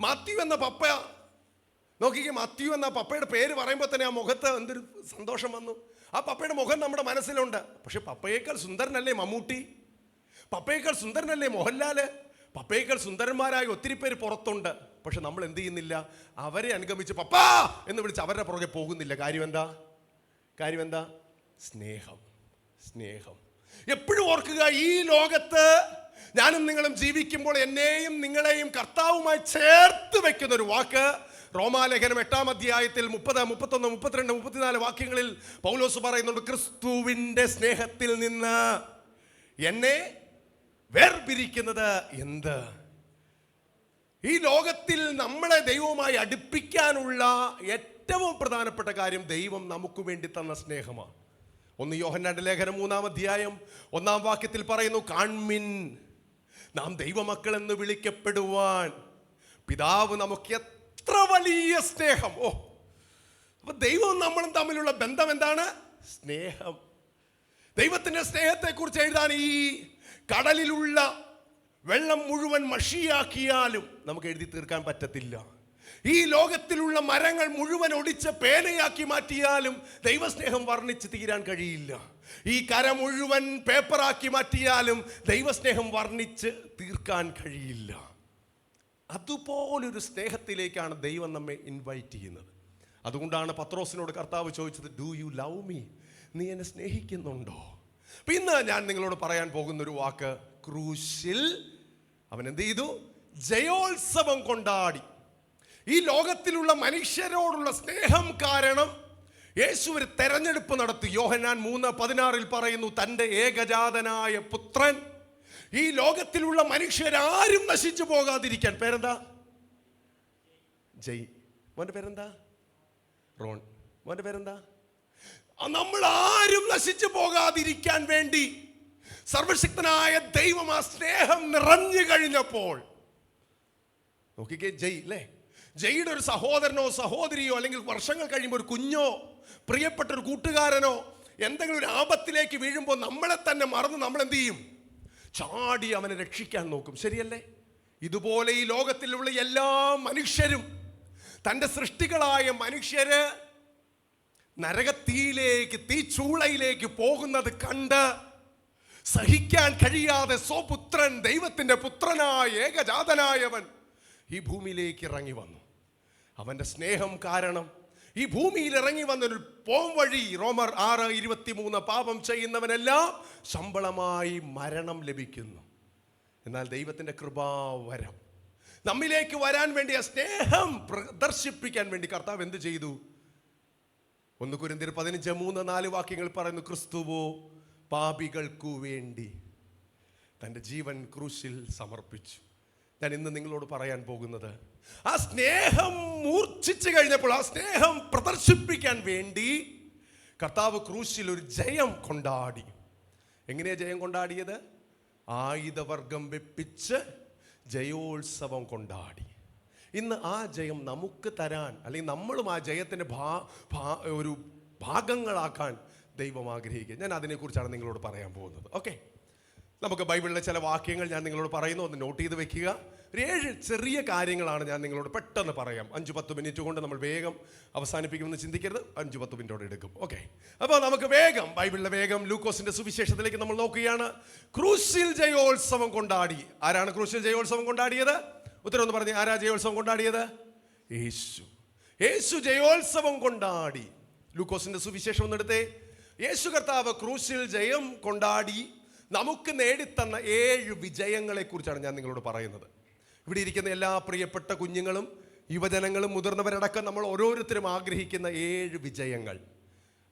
മാത്യു എന്ന പപ്പ. നോക്കിക്കേ, മാത്യു എന്ന പപ്പയുടെ പേര് പറയുമ്പോൾ തന്നെ ആ മുഖത്ത് എന്തൊരു സന്തോഷം വന്നു. ആ പപ്പയുടെ മുഖം നമ്മുടെ മനസ്സിലുണ്ട്. പക്ഷെ പപ്പയേക്കാൾ സുന്ദരനല്ലേ മമ്മൂട്ടി? പപ്പയേക്കാൾ സുന്ദരനല്ലേ മോഹൻലാല്? പപ്പയേക്കാൾ സുന്ദരന്മാരായ ഒത്തിരി പേര് പുറത്തുണ്ട്. പക്ഷെ നമ്മൾ എന്ത് ചെയ്യുന്നില്ല? അവരെ അനുഗമിച്ച് പപ്പാ എന്ന് വിളിച്ച് അവരുടെ പുറകെ പോകുന്നില്ല. കാര്യം എന്താ? സ്നേഹം. എപ്പോഴും ഓർക്കുക, ഈ ലോകത്ത് ഞാനും നിങ്ങളും ജീവിക്കുമ്പോൾ എന്നെയും നിങ്ങളെയും കർത്താവുമായി ചേർത്ത് വെക്കുന്ന ഒരു വാക്ക് റോമാലേഖനം 8-ാം അധ്യായത്തിൽ 30, 31, 32, 34 വാക്യങ്ങളിൽ പൗലോസ് പറയുന്നുണ്ട്. ക്രിസ്തുവിന്റെ സ്നേഹത്തിൽ നിന്ന് എന്നെ വേർപിരിക്കുന്നത് എന്ത്? ഈ ലോകത്തിൽ നമ്മളെ ദൈവവുമായി അടുപ്പിക്കാനുള്ള ഏറ്റവും പ്രധാനപ്പെട്ട കാര്യം ദൈവം നമുക്ക് വേണ്ടി തന്ന സ്നേഹമാണ്. 1 യോഹന്നാന്റെ ലേഖനം 3-ാം അധ്യായം 1-ാം വാക്യത്തിൽ പറയുന്നു, കാൺമിൻ, നാം ദൈവമക്കൾ എന്ന് വിളിക്കപ്പെടുവാൻ പിതാവ് നമുക്ക് എത്ര വലിയ സ്നേഹം. അപ്പൊ ദൈവവും നമ്മളും തമ്മിലുള്ള ബന്ധം എന്താണ്? സ്നേഹം. ദൈവത്തിന്റെ സ്നേഹത്തെക്കുറിച്ച് എഴുതാൻ ഈ കടലിലുള്ള വെള്ളം മുഴുവൻ മഷിയാക്കിയാലും നമുക്ക് എഴുതി തീർക്കാൻ പറ്റത്തില്ല. ഈ ലോകത്തിലുള്ള മരങ്ങൾ മുഴുവൻ ഒടിച്ച് പേനയാക്കി മാറ്റിയാലും ദൈവസ്നേഹം വർണ്ണിച്ച് തീരാൻ കഴിയില്ല. ഈ കര മുഴുവൻ പേപ്പറാക്കി മാറ്റിയാലും ദൈവസ്നേഹം വർണ്ണിച്ച് തീർക്കാൻ കഴിയില്ല. അതുപോലൊരു സ്നേഹത്തിലേക്കാണ് ദൈവം നമ്മെ ഇൻവൈറ്റ് ചെയ്യുന്നത്. അതുകൊണ്ടാണ് പത്രോസിനോട് കർത്താവ് ചോദിച്ചത്, ഡു യു ലവ് മീ? നീ എന്നെ സ്നേഹിക്കുന്നുണ്ടോ? അപ്പൊ ഇന്ന് ഞാൻ നിങ്ങളോട് പറയാൻ പോകുന്ന ഒരു വാക്ക്, ക്രൂശിൽ അവൻ എന്ത് ചെയ്തു? ജയോത്സവം കൊണ്ടാടി. ഈ ലോകത്തിലുള്ള മനുഷ്യരോടുള്ള സ്നേഹം കാരണം യേശു ഒരു തെരഞ്ഞെടുപ്പ് നടത്തി. യോഹന്നാൻ 3:16 പറയുന്നു, തൻ്റെ ഏകജാതനായ പുത്രൻ ഈ ലോകത്തിലുള്ള മനുഷ്യരാരും നശിച്ചു പോകാതിരിക്കാൻ. പേരെന്താ? ജയ്. മോന്റെ പേരെന്താ? റോൺ. മോന്റെ പേരെന്താ? നമ്മൾ ആരും നശിച്ചു പോകാതിരിക്കാൻ വേണ്ടി സർവശക്തനായ ദൈവം ആ സ്നേഹം നിറഞ്ഞു കഴിഞ്ഞപ്പോൾ, നോക്കിക്കേ, ജയ് അല്ലേ, ജയ്യുടെ ഒരു സഹോദരനോ സഹോദരിയോ അല്ലെങ്കിൽ വർഷങ്ങൾ കഴിയുമ്പോൾ ഒരു കുഞ്ഞോ പ്രിയപ്പെട്ട ഒരു കൂട്ടുകാരനോ എന്തെങ്കിലും ഒരു ആപത്തിലേക്ക് വീഴുമ്പോൾ നമ്മളെ തന്നെ മറന്ന് നമ്മൾ എന്ത് ചെയ്യും? ചാടി അവനെ രക്ഷിക്കാൻ നോക്കും. ശരിയല്ലേ? ഇതുപോലെ ഈ ലോകത്തിലുള്ള എല്ലാ മനുഷ്യരും, തൻ്റെ സൃഷ്ടികളായ മനുഷ്യര് നരകത്തീയിലേക്ക്, തീച്ചൂളയിലേക്ക് പോകുന്നത് കണ്ട് സഹിക്കാൻ കഴിയാതെ സ്വപുത്രൻ, ദൈവത്തിന്റെ പുത്രനായ ഏകജാതനായവൻ ഈ ഭൂമിയിലേക്ക് ഇറങ്ങി വന്നു. അവന്റെ സ്നേഹം കാരണം ഈ ഭൂമിയിൽ ഇറങ്ങി വന്നൊരു പോംവഴി. റോമർ 6:23, പാപം ചെയ്യുന്നവനെല്ലാം ശമ്പളമായി മരണം ലഭിക്കുന്നു. എന്നാൽ ദൈവത്തിന്റെ കൃപാവരം നമ്മിലേക്ക് വരാൻ വേണ്ടി, ആ സ്നേഹം പ്രദർശിപ്പിക്കാൻ വേണ്ടി കർത്താവ് എന്ത് ചെയ്തു? 1 കൊരിന്ത്യർ 15:3-4 വാക്യങ്ങൾ പറയുന്നു, ക്രിസ്തുവോ പാപികൾക്കു വേണ്ടി തൻ്റെ ജീവൻ ക്രൂശിൽ സമർപ്പിച്ചു. ഞാൻ ഇന്ന് നിങ്ങളോട് പറയാൻ പോകുന്നത്, ആ സ്നേഹം മൂർച്ഛിച്ചു കഴിഞ്ഞപ്പോൾ, ആ സ്നേഹം പ്രദർശിപ്പിക്കാൻ വേണ്ടി കർത്താവ് ക്രൂശിൽ ഒരു ജയം കൊണ്ടാടി. എങ്ങനെയാ ജയം കൊണ്ടാടിയത്? ആയുധവർഗം വെപ്പിച്ച് ജയോത്സവം കൊണ്ടാടി. ഇന്ന് ആ ജയം നമുക്ക് തരാൻ, അല്ലെങ്കിൽ നമ്മളും ആ ജയത്തിൻ്റെ ഒരു ഭാഗങ്ങളാക്കാൻ ദൈവം ആഗ്രഹിക്കുക. ഞാൻ അതിനെക്കുറിച്ചാണ് നിങ്ങളോട് പറയാൻ പോകുന്നത്. ഓക്കെ, നമുക്ക് ബൈബിളിലെ ചില വാക്യങ്ങൾ ഞാൻ നിങ്ങളോട് പറയുന്നു, ഒന്ന് നോട്ട് ചെയ്ത് വെക്കുക. 7 ചെറിയ കാര്യങ്ങളാണ് ഞാൻ നിങ്ങളോട് പെട്ടെന്ന് പറയാം. 5-10 മിനിറ്റ് കൊണ്ട് നമ്മൾ വേഗം അവസാനിപ്പിക്കുമെന്ന് ചിന്തിക്കരുത്. 5-10 മിനിറ്റോടെ എടുക്കും. ഓക്കെ, അപ്പോൾ നമുക്ക് വേഗം ബൈബിളിലെ വേഗം ലൂക്കോസിന്റെ സുവിശേഷത്തിലേക്ക് നമ്മൾ നോക്കുകയാണ്. ക്രൂശിൽ ജയോത്സവം കൊണ്ടാടി. ആരാണ് ക്രൂശിൽ ജയോത്സവം കൊണ്ടാടിയത്? ഉത്തരം ഒന്ന് പറഞ്ഞേ, ആരാ ജയോത്സവം കൊണ്ടാടിയത്? യേശു. യേശു ജയോത്സവം കൊണ്ടാടി. ലൂക്കോസിന്റെ സുവിശേഷം ഒന്നെടുത്തേ. യേശു കർത്താവ് ക്രൂശിൽ ജയം കൊണ്ടാടി നമുക്ക് നേടിത്തന്ന 7 വിജയങ്ങളെ കുറിച്ചാണ് ഞാൻ നിങ്ങളോട് പറയുന്നത്. ഇവിടെ ഇരിക്കുന്ന എല്ലാ പ്രിയപ്പെട്ട കുഞ്ഞുങ്ങളും യുവജനങ്ങളും മുതിർന്നവരടക്കം നമ്മൾ ഓരോരുത്തരും ആഗ്രഹിക്കുന്ന 7 വിജയങ്ങൾ.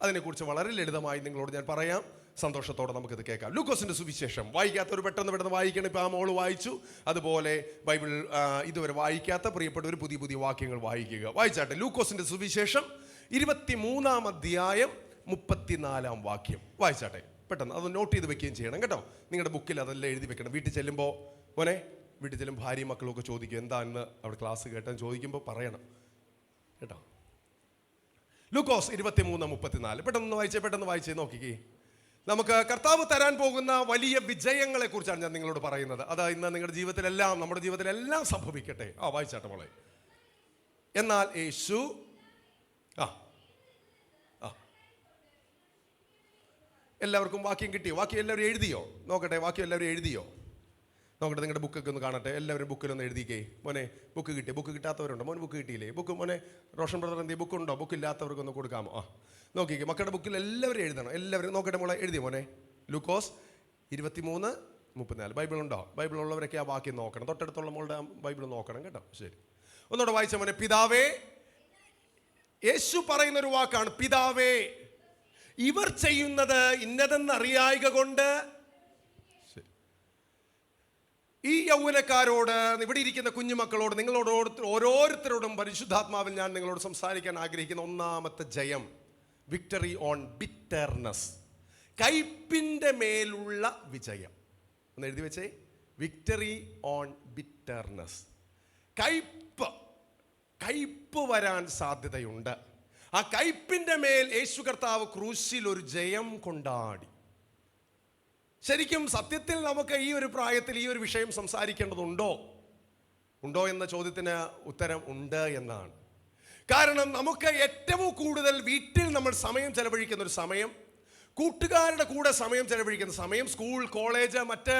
അതിനെക്കുറിച്ച് വളരെ ലളിതമായി നിങ്ങളോട് ഞാൻ പറയാം. സന്തോഷത്തോടെ നമുക്കിത് കേൾക്കാം. ലൂക്കോസിന്റെ സുവിശേഷം വായിക്കാത്തവർ പെട്ടെന്ന് വായിക്കണം. ഇപ്പം ആ മോള് വായിച്ചു. അതുപോലെ ബൈബിൾ ഇതുവരെ വായിക്കാത്ത പ്രിയപ്പെട്ടവർ പുതിയ വാക്യങ്ങൾ വായിക്കുക. വായിച്ചാട്ടെ. ലൂക്കോസിന്റെ സുവിശേഷം 23-ാം അധ്യായം 34-ാം വാക്യം വായിച്ചാട്ടെ. പെട്ടെന്ന് അത് നോട്ട് ചെയ്ത് വെക്കുകയും ചെയ്യണം കേട്ടോ. നിങ്ങളുടെ ബുക്കിൽ അതെല്ലാം എഴുതി വെക്കണം. വീട്ടിൽ ചെല്ലുമ്പോൾ വീട്ടിൽ ചെല്ലുമ്പോൾ ഭാര്യയും മക്കളും ഒക്കെ ചോദിക്കും, എന്താ ഇന്ന് അവിടെ ക്ലാസ് കേട്ടെന്ന് ചോദിക്കുമ്പോൾ പറയണം കേട്ടോ. ലൂക്കോസ് 23:34 പെട്ടെന്ന് വായിച്ചേ നോക്കിക്കേ. നമുക്ക് കർത്താവ് തരാൻ പോകുന്ന വലിയ വിജയങ്ങളെ കുറിച്ചാണ് ഞാൻ നിങ്ങളോട് പറയുന്നത്. അതാ ഇന്ന് നിങ്ങളുടെ ജീവിതത്തിലെല്ലാം, നമ്മുടെ ജീവിതത്തിലെല്ലാം സംഭവിക്കട്ടെ. വായിച്ചാട്ടെ മോളെ. എന്നാൽ യേശു എല്ലാവർക്കും വാക്യം കിട്ടിയോ? വാക്യം എല്ലാവരും എഴുതിയോ? നോക്കട്ടെ, വാക്യം എല്ലാവരും എഴുതിയോ? നോക്കട്ടെ, നിങ്ങളുടെ ബുക്കൊക്കെ ഒന്ന് കാണട്ടെ. എല്ലാവരും ബുക്കിലൊന്ന് എഴുതിക്കേ. മോനെ ബുക്ക് കിട്ടിയോ? ബുക്ക് കിട്ടാത്തവരുണ്ടോ? മോൻ ബുക്ക് കിട്ടിയില്ലേ? ബുക്ക് മോനെ റോഷൻ ബ്രദർ എന്തെങ്കിലും ബുക്കുണ്ടോ? ബുക്ക് ഇല്ലാത്തവർക്കൊന്ന് കൊടുക്കാമോ? നോക്കിക്കേ, മക്കളുടെ ബുക്കിൽ എല്ലാവരും എഴുതണം. എല്ലാവരും നോക്കട്ടെ മോളെ, എഴുതിയോ മോനെ? ലൂക്കോസ് 23:34 ബൈബിൾ ഉണ്ടോ? ബൈബിൾ ഉള്ളവരൊക്കെ ആ വാക്യം നോക്കണം. തൊട്ടടുത്തുള്ള മോളുടെ ബൈബിൾ നോക്കണം കേട്ടോ. ശരി, ഒന്നുകൂടെ വായിച്ച മോനെ. പിതാവേ, യേശു പറയുന്നൊരു വാക്കാണ്, പിതാവേ, ഇവർ ചെയ്യുന്നത് ഇന്നതെന്ന് അറിയായിക കൊണ്ട്. ഈ യൗവനക്കാരോട്, ഇവിടെ ഇരിക്കുന്ന കുഞ്ഞുമക്കളോട്, നിങ്ങളോട് ഓരോരുത്തരോടും പരിശുദ്ധാത്മാവിൽ ഞാൻ നിങ്ങളോട് സംസാരിക്കാൻ ആഗ്രഹിക്കുന്ന ഒന്നാമത്തെ ജയം, വിക്ടറി ഓൺ ബിറ്റർനെസ്. കയ്പിൻ്റെ മേലുള്ള വിജയം. ഒന്ന് എഴുതി വെച്ചേ, വിക്ടറി ഓൺ ബിറ്റർനെസ്. കയ്പ് വരാൻ സാധ്യതയുണ്ട്. ആ കയ്പിൻ്റെ മേൽ യേശു കർത്താവ് ക്രൂശിൽ ഒരു ജയം കൊണ്ടാടി. ശരിക്കും സത്യത്തിൽ നമുക്ക് ഈ ഒരു പ്രായത്തിൽ ഈ ഒരു വിഷയം സംസാരിക്കേണ്ടതുണ്ടോ എന്ന ചോദ്യത്തിന് ഉത്തരം ഉണ്ട് എന്നാണ്. കാരണം നമുക്ക് ഏറ്റവും കൂടുതൽ വീട്ടിൽ നമ്മൾ സമയം ചെലവഴിക്കുന്ന ഒരു സമയം, കൂട്ടുകാരുടെ കൂടെ സമയം ചെലവഴിക്കുന്ന സമയം, സ്കൂൾ, കോളേജ്, മറ്റ്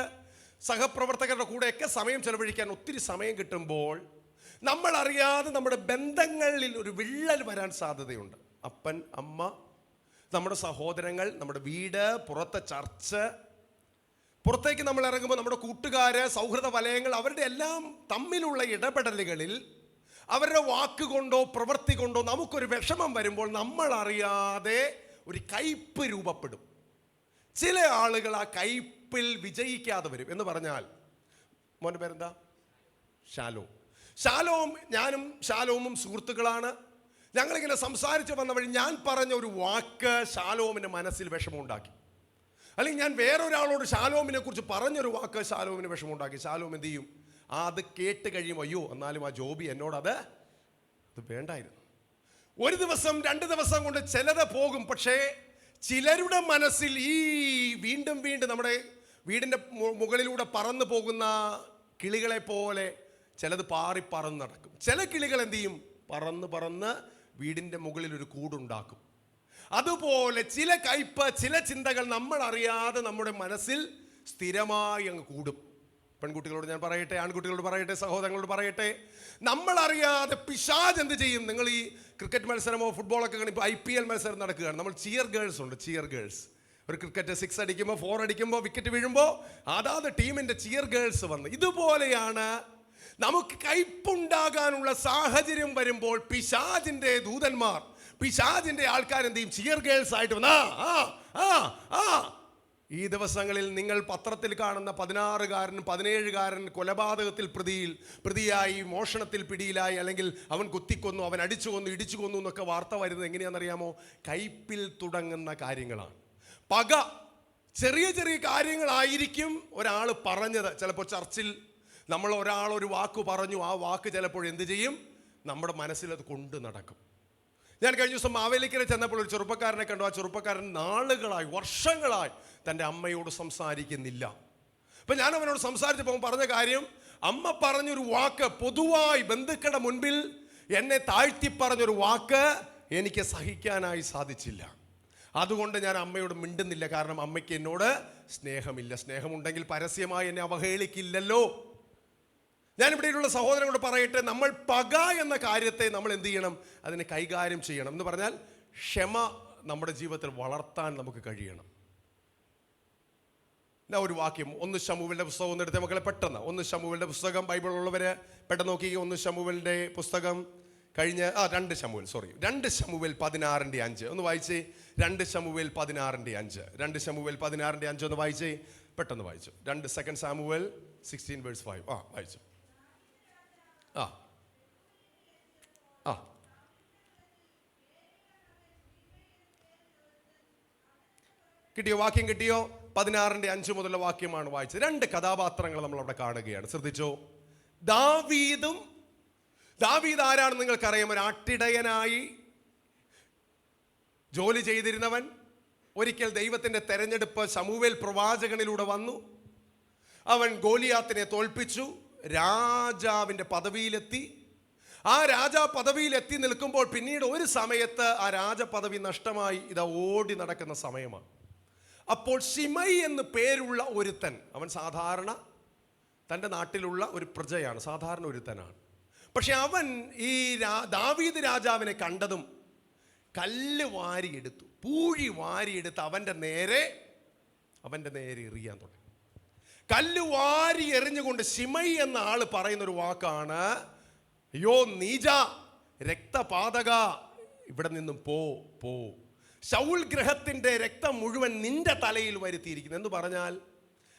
സഹപ്രവർത്തകരുടെ കൂടെയൊക്കെ സമയം ചെലവഴിക്കാൻ ഒത്തിരി സമയം കിട്ടുമ്പോൾ നമ്മൾ അറിയാതെ നമ്മുടെ ബന്ധങ്ങളിൽ ഒരു വിള്ളൽ വരാൻ സാധ്യതയുണ്ട്. അപ്പൻ, അമ്മ, നമ്മുടെ സഹോദരങ്ങൾ, നമ്മുടെ വീട്, പുറത്തെ ചർച്ച്, പുറത്തേക്ക് നമ്മൾ ഇറങ്ങുമ്പോൾ നമ്മുടെ കൂട്ടുകാര്, സൗഹൃദ വലയങ്ങൾ, അവരുടെ എല്ലാം തമ്മിലുള്ള ഇടപെടലുകളിൽ അവരുടെ വാക്കുകൊണ്ടോ പ്രവൃത്തി കൊണ്ടോ നമുക്കൊരു വിഷമം വരുമ്പോൾ നമ്മൾ അറിയാതെ ഒരു കയ്പ് രൂപപ്പെടും. ചില ആളുകൾ ആ കയ്പിൽ വിജയിക്കാതെ വരും. എന്ന് പറഞ്ഞാൽ, മോൻ്റെ പേരെന്താ? ശാലോം. ഞാനും ശാലോമും സുഹൃത്തുക്കളാണ്. ഞങ്ങളിങ്ങനെ സംസാരിച്ച് വന്ന വഴി ഞാൻ പറഞ്ഞ ഒരു വാക്ക് ശാലോമിൻ്റെ മനസ്സിൽ വിഷമമുണ്ടാക്കി. അല്ലെങ്കിൽ ഞാൻ വേറൊരാളോട് ശാലോമിനെ കുറിച്ച് പറഞ്ഞൊരു വാക്ക് ശാലോമിന് വിഷമമുണ്ടാക്കി. ശാലോം എന്ത് ചെയ്യും? അത് കേട്ട് കഴിയുമ്പോൾ, അയ്യോ, എന്നാലും ആ ജോബി എന്നോട് അത് വേണ്ടായിരുന്നു. ഒരു ദിവസം 2 ദിവസം കൊണ്ട് ചിലത് പോകും. പക്ഷേ ചിലരുടെ മനസ്സിൽ ഈ വീണ്ടും നമ്മുടെ വീടിൻ്റെ മുകളിലൂടെ പറന്നു പോകുന്ന കിളികളെ പോലെ ചിലത് പറന്ന് നടക്കും. ചില കിളികൾ എന്ത് ചെയ്യും? പറന്ന് വീടിൻ്റെ മുകളിൽ ഒരു കൂടുണ്ടാക്കും. അതുപോലെ ചില കയ്പ്, ചില ചിന്തകൾ നമ്മൾ അറിയാതെ നമ്മുടെ മനസ്സിൽ സ്ഥിരമായി അങ്ങ് കൂടും. പെൺകുട്ടികളോട് ഞാൻ പറയട്ടെ, ആൺകുട്ടികളോട് പറയട്ടെ, സഹോദരങ്ങളോട് പറയട്ടെ, നമ്മൾ അറിയാതെ പിശാച് എന്ത് ചെയ്യും? നിങ്ങൾ ഈ ക്രിക്കറ്റ് മത്സരമോ ഫുട്ബോളൊക്കെ ഇപ്പോൾ IPL മത്സരം നടക്കുകയാണ്. നമ്മൾ ചിയർ ഗേൾസ് ഉണ്ട്, ചിയർ ഗേൾസ്. ഒരു ക്രിക്കറ്റ് 6 അടിക്കുമ്പോൾ 4 അടിക്കുമ്പോൾ വിക്കറ്റ് വീഴുമ്പോൾ അതാത് ടീമിൻ്റെ ചിയർ ഗേൾസ് വന്ന്, ഇതുപോലെയാണ് നമുക്ക് കയ്പുണ്ടാകാനുള്ള സാഹചര്യം വരുമ്പോൾ പിശാചിൻ്റെ ദൂതന്മാർ, പിശാചിൻ്റെ ആൾക്കാർ എന്ത് ചെയ്യും? ചിയർ ഗേൾസ് ആയിട്ട് വന്നാ ഈ ദിവസങ്ങളിൽ നിങ്ങൾ പത്രത്തിൽ കാണുന്ന 16-കാരൻ 17-കാരൻ കൊലപാതകത്തിൽ പ്രതിയായി, മോഷണത്തിൽ പിടിയിലായി, അല്ലെങ്കിൽ അവൻ കുത്തിക്കൊന്നു, അവൻ അടിച്ചു കൊന്നു, ഇടിച്ചു കൊന്നു എന്നൊക്കെ വാർത്ത വരുന്നത് എങ്ങനെയാണെന്നറിയാമോ? കയ്പിൽ തുടങ്ങുന്ന കാര്യങ്ങളാണ്. പക, ചെറിയ കാര്യങ്ങളായിരിക്കും ഒരാൾ പറഞ്ഞത്. ചിലപ്പോൾ ചർച്ചിൽ ഒരാൾ ഒരു വാക്ക് പറഞ്ഞു, ആ വാക്ക് ചിലപ്പോൾ എന്ത് ചെയ്യും? നമ്മുടെ മനസ്സിൽ അത് കൊണ്ട് നടക്കും. ഞാൻ കഴിഞ്ഞ ദിവസം മാവേലിക്കര ചെന്നപ്പോൾ ഒരു ചെറുപ്പക്കാരനെ കണ്ടു. ആ ചെറുപ്പക്കാരൻ നാളുകളായി, വർഷങ്ങളായി തൻ്റെ അമ്മയോട് സംസാരിക്കുന്നില്ല. അപ്പം ഞാൻ അവനോട് സംസാരിച്ചപ്പോൾ പറഞ്ഞ കാര്യം, അമ്മ പറഞ്ഞൊരു വാക്ക്, പൊതുവായി ബന്ധുക്കളുടെ മുൻപിൽ എന്നെ താഴ്ത്തി പറഞ്ഞൊരു വാക്ക് എനിക്ക് സഹിക്കാനായി സാധിച്ചില്ല. അതുകൊണ്ട് ഞാൻ അമ്മയോട് മിണ്ടുന്നില്ല. കാരണം അമ്മയ്ക്ക് എന്നോട് സ്നേഹമില്ല. സ്നേഹമുണ്ടെങ്കിൽ പരസ്യമായി എന്നെ അവഹേളിക്കില്ലല്ലോ. ഞാനിവിടെയുള്ള സഹോദരനോട് പറയട്ടെ, നമ്മൾ പക എന്ന കാര്യത്തെ നമ്മൾ എന്ത് ചെയ്യണം? അതിനെ കൈകാര്യം ചെയ്യണം. എന്ന് പറഞ്ഞാൽ ക്ഷമ നമ്മുടെ ജീവിതത്തിൽ വളർത്താൻ നമുക്ക് കഴിയണം. ഒരു വാക്യം, 1 ശമൂവേലിന്റെ പുസ്തകം ഒന്ന് എടുത്തേ മക്കളെ, പെട്ടെന്ന്. 1 ശമൂവേലിന്റെ പുസ്തകം, ബൈബിൾ ഉള്ളവര് പെട്ടെന്ന് നോക്കി. 1 ശമൂവേലിന്റെ പുസ്തകം കഴിഞ്ഞ 2 ശമൂവേൽ 16:5 ഒന്ന് വായിച്ചേ. 2 ശമൂവേൽ 16:5 2 ശമൂവേൽ 16:5 ഒന്ന് വായിച്ചേ, പെട്ടെന്ന് വായിച്ചു. 2 സാമുവേൽ 16:5 വായിച്ചു. കിട്ടിയോ? വാക്യം കിട്ടിയോ? 16:5 മുതലുള്ള വാക്യമാണ് വായിച്ചത്. 2 കഥാപാത്രങ്ങൾ നമ്മൾ അവിടെ കാണുകയാണ്. ശ്രദ്ധിച്ചോ? ദാവീദ് ആരാണെന്ന് നിങ്ങൾക്കറിയാം. ഒരു ആട്ടിടയനായി ജോലി ചെയ്തിരുന്നവൻ. ഒരിക്കൽ ദൈവത്തിൻ്റെ തെരഞ്ഞെടുപ്പ് ശമൂവേൽ പ്രവാചകനിലൂടെ വന്നു. അവൻ ഗോലിയാത്തിനെ തോൽപ്പിച്ചു, രാജാവിൻ്റെ പദവിയിലെത്തി. ആ രാജാ പദവിയിലെത്തി നിൽക്കുമ്പോൾ പിന്നീട് ഒരു സമയത്ത് ആ രാജപദവി നഷ്ടമായി ഓടി നടക്കുന്ന സമയമാണ്. അപ്പോൾ ശിമൈ എന്ന് പേരുള്ള ഒരുത്തൻ, അവൻ സാധാരണ തൻ്റെ നാട്ടിലുള്ള ഒരു പ്രജയാണ്, സാധാരണ ഒരുത്തനാണ്. പക്ഷെ അവൻ ഈ ദാവീദ് രാജാവിനെ കണ്ടതും കല്ല് വാരിയെടുത്തു, പൂഴി വാരിയെടുത്ത് അവൻ്റെ നേരെ എറിയാൻ തുടങ്ങി. കല്ല് വാരി എറിഞ്ഞുകൊണ്ട് ശിമൈ എന്ന ആള് പറയുന്നൊരു വാക്കാണ്, അയ്യോ നീജ, രക്തപാതക, ഇവിടെ നിന്നും പോ. ശൗൽ ഗ്രഹത്തിൻ്റെ രക്തം മുഴുവൻ നിന്റെ തലയിൽ വരുത്തിയിരിക്കുന്നു എന്ന് പറഞ്ഞാൽ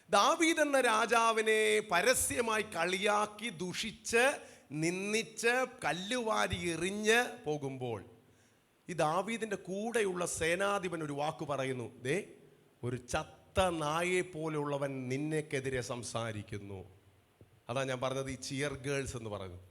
ദാവീദ് എന്ന രാജാവിനെ പരസ്യമായി കളിയാക്കി ദുഷിച്ച് നിന്ദിച്ച് കല്ലുവാരി എറിഞ്ഞ് പോകുമ്പോൾ ഈ ദാവീദിന്റെ കൂടെയുള്ള സേനാധിപൻ ഒരു വാക്ക് പറയുന്നു, ദേ ഒരു ചത്ത നായെ പോലെയുള്ളവൻ നിന്നെക്കെതിരെ സംസാരിക്കുന്നു. അതാ ഞാൻ പറഞ്ഞത് ഈ ചിയർ ഗേൾസ് എന്ന് പറയുന്നത്.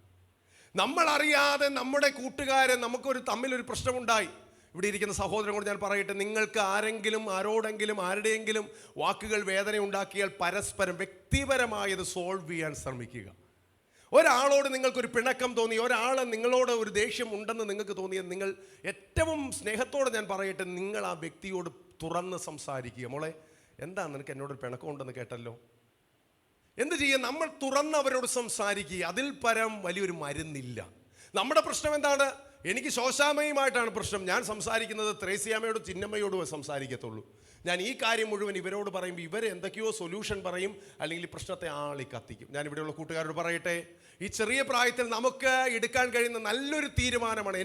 നമ്മൾ അറിയാതെ നമ്മുടെ കൂട്ടുകാരൻ നമുക്കൊരു തമ്മിലൊരു പ്രശ്നമുണ്ടായി. ഇവിടെ ഇരിക്കുന്ന സഹോദരനോട് ഞാൻ പറയട്ടെ, നിങ്ങൾക്ക് ആരെങ്കിലും ആരോടെങ്കിലും ആരുടെയെങ്കിലും വാക്കുകൾ വേദന ഉണ്ടാക്കിയാൽ പരസ്പരം വ്യക്തിപരമായത് സോൾവ് ചെയ്യാൻ ശ്രമിക്കുക. ഒരാളോട് നിങ്ങൾക്കൊരു പിണക്കം തോന്നി, ഒരാൾ നിങ്ങളോട് ഒരു ദേഷ്യം ഉണ്ടെന്ന് നിങ്ങൾക്ക് തോന്നിയത്, നിങ്ങൾ ഏറ്റവും സ്നേഹത്തോടെ ഞാൻ പറയട്ടെ, നിങ്ങൾ ആ വ്യക്തിയോട് തുറന്ന് സംസാരിക്കുക. മോളെ, എന്താ നിനക്ക് എന്നോടൊരു പിണക്കം ഉണ്ടെന്ന് കേട്ടല്ലോ, എന്ത് ചെയ്യുക? നമ്മൾ തുറന്ന് അവരോട് സംസാരിക്കുക. അതിൽ പരം വലിയൊരു മരുന്നില്ല. നമ്മുടെ പ്രശ്നം എന്താണ്? എനിക്ക് ശോശാമയുമായിട്ടാണ് പ്രശ്നം. ഞാൻ സംസാരിക്കുന്നത് ത്രേസ്യാമ്മയോടും ചിന്നമ്മയോടും സംസാരിക്കത്തുള്ളൂ. ഞാൻ ഈ കാര്യം മുഴുവൻ ഇവരോട് പറയുമ്പോൾ ഇവർ എന്തൊക്കെയോ സൊല്യൂഷൻ പറയും, അല്ലെങ്കിൽ പ്രശ്നത്തെ ആളി കത്തിക്കും. ഞാൻ ഇവിടെയുള്ള കൂട്ടുകാരോട് പറയട്ടെ, ഈ ചെറിയ പ്രായത്തിൽ നമുക്ക് എടുക്കാൻ കഴിയുന്ന നല്ലൊരു തീരുമാനമാണ്,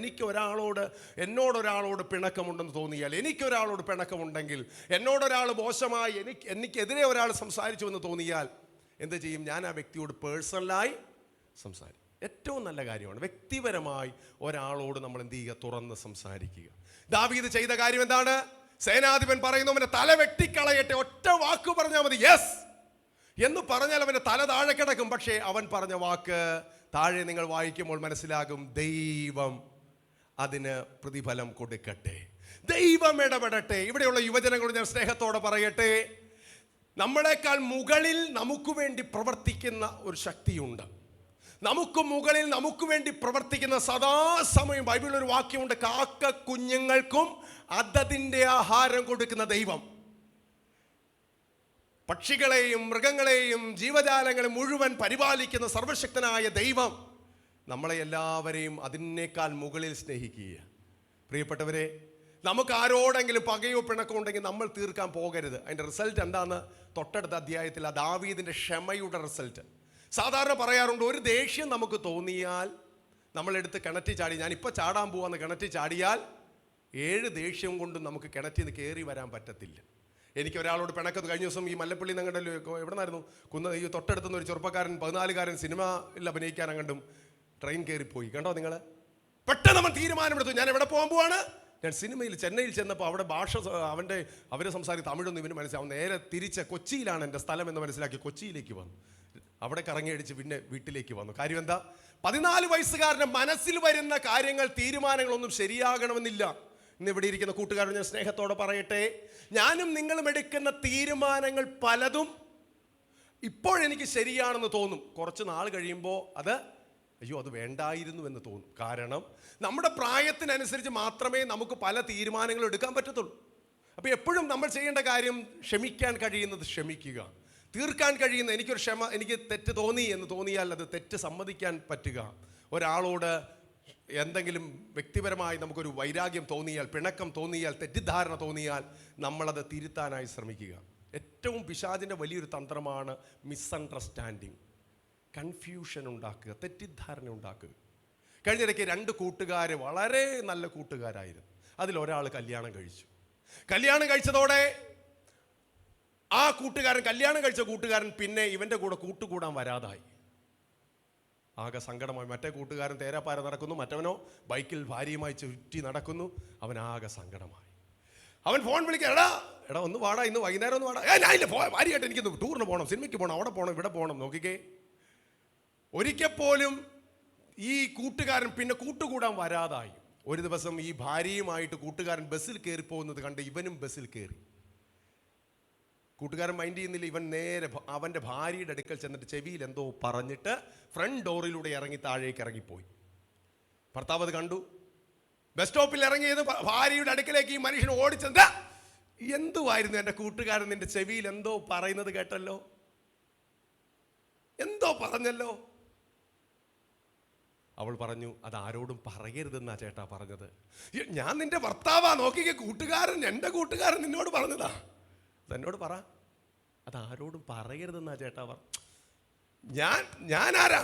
എന്നോടൊരാളോട് പിണക്കമുണ്ടെന്ന് തോന്നിയാൽ, എനിക്കൊരാളോട് പിണക്കമുണ്ടെങ്കിൽ, എന്നോടൊരാൾ മോശമായി എനിക്കെതിരെ ഒരാൾ സംസാരിച്ചു എന്ന് തോന്നിയാൽ എന്ത് ചെയ്യും? ഞാൻ ആ വ്യക്തിയോട് പേഴ്സണലായി സംസാരിക്കും. ഏറ്റവും നല്ല കാര്യമാണ് വ്യക്തിപരമായി ഒരാളോട് നമ്മൾ എന്ത് ചെയ്യുക? തുറന്ന് സംസാരിക്കുക. ദാവീദ് ചെയ്ത കാര്യം എന്താണ്? സേനാധിപൻ പറയുന്നു, അവന്റെ തല വെട്ടിക്കളയട്ടെ, ഒറ്റ വാക്ക് പറഞ്ഞാൽ മതി, യെസ് എന്ന് പറഞ്ഞാൽ അവന്റെ തല താഴെ കിടക്കും. പക്ഷേ അവൻ പറഞ്ഞ വാക്ക് താഴെ നിങ്ങൾ വായിക്കുമ്പോൾ മനസ്സിലാകും, ദൈവം അതിന് പ്രതിഫലം കൊടുക്കട്ടെ, ദൈവം ഇടപെടട്ടെ. ഇവിടെയുള്ള യുവജനങ്ങളോട് ഞാൻ സ്നേഹത്തോടെ പറയട്ടെ, നമ്മളെക്കാൾ മുകളിൽ നമുക്ക് വേണ്ടി പ്രവർത്തിക്കുന്ന ഒരു ശക്തിയുണ്ട്. നമുക്ക് മുകളിൽ നമുക്ക് വേണ്ടി പ്രവർത്തിക്കുന്ന സദാസമയം, ബൈബിളിൽ ഒരു വാക്യമുണ്ട്, കാക്ക കുഞ്ഞുങ്ങൾക്കും അതതിൻ്റെ ആഹാരം കൊടുക്കുന്ന ദൈവം. പക്ഷികളെയും മൃഗങ്ങളെയും ജീവജാലങ്ങളെ മുഴുവൻ പരിപാലിക്കുന്ന സർവശക്തനായ ദൈവം നമ്മളെ എല്ലാവരെയും അതിനേക്കാൾ മുകളിൽ സ്നേഹിക്കുക. പ്രിയപ്പെട്ടവരെ, നമുക്ക് ആരോടെങ്കിലും പകയോ പിണക്കോ ഉണ്ടെങ്കിൽ നമ്മൾ തീർക്കാൻ പോകരുത്. അതിൻ്റെ റിസൾട്ട് എന്താണെന്ന് തൊട്ടടുത്ത അധ്യായത്തിൽ ആ ദാവീദിൻ്റെ ക്ഷമയുടെ റിസൾട്ട്. സാധാരണ പറയാറുണ്ട്, ഒരു ദേഷ്യം നമുക്ക് തോന്നിയാൽ നമ്മളെടുത്ത് കിണറ്റി ചാടി, ഞാനിപ്പോൾ ചാടാൻ പോവാന്ന് കിണറ്റി ചാടിയാൽ 7 ദേഷ്യം കൊണ്ടും നമുക്ക് കിണറ്റിൽ നിന്ന് കയറി വരാൻ പറ്റത്തില്ല. എനിക്ക് ഒരാളോട് പിണക്കത്ത് കഴിഞ്ഞ ദിവസം ഈ മല്ലപ്പള്ളി നിങ്ങളുടെ എവിടെ നിന്നായിരുന്നു, ഈ തൊട്ടടുത്തുനിന്ന് ഒരു ചെറുപ്പക്കാരൻ 14കാരൻ സിനിമയിൽ അഭിനയിക്കാൻ കണ്ടും ട്രെയിൻ കയറിപ്പോയി. കണ്ടോ നിങ്ങൾ? പെട്ടെന്ന് നമ്മൾ തീരുമാനമെടുത്തു, ഞാൻ എവിടെ പോകാൻ പോവാണ്? ഞാൻ ചെന്നൈയിൽ ചെന്നപ്പോൾ അവിടെ അവരെ സംസാരിച്ച് തമിഴൊന്നും ഇവന് മനസ്സിലാവും. നേരെ തിരിച്ച് കൊച്ചിയിലാണ് എൻ്റെ സ്ഥലം എന്ന് മനസ്സിലാക്കി കൊച്ചിയിലേക്ക് വന്നു. അവിടെ കറങ്ങിയടിച്ച് പിന്നെ വീട്ടിലേക്ക് വന്നു. കാര്യം എന്താ? 14 വയസ്സുകാരൻ്റെ മനസ്സിൽ വരുന്ന കാര്യങ്ങൾ, തീരുമാനങ്ങളൊന്നും ശരിയാകണമെന്നില്ല. ഇന്ന് ഇവിടെ ഇരിക്കുന്ന കൂട്ടുകാരോട് ഞാൻ സ്നേഹത്തോടെ പറയട്ടെ, ഞാനും നിങ്ങളും എടുക്കുന്ന തീരുമാനങ്ങൾ പലതും ഇപ്പോഴെനിക്ക് ശരിയാണെന്ന് തോന്നും, കുറച്ച് നാൾ കഴിയുമ്പോൾ അത് വേണ്ടായിരുന്നു എന്ന് തോന്നും. കാരണം നമ്മുടെ പ്രായത്തിനനുസരിച്ച് മാത്രമേ നമുക്ക് പല തീരുമാനങ്ങളും എടുക്കാൻ പറ്റത്തുള്ളൂ. അപ്പോൾ എപ്പോഴും നമ്മൾ ചെയ്യേണ്ട കാര്യം, ക്ഷമിക്കാൻ കഴിയുന്നത് ക്ഷമിക്കുക, തീർക്കാൻ കഴിയുന്ന, എനിക്ക് തെറ്റ് തോന്നി എന്ന് തോന്നിയാൽ അത് തെറ്റ് സമ്മതിക്കാൻ പറ്റുക. ഒരാളോട് എന്തെങ്കിലും വ്യക്തിപരമായി നമുക്കൊരു വൈരാഗ്യം തോന്നിയാൽ, പിണക്കം തോന്നിയാൽ, തെറ്റിദ്ധാരണ തോന്നിയാൽ നമ്മളത് തിരുത്താനായി ശ്രമിക്കുക. ഏറ്റവും പിശാചിൻ്റെ വലിയൊരു തന്ത്രമാണ് മിസ്അണ്ടർസ്റ്റാൻഡിങ്, കൺഫ്യൂഷൻ ഉണ്ടാക്കുക, തെറ്റിദ്ധാരണ ഉണ്ടാക്കുക. കഴിഞ്ഞിടയ്ക്ക് 2 കൂട്ടുകാർ വളരെ നല്ല കൂട്ടുകാരായിരുന്നു. അതിലൊരാൾ കല്യാണം കഴിച്ചു. കല്യാണം കഴിച്ചതോടെ ആ കല്യാണം കഴിച്ച കൂട്ടുകാരൻ പിന്നെ ഇവൻ്റെ കൂടെ കൂട്ടുകൂടാൻ വരാതായി. ആകെ സങ്കടമായി. മറ്റേ കൂട്ടുകാരൻ തേരാപ്പാര നടക്കുന്നു, മറ്റവനോ ബൈക്കിൽ ഭാര്യയുമായി ചുറ്റി നടക്കുന്നു. അവനാകെ സങ്കടമായി. അവൻ ഫോൺ വിളിക്കുക, എടാ ഒന്ന് വാടാ, ഇന്ന് വൈകുന്നേരം ഒന്ന് വാടാ. ഞാനില്ല, ഭാര്യയായിട്ട് എനിക്കൊന്ന് ടൂറിന് പോകണം, സിനിമയ്ക്ക് പോകണം, അവിടെ പോകണം, ഇവിടെ പോകണം. നോക്കിക്കേ, ഒരിക്കൽ പോലും ഈ കൂട്ടുകാരൻ പിന്നെ കൂട്ടുകൂടാൻ വരാതായി. ഒരു ദിവസം ഈ ഭാര്യയുമായിട്ട് കൂട്ടുകാരൻ ബസ്സിൽ കയറി പോകുന്നത് കണ്ട് ഇവനും ബസ്സിൽ കയറി. കൂട്ടുകാരൻ മൈൻഡ് ചെയ്യുന്നില്ല. ഇവൻ നേരെ അവൻ്റെ ഭാര്യയുടെ അടുക്കൽ ചെന്നിട്ട് ചെവിയിൽ എന്തോ പറഞ്ഞിട്ട് ഫ്രണ്ട് ഡോറിലൂടെ ഇറങ്ങി താഴേക്ക് ഇറങ്ങിപ്പോയി. ഭർത്താവ് അത് കണ്ടു. ബസ് സ്റ്റോപ്പിൽ ഇറങ്ങിയത് ഭാര്യയുടെ അടുക്കലേക്ക് ഈ മനുഷ്യൻ ഓടിച്ചെന്താ, എന്തുവായിരുന്നു എൻ്റെ കൂട്ടുകാരൻ നിന്റെ ചെവിയിൽ എന്തോ പറയുന്നത് കേട്ടല്ലോ, എന്തോ പറഞ്ഞല്ലോ. അവൾ പറഞ്ഞു, അത് ആരോടും പറയരുതെന്നാ ചേട്ടാ പറഞ്ഞത്. ഞാൻ നിന്റെ ഭർത്താവാ, നോക്കിക്കേ, കൂട്ടുകാരൻ, എൻ്റെ കൂട്ടുകാരൻ നിന്നോട് പറഞ്ഞതാ, എന്നോട് പറ, അത് ആരോടും പറയരുതെന്നാ ചേട്ടാ പറ. ഞാൻ ആരാ?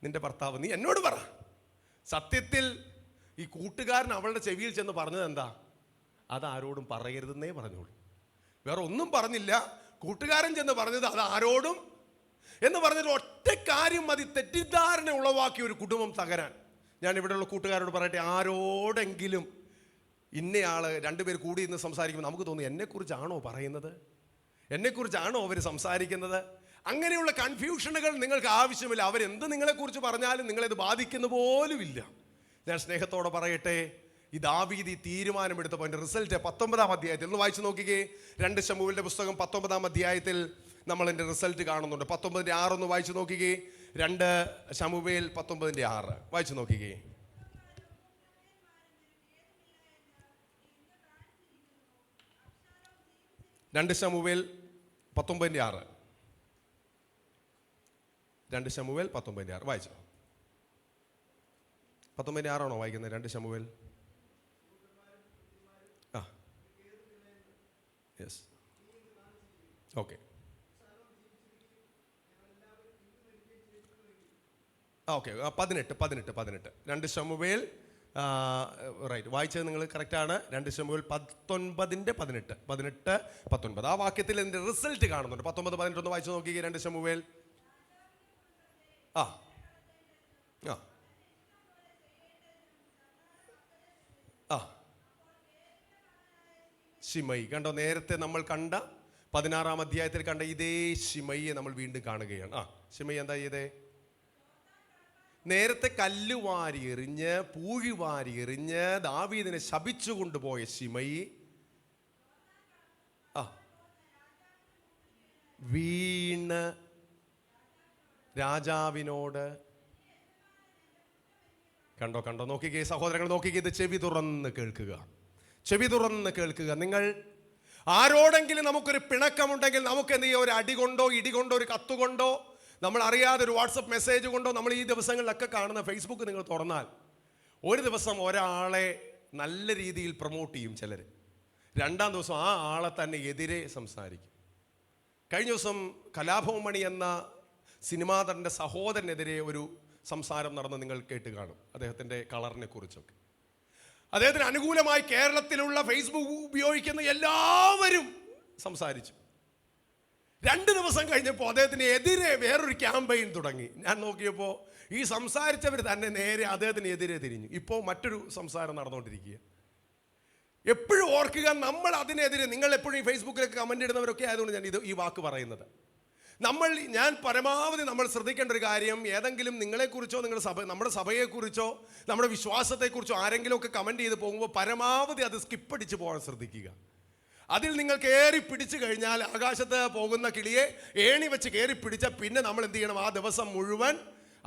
നിന്റെ ഭർത്താവ്, നീ എന്നോട് പറ. സത്യത്തിൽ ഈ കൂട്ടുകാരൻ അവളുടെ ചെവിയിൽ ചെന്ന് പറഞ്ഞത് എന്താ? അത് ആരോടും പറയരുതെന്നേ പറഞ്ഞോളൂ, വേറെ ഒന്നും പറഞ്ഞില്ല. കൂട്ടുകാരൻ ചെന്ന് പറഞ്ഞത് അത് ആരോടും എന്ന് പറഞ്ഞിട്ട് ഒറ്റ കാര്യം മതി തെറ്റിദ്ധാരണ ഉളവാക്കിയ ഒരു കുടുംബം തകരാൻ. ഞാൻ ഇവിടെയുള്ള കൂട്ടുകാരോട് പറയട്ടെ, ആരോടെങ്കിലും ഇന്നയാള് രണ്ടുപേർ കൂടി ഇന്ന് സംസാരിക്കുമ്പോൾ നമുക്ക് തോന്നും എന്നെക്കുറിച്ചാണോ പറയുന്നത്, എന്നെക്കുറിച്ചാണോ അവർ സംസാരിക്കുന്നത്? അങ്ങനെയുള്ള കൺഫ്യൂഷനുകൾ നിങ്ങൾക്ക് ആവശ്യമില്ല. അവരെന്ത് നിങ്ങളെക്കുറിച്ച് പറഞ്ഞാലും നിങ്ങളത് ബാധിക്കുന്ന പോലുമില്ല. ഞാൻ സ്നേഹത്തോടെ പറയട്ടെ, ഈ ദാവീദ് തീരുമാനമെടുത്തപ്പോൾ അതിൻ്റെ റിസൾട്ട് 19-ാം അധ്യായത്തിൽ ഒന്ന് വായിച്ചു നോക്കിക്കേ. 2 ശമൂവേലിന്റെ പുസ്തകം 19-ാം അധ്യായത്തിൽ നമ്മൾ എൻ്റെ റിസൾട്ട് കാണുന്നുണ്ട്. 19:6 ഒന്ന് വായിച്ചു നോക്കിക്കേ. 2 ശമൂവേൽ 19:6 വായിച്ചു നോക്കിക്കേ. രണ്ട് ശമൂവേൽ 19:6 2 ശമൂവേൽ 19:6 വായിച്ചു. 19:6 ആണോ വായിക്കുന്നത്? 2 Samuel. Yes, okay. Okay, 18 2 Samuel right, വായിച്ചത് നിങ്ങൾ കറക്റ്റാണ്. 2 ശമൂവേൽ 19:18 ആ വാക്യത്തിൽ ഇതിൻ്റെ റിസൾട്ട് കാണുന്നുണ്ട്. 19-18 ഒന്ന് വായിച്ചു നോക്കിക്കേ. 2 ശമൂവേൽ. ശിമയി കണ്ടോ? നേരത്തെ നമ്മൾ കണ്ട 16-ാം അധ്യായത്തിൽ കണ്ട ഇതേ ശിമയിയെ നമ്മൾ വീണ്ടും കാണുകയാണ്. ശിമയി എന്താ ചെയ്തേ? നേരത്തെ കല്ലുവാരി എറിഞ്ഞ് പൂഴിവാരി എറിഞ്ഞ് ദാവീദിനെ ശപിച്ചു കൊണ്ടുപോയ ശിമയി വീണ് രാജാവിനോട് കണ്ടോ നോക്കിക്കേ സഹോദരങ്ങൾ, നോക്കിക്കേ. ഇത് ചെവി തുറന്ന് കേൾക്കുക. നിങ്ങൾ ആരോടെങ്കിലും നമുക്കൊരു പിണക്കമുണ്ടെങ്കിൽ നമുക്ക് എന്ത് ചെയ്യുക? ഒരു അടി കൊണ്ടോ ഇടി കൊണ്ടോ ഒരു കത്തുകൊണ്ടോ നമ്മൾ അറിയാതെ ഒരു വാട്സപ്പ് മെസ്സേജ് കൊണ്ടോ നമ്മൾ ഈ ദിവസങ്ങളിലൊക്കെ കാണുന്ന ഫേസ്ബുക്ക് നിങ്ങൾ തുറന്നാൽ ഒരു ദിവസം ഒരാളെ നല്ല രീതിയിൽ പ്രൊമോട്ട് ചെയ്യും ചിലർ. 2-ാം ദിവസം ആ ആളെ തന്നെ എതിരെ സംസാരിക്കും. കഴിഞ്ഞ ദിവസം കലാഭവൻ മണി എന്ന സിനിമാതരൻ്റെ സഹോദരനെതിരെ ഒരു സംസാരം നടന്ന് നിങ്ങൾ കേട്ട് കാണും. അദ്ദേഹത്തിൻ്റെ കളറിനെ കുറിച്ചൊക്കെ. അദ്ദേഹത്തിന് അനുകൂലമായി കേരളത്തിലുള്ള ഫേസ്ബുക്ക് ഉപയോഗിക്കുന്ന എല്ലാവരും സംസാരിച്ചു. 2 ദിവസം കഴിഞ്ഞപ്പോൾ അദ്ദേഹത്തിന് എതിരെ വേറൊരു ക്യാമ്പയിൻ തുടങ്ങി. ഞാൻ നോക്കിയപ്പോൾ ഈ സംസാരിച്ചവർ തന്നെ നേരെ അദ്ദേഹത്തിന് എതിരെ തിരിഞ്ഞു. ഇപ്പോൾ മറ്റൊരു സംസാരം നടന്നുകൊണ്ടിരിക്കുക. എപ്പോഴും ഓർക്കുക, നമ്മൾ അതിനെതിരെ, നിങ്ങൾ എപ്പോഴും ഈ ഫേസ്ബുക്കിലൊക്കെ കമൻ്റ് ഇടുന്നവരൊക്കെ ആയതുകൊണ്ട് ഞാൻ ഈ വാക്ക് പറയുന്നത്. ഞാൻ പരമാവധി നമ്മൾ ശ്രദ്ധിക്കേണ്ട ഒരു കാര്യം, ഏതെങ്കിലും നിങ്ങളെക്കുറിച്ചോ നമ്മുടെ സഭയെക്കുറിച്ചോ നമ്മുടെ വിശ്വാസത്തെക്കുറിച്ചോ ആരെങ്കിലുമൊക്കെ കമൻറ്റ് ചെയ്ത് പോകുമ്പോൾ പരമാവധി അത് സ്കിപ്പടിച്ച് പോകാൻ ശ്രദ്ധിക്കുക. അതിൽ നിങ്ങൾ കയറി പിടിച്ചു കഴിഞ്ഞാൽ ആകാശത്ത് പോകുന്ന കിളിയെ ഏണി വെച്ച് കയറി പിടിച്ചാൽ പിന്നെ നമ്മൾ എന്ത് ചെയ്യണം? ആ ദിവസം മുഴുവൻ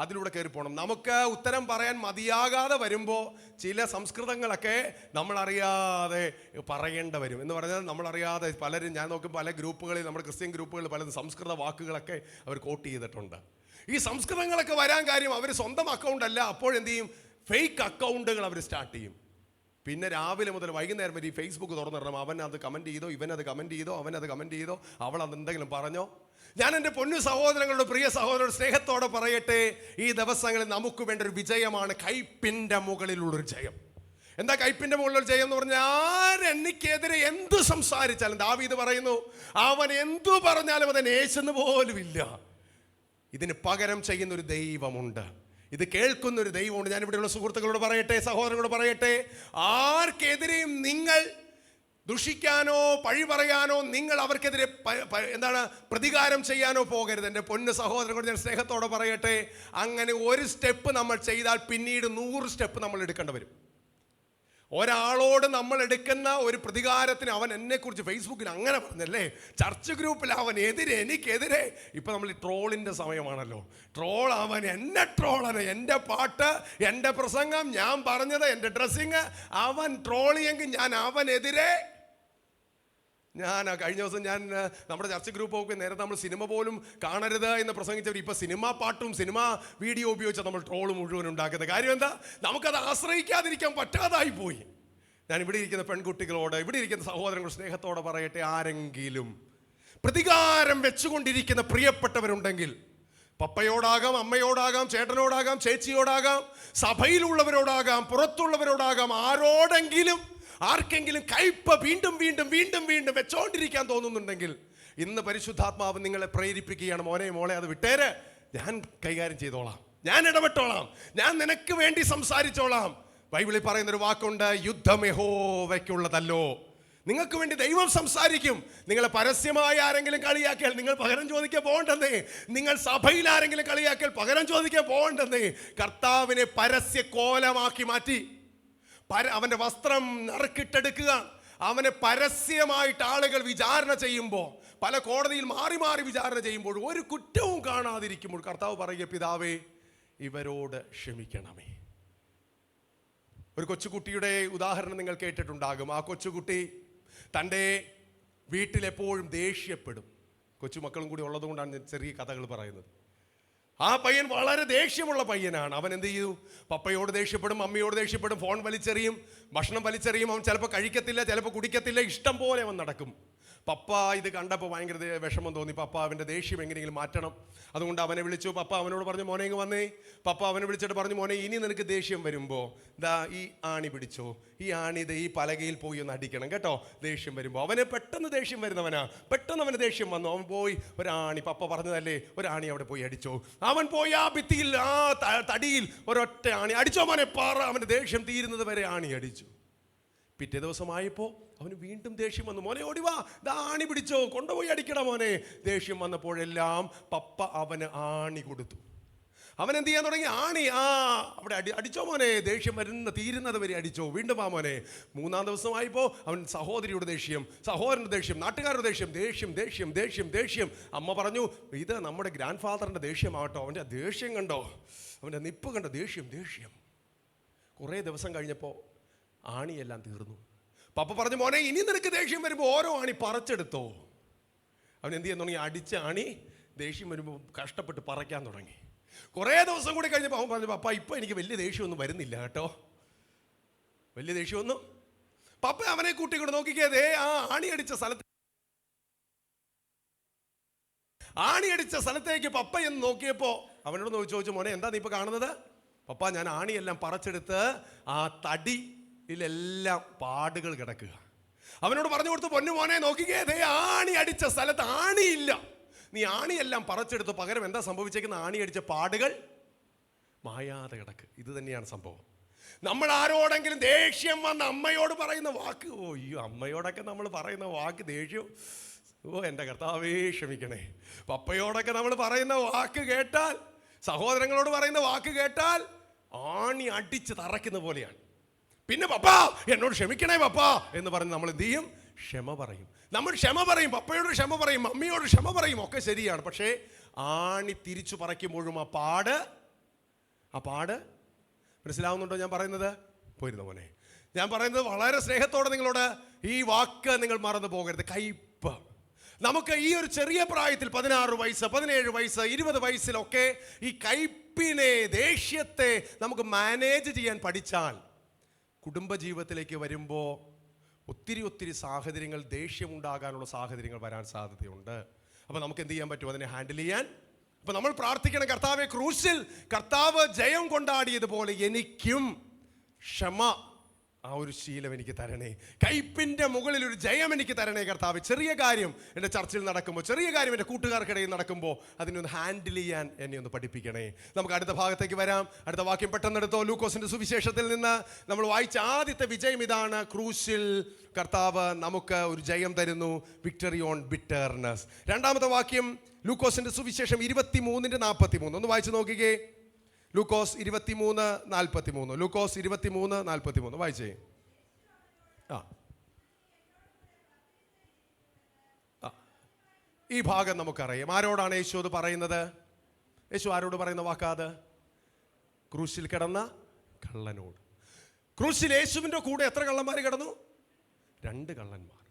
അതിലൂടെ കയറി പോകണം. നമുക്ക് ഉത്തരം പറയാൻ മതിയാകാതെ വരുമ്പോൾ ചില സംസ്കൃതങ്ങളൊക്കെ നമ്മളറിയാതെ പറയേണ്ട വരും. എന്ന് പറഞ്ഞാൽ നമ്മളറിയാതെ പലരും, ഞാൻ നോക്കും പല ഗ്രൂപ്പുകളിൽ, നമ്മുടെ ക്രിസ്ത്യൻ ഗ്രൂപ്പുകളിൽ പലതും സംസ്കൃത വാക്കുകളൊക്കെ അവർ കോട്ട് ചെയ്തിട്ടുണ്ട്. ഈ സംസ്കൃതങ്ങളൊക്കെ വരാൻ കാര്യം അവർ സ്വന്തം അക്കൗണ്ട് അല്ല, അപ്പോഴെന്ത് ചെയ്യും? ഫേക്ക് അക്കൗണ്ടുകൾ അവർ സ്റ്റാർട്ട് ചെയ്യും. പിന്നെ രാവിലെ മുതൽ വൈകുന്നേരം വരെ ഈ ഫേസ്ബുക്ക് തുറന്നിടണം. അവൻ അത് കമൻറ്റ് ചെയ്തോ, ഇവനത് കമൻറ്റ് ചെയ്തോ, അവനത് കമൻറ്റ് ചെയ്തോ, അവൾ അത് എന്തെങ്കിലും പറഞ്ഞോ. ഞാൻ എൻ്റെ പൊന്നു സഹോദരങ്ങളോട്, പ്രിയ സഹോദരനോട് സ്നേഹത്തോടെ പറയട്ടെ, ഈ ദിവസങ്ങളിൽ നമുക്ക് വേണ്ട ഒരു വിജയമാണ് കൈപ്പിൻ്റെ മുകളിലുള്ളൊരു ജയം. എന്താ കൈപ്പിൻ്റെ മുകളിലൊരു ജയം എന്ന് പറഞ്ഞാൽ? ആരെനിക്കെതിരെ എന്ത് സംസാരിച്ചാലും, ദാവീദ് പറയുന്നു, അവൻ എന്തു പറഞ്ഞാലും അത് യേശുന്ന് പോലുമില്ല. ഇതിന് പകരം ചെയ്യുന്നൊരു ദൈവമുണ്ട്, ഇത് കേൾക്കുന്നൊരു ദൈവമുണ്ട്. ഞാൻ ഇവിടെയുള്ള സുഹൃത്തുക്കളോട് പറയട്ടെ, സഹോദരങ്ങളോട് പറയട്ടെ, ആർക്കെതിരെയും നിങ്ങൾ ദുഷിക്കാനോ പഴി പറയാനോ, നിങ്ങൾ അവർക്കെതിരെ പ്രതികാരം ചെയ്യാനോ പോകരുത്. എൻ്റെ പൊന്ന് സഹോദരങ്ങളോട് ഞാൻ സ്നേഹത്തോടെ പറയട്ടെ, അങ്ങനെ ഒരു സ്റ്റെപ്പ് നമ്മൾ ചെയ്താൽ പിന്നീട് 100 സ്റ്റെപ്പ് നമ്മൾ എടുക്കേണ്ടി വരും. ഒരാളോട് നമ്മൾ എടുക്കുന്ന ഒരു പ്രതികാരത്തിന്, അവൻ എന്നെക്കുറിച്ച് ഫേസ്ബുക്കിൽ അങ്ങനെ പറഞ്ഞല്ലേ, ചർച്ച് ഗ്രൂപ്പിൽ അവൻ എനിക്കെതിരെ. ഇപ്പം നമ്മൾ ഈ ട്രോളിൻ്റെ സമയമാണല്ലോ. അവൻ എന്നെ ട്രോളാണ്, എൻ്റെ പാട്ട്, എൻ്റെ പ്രസംഗം, ഞാൻ പറഞ്ഞത്, എൻ്റെ ഡ്രസ്സിങ്, അവൻ ട്രോളിയെങ്കിൽ ഞാൻ അവനെതിരെ. കഴിഞ്ഞ ദിവസം നമ്മുടെ ചർച്ച ഗ്രൂപ്പൊക്കെ നേരത്തെ നമ്മൾ സിനിമ പോലും കാണരുത് എന്ന് പ്രസംഗിച്ചവർ ഇപ്പം സിനിമാ പാട്ടും സിനിമാ വീഡിയോ ഉപയോഗിച്ചാൽ നമ്മൾ ട്രോള് മുഴുവൻ ഉണ്ടാക്കുന്നത്. കാര്യം എന്താ? നമുക്കത് ആശ്രയിക്കാതിരിക്കാൻ പറ്റാതായി പോയി. ഞാൻ ഇവിടെ ഇരിക്കുന്ന പെൺകുട്ടികളോട്, ഇവിടെ ഇരിക്കുന്ന സഹോദരങ്ങളോട് സ്നേഹത്തോടെ പറയട്ടെ, ആരെങ്കിലും പ്രതികാരം വെച്ചുകൊണ്ടിരിക്കുന്ന പ്രിയപ്പെട്ടവരുണ്ടെങ്കിൽ, പപ്പയോടാകാം, അമ്മയോടാകാം, ചേട്ടനോടാകാം, ചേച്ചിയോടാകാം, സഭയിലുള്ളവരോടാകാം, പുറത്തുള്ളവരോടാകാം, ആരോടെങ്കിലും ആർക്കെങ്കിലും കയ്പ് വീണ്ടും വീണ്ടും വീണ്ടും വീണ്ടും വെച്ചോണ്ടിരിക്കാൻ തോന്നുന്നുണ്ടെങ്കിൽ ഇന്ന് പരിശുദ്ധാത്മാവ് നിങ്ങളെ പ്രേരിപ്പിക്കുകയാണ്, മോനെ മോളെ അത് വിട്ടേര്, ഞാൻ കൈകാര്യം ചെയ്തോളാം, ഞാൻ ഇടപെട്ടോളാം, ഞാൻ നിനക്ക് വേണ്ടി സംസാരിച്ചോളാം. ബൈബിളിൽ പറയുന്നൊരു വാക്കുണ്ട്, യുദ്ധം യഹോവയ്ക്കുള്ളതല്ലോ. നിങ്ങൾക്ക് വേണ്ടി ദൈവം സംസാരിക്കും. നിങ്ങളെ പരസ്യമായി ആരെങ്കിലും കളിയാക്കിയാൽ നിങ്ങൾ പകരം ചോദിക്കാൻ പോകണ്ടെന്നേ. നിങ്ങൾ സഭയിൽ ആരെങ്കിലും കളിയാക്കിയാൽ പകരം ചോദിക്കാൻ പോകണ്ടെന്നേ. കർത്താവിനെ പരസ്യ കോലമാക്കി മാറ്റി, അവൻ്റെ വസ്ത്രം നറുക്കിട്ടെടുക്കുക. അവനെ പരസ്യമായിട്ട് ആളുകൾ വിചാരണ ചെയ്യുമ്പോൾ, പല കോടതിയിൽ മാറി മാറി വിചാരണ ചെയ്യുമ്പോൾ ഒരു കുറ്റവും കാണാതിരിക്കുമ്പോൾ കർത്താവ് പറയുക, പിതാവേ ഇവരോട് ക്ഷമിക്കണമേ. ഒരു കൊച്ചുകുട്ടിയുടെ ഉദാഹരണം നിങ്ങൾ കേട്ടിട്ടുണ്ടാകും. ആ കൊച്ചുകുട്ടി തൻ്റെ വീട്ടിലെപ്പോഴും ദേഷ്യപ്പെടും. കൊച്ചുമക്കളും കൂടി ഉള്ളതുകൊണ്ടാണ് ഞാൻ ചെറിയ കഥകൾ പറയുന്നത്. ആ പയ്യൻ വളരെ ദേഷ്യമുള്ള പയ്യനാണ്. അവൻ എന്ത് ചെയ്തു? പപ്പയോട് ദേഷ്യപ്പെടും, മമ്മിയോട് ദേഷ്യപ്പെടും, ഫോൺ വലിച്ചെറിയും, ഭക്ഷണം വലിച്ചെറിയും. അവൻ ചിലപ്പോൾ കഴിക്കത്തില്ല, ചിലപ്പോൾ കുടിക്കത്തില്ല, ഇഷ്ടം പോലെ അവൻ നടക്കും. പപ്പ ഇത് കണ്ടപ്പോൾ ഭയങ്കര വിഷമം തോന്നി. പപ്പ അവൻ്റെ ദേഷ്യം എങ്ങനെയെങ്കിലും മാറ്റണം. അതുകൊണ്ട് അവനെ വിളിച്ചു. പപ്പ അവനോട് പറഞ്ഞു, മോനെ ഇങ്ങ് വന്നേ. പപ്പ അവനെ വിളിച്ചിട്ട് പറഞ്ഞു, മോനെ ഇനി നിനക്ക് ദേഷ്യം വരുമ്പോൾ ദാ ഈ ആണി പിടിച്ചോ, ഈ ആണി ഇത് ഈ പലകയിൽ പോയി ഒന്ന് അടിക്കണം കേട്ടോ ദേഷ്യം വരുമ്പോൾ. അവന് പെട്ടെന്ന് ദേഷ്യം വരുന്നവനാ. പെട്ടെന്ന് അവന് ദേഷ്യം വന്നു. അവൻ പോയി ഒരാണി, പപ്പ പറഞ്ഞതല്ലേ, ഒരാണി അവിടെ പോയി അടിച്ചോ. അവൻ പോയി ആ ഭിത്തിയിൽ, ആ തടിയിൽ ഒരൊറ്റ ആണി അടിച്ചോ മോനെ. അവൻ്റെ ദേഷ്യം തീരുന്നത് വരെ ആണി അടിച്ചു. പിറ്റേ ദിവസമായപ്പോൾ അവന് വീണ്ടും ദേഷ്യം വന്നു. മോനെ ഓടിവാ, ദാ ആണി പിടിച്ചോ, കൊണ്ടുപോയി അടിക്കണം മോനെ. ദേഷ്യം വന്നപ്പോഴെല്ലാം പപ്പ അവന് ആണി കൊടുത്തു. അവൻ എന്ത് ചെയ്യാൻ തുടങ്ങി? ആണി അവിടെ അടിച്ചോ മോനെ, ദേഷ്യം തീരുന്നത് വരെ അടിച്ചോ, വീണ്ടും ആ മോനെ. മൂന്നാം ദിവസമായപ്പോൾ അവൻ സഹോദരിയുടെ ദേഷ്യം, സഹോദരൻ്റെ ദേഷ്യം, നാട്ടുകാരുടെ ദേഷ്യം, ദേഷ്യം ദേഷ്യം ദേഷ്യം ദേഷ്യം. അമ്മ പറഞ്ഞു, ഇത് നമ്മുടെ ഗ്രാൻഡ് ഫാദറിൻ്റെ ദേഷ്യമാകട്ടോ, അവൻ്റെ ദേഷ്യം കണ്ടോ, അവൻ്റെ നിപ്പ് കണ്ടോ, ദേഷ്യം ദേഷ്യം. കുറേ ദിവസം കഴിഞ്ഞപ്പോൾ ആണിയെല്ലാം തീർന്നു. പപ്പ പറഞ്ഞു, മോനെ ഇനി നിനക്ക് ദേഷ്യം വരുമ്പോൾ ഓരോ ആണി പറിച്ചെടുത്തോ. അവൻ എന്ത് ചെയ്യാൻ തുടങ്ങി? അടിച്ച ആണി ദേഷ്യം വരുമ്പോൾ കഷ്ടപ്പെട്ട് പറിക്കാൻ തുടങ്ങി. കുറേ ദിവസം കൂടി കഴിഞ്ഞപ്പോൾ അവൻ പറഞ്ഞു, പപ്പ ഇപ്പം എനിക്ക് വലിയ ദേഷ്യമൊന്നും വരുന്നില്ല കേട്ടോ, വലിയ ദേഷ്യമൊന്നും. പപ്പ അവനെ കൂട്ടിക്കൊണ്ട് നോക്കിക്കേ, ആ ആണി അടിച്ച സ്ഥലത്തേക്ക് പപ്പ എന്ന് നോക്കിയപ്പോൾ അവനോട് ചോദിച്ചു, മോനെ എന്താ നീ ഇപ്പം കാണുന്നത്? പപ്പ ഞാൻ ആണിയെല്ലാം പറിച്ചെടുത്ത് ആ തടിയിലെല്ലാം പാടുകൾ കിടക്കുക. അവനോട് പറഞ്ഞു കൊടുത്തു, പൊന്നു മോനെ നോക്കിക്കേ, ആണി അടിച്ച സ്ഥലത്ത് ആണിയില്ല, നീ ആണിയെല്ലാം പറിച്ചെടുത്തു, പകരം എന്താ സംഭവിച്ചേക്കുന്ന? ആണി അടിച്ച പാടുകൾ മായാതെ കിടക്ക്. ഇത് തന്നെയാണ് സംഭവം. നമ്മൾ ആരോടെങ്കിലും ദേഷ്യം വന്ന് അമ്മയോട് പറയുന്ന വാക്ക്, അയ്യോ അമ്മയോടൊക്കെ നമ്മൾ പറയുന്ന വാക്ക് ദേഷ്യം, എൻ്റെ കർത്താവേ ക്ഷമിക്കണേ. പപ്പയോടൊക്കെ നമ്മൾ പറയുന്ന വാക്ക് കേട്ടാൽ, സഹോദരങ്ങളോട് പറയുന്ന വാക്ക് കേട്ടാൽ ആണി അടിച്ച് തറയ്ക്കുന്ന പോലെയാണ്. പിന്നെ പപ്പ എന്നോട് ക്ഷമിക്കണേ പപ്പ എന്ന് പറഞ്ഞ് നമ്മൾ എന്ത് ചെയ്യും? ക്ഷമ പറയും. നമ്മൾ ക്ഷമ പറയും, പപ്പയോട് ക്ഷമ പറയും, മമ്മിയോട് ക്ഷമ പറയും, ഒക്കെ ശരിയാണ്. പക്ഷേ ആണി തിരിച്ചു പറയ്ക്കുമ്പോഴും ആ പാട് മനസ്സിലാവുന്നുണ്ടോ ഞാൻ പറയുന്നത്? പോയിരുന്നു മോനെ, ഞാൻ പറയുന്നത് വളരെ സ്നേഹത്തോടെ നിങ്ങളോട് ഈ വാക്ക് നിങ്ങൾ മറന്നു പോകരുത്. കയ്പ്. നമുക്ക് ഈ ഒരു ചെറിയ പ്രായത്തിൽ 16 വയസ്സ്, 17 വയസ്സ്, 20 വയസ്സിലൊക്കെ ഈ കയ്പിനെ, ദേഷ്യത്തെ നമുക്ക് മാനേജ് ചെയ്യാൻ പഠിച്ചാൽ കുടുംബജീവിതത്തിലേക്ക് വരുമ്പോൾ ഒത്തിരി സാഹചര്യങ്ങൾ, ദേഷ്യമുണ്ടാകാനുള്ള സാഹചര്യങ്ങൾ വരാൻ സാധ്യതയുണ്ട്. അപ്പോൾ നമുക്ക് എന്ത് ചെയ്യാൻ പറ്റും? അതിനെ ഹാൻഡിൽ ചെയ്യാൻ. അപ്പോൾ നമ്മൾ പ്രാർത്ഥിക്കണം, കർത്താവെ ക്രൂശിൽ കർത്താവ് ജയം കൊണ്ടാടിയതുപോലെ എനിക്കും ക്ഷമ, ആ ഒരു ശീലം എനിക്ക് തരണേ. കയ്പിൻ്റെ മുകളിൽ ഒരു ജയം എനിക്ക് തരണേ കർത്താവ്. ചെറിയ കാര്യം എൻ്റെ ചർച്ചിൽ നടക്കുമ്പോൾ, ചെറിയ കാര്യം എൻ്റെ കൂട്ടുകാർക്കിടയിൽ നടക്കുമ്പോൾ അതിനൊന്ന് ഹാൻഡിൽ ചെയ്യാൻ എന്നെ ഒന്ന് പഠിപ്പിക്കണേ. നമുക്ക് അടുത്ത ഭാഗത്തേക്ക് വരാം. അടുത്ത വാക്യം പെട്ടെന്നെടുത്തോ. ലൂക്കോസിൻ്റെ സുവിശേഷത്തിൽ നിന്ന് നമ്മൾ വായിച്ച ആദ്യത്തെ വിജയം ഇതാണ്. ക്രൂശിൽ കർത്താവ് നമുക്ക് ഒരു ജയം തരുന്നു. Victory on bitterness. രണ്ടാമത്തെ വാക്യം ലൂക്കോസിൻ്റെ സുവിശേഷം 23:43. ഒന്ന് വായിച്ചു നോക്കിക്കേ. ലൂക്കോസ് 23:43. ലൂക്കോസ് 23:43 വായിച്ചേ. ഈ ഭാഗം നമുക്കറിയാം. ആരോടാണ് യേശു അത് പറയുന്നത്? യേശു ആരോട് പറയുന്ന വാക്കാത്? ക്രൂശിൽ കിടന്ന കള്ളനോട്. ക്രൂശിൽ യേശുവിൻ്റെ കൂടെ എത്ര കള്ളന്മാർ കിടന്നു? 2 കള്ളന്മാർ.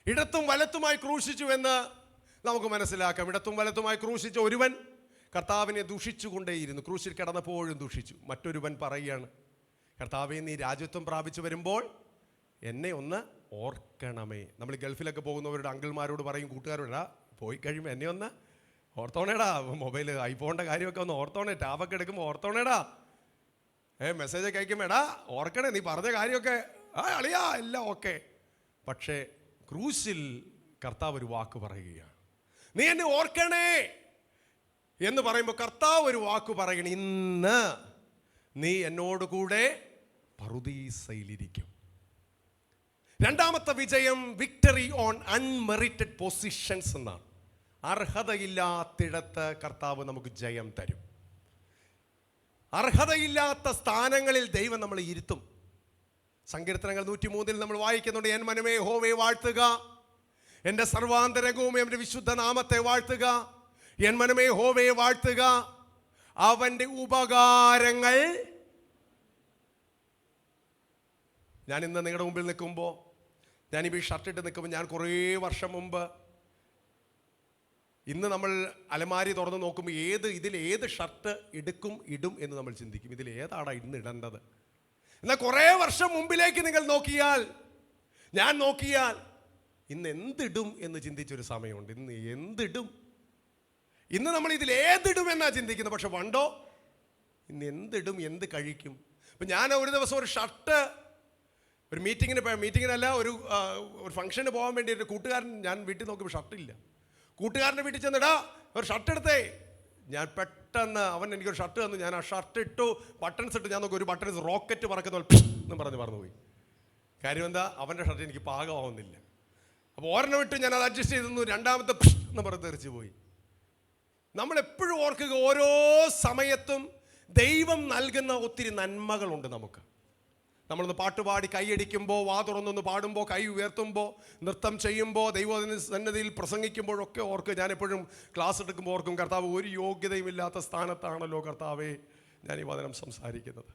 ഇടത്തും വലത്തുമായി ക്രൂശിച്ചു എന്ന് നമുക്ക് മനസ്സിലാക്കാം. ഇടത്തും വലത്തുമായി ക്രൂശിച്ച ഒരുവൻ കർത്താവിനെ ദുഷിച്ചുകൊണ്ടേയിരുന്നു. ക്രൂശിൽ കിടന്നപ്പോഴും ദുഷിച്ചു. മറ്റൊരുവൻ പറയുകയാണ്, കർത്താവെ നീ രാജ്യത്വം പ്രാപിച്ചു വരുമ്പോൾ എന്നെ ഒന്ന് ഓർക്കണമേ. നമ്മൾ ഗൾഫിലൊക്കെ പോകുന്നവരുടെ അങ്കിൾമാരോട് പറയും, കൂട്ടുകാരോടാ പോയി കഴിയുമ്പോൾ എന്നെ ഒന്ന് ഓർത്തോണേടാ, മൊബൈൽ ഐഫോണിൻ്റെ കാര്യമൊക്കെ ഒന്ന് ഓർത്തോണേ, ടാബൊക്കെ എടുക്കുമ്പോൾ ഓർത്തോണേടാ, മെസ്സേജൊക്കെ അയക്കുമ്പോൾ എടാ ഓർക്കണേ, നീ പറഞ്ഞ കാര്യമൊക്കെ അളിയാ എല്ലാം ഓക്കെ. പക്ഷേ ക്രൂശിൽ കർത്താവ് ഒരു വാക്ക് പറയുകയാണ്, നീ എന്നെ ഓർക്കണേ എന്ന് പറയുമ്പോൾ കർത്താവ് ഒരു വാക്ക് പറയണേ, ഇന്ന് നീ എന്നോട് കൂടെ പറുദീസയിലിരിക്കും. രണ്ടാമത്തെ വിജയം വിക്ടറി ഓൺ അൺമെറിറ്റഡ് പൊസിഷൻസ് എന്നാണ്. അർഹതയില്ലാത്തിടത്ത് കർത്താവ് നമുക്ക് ജയം തരും. അർഹതയില്ലാത്ത സ്ഥാനങ്ങളിൽ ദൈവം നമ്മളെ ഇരുത്തും. സങ്കീർത്തനങ്ങൾ 103 നമ്മൾ വായിക്കുന്നുണ്ട്, എൻ മനമേ യഹോവയെ വാഴ്ത്തുക, എൻ്റെ സർവാന്തരംഗവും എൻ്റെ വിശുദ്ധ നാമത്തെ വാഴ്ത്തുക. എൻ മനമേ യഹോവയെ വാഴ്ത്തുക, അവൻ്റെ ഉപകാരങ്ങൾ. ഞാൻ ഇന്ന് നിങ്ങളുടെ മുമ്പിൽ നിൽക്കുമ്പോൾ, ഞാനിപ്പോൾ ഈ ഷർട്ട് ഇട്ട് നിൽക്കുമ്പോൾ, ഞാൻ കുറേ വർഷം മുമ്പ്, ഇന്ന് നമ്മൾ അലമാരി തുറന്ന് നോക്കുമ്പോൾ ഇതിൽ ഏത് ഷർട്ട് ഇടും എന്ന് നമ്മൾ ചിന്തിക്കും, ഇതിൽ ഏതാടാ ഇന്ന് ഇടേണ്ടത്. എന്നാൽ കുറേ വർഷം മുമ്പിലേക്ക് നിങ്ങൾ നോക്കിയാൽ, ഞാൻ നോക്കിയാൽ, ഇന്ന് എന്തിടും എന്ന് ചിന്തിച്ചൊരു സമയമുണ്ട്. ഇന്ന് എന്തിടും, ഇന്ന് നമ്മൾ ഇതിൽ ഏതിടും എന്നാ ചിന്തിക്കുന്നത്. പക്ഷെ പണ്ടോ ഇന്ന് എന്തിടും, എന്ത് കഴിക്കും. അപ്പം ഞാൻ ഒരു ദിവസം ഒരു ഷർട്ട്, ഒരു മീറ്റിങ്ങിനല്ല, ഒരു ഫംഗ്ഷന് പോകാൻ വേണ്ടി ഒരു കൂട്ടുകാരൻ, ഞാൻ വീട്ടിൽ നോക്കിയപ്പോൾ ഷർട്ടില്ല. കൂട്ടുകാരൻ്റെ വീട്ടിൽ ചെന്നിടാ ഒരു ഷർട്ട് എടുത്തേ. ഞാൻ പെട്ടെന്ന്, അവൻ എനിക്കൊരു ഷർട്ട് തന്നു. ഞാൻ ആ ഷർട്ട് ഇട്ടു, ബട്ടൺസ് ഇട്ടു. ഞാൻ നോക്കി ഒരു ബട്ടൺസ് റോക്കറ്റ് പറക്കുന്ന എന്നും പറഞ്ഞ് മറന്നുപോയി. കാര്യം എന്താ, അവൻ്റെ ഷർട്ട് എനിക്ക് പാകമാവുന്നില്ല. അപ്പോൾ ഒരെണ്ണം ഇട്ട് ഞാൻ അത് അഡ്ജസ്റ്റ് ചെയ്തു, രണ്ടാമത്തെ എന്ന് പറഞ്ഞ് തെറിച്ച് പോയി. നമ്മളെപ്പോഴും ഓർക്കുക, ഓരോ സമയത്തും ദൈവം നൽകുന്ന ഒത്തിരി നന്മകളുണ്ട് നമുക്ക്. നമ്മളൊന്ന് പാട്ടുപാടി കൈയടിക്കുമ്പോൾ, വാ തുറന്നൊന്ന് പാടുമ്പോൾ, കൈ ഉയർത്തുമ്പോൾ, നൃത്തം ചെയ്യുമ്പോൾ, ദൈവസന്നിധിയിൽ പ്രസംഗിക്കുമ്പോഴൊക്കെ ഓർക്കുക. ഞാനെപ്പോഴും ക്ലാസ് എടുക്കുമ്പോൾ ഓർക്കും, കർത്താവ് ഒരു യോഗ്യതയുമില്ലാത്ത സ്ഥാനത്താണല്ലോ കർത്താവേ ഞാൻ ഈ വചനം സംസാരിക്കുന്നത്.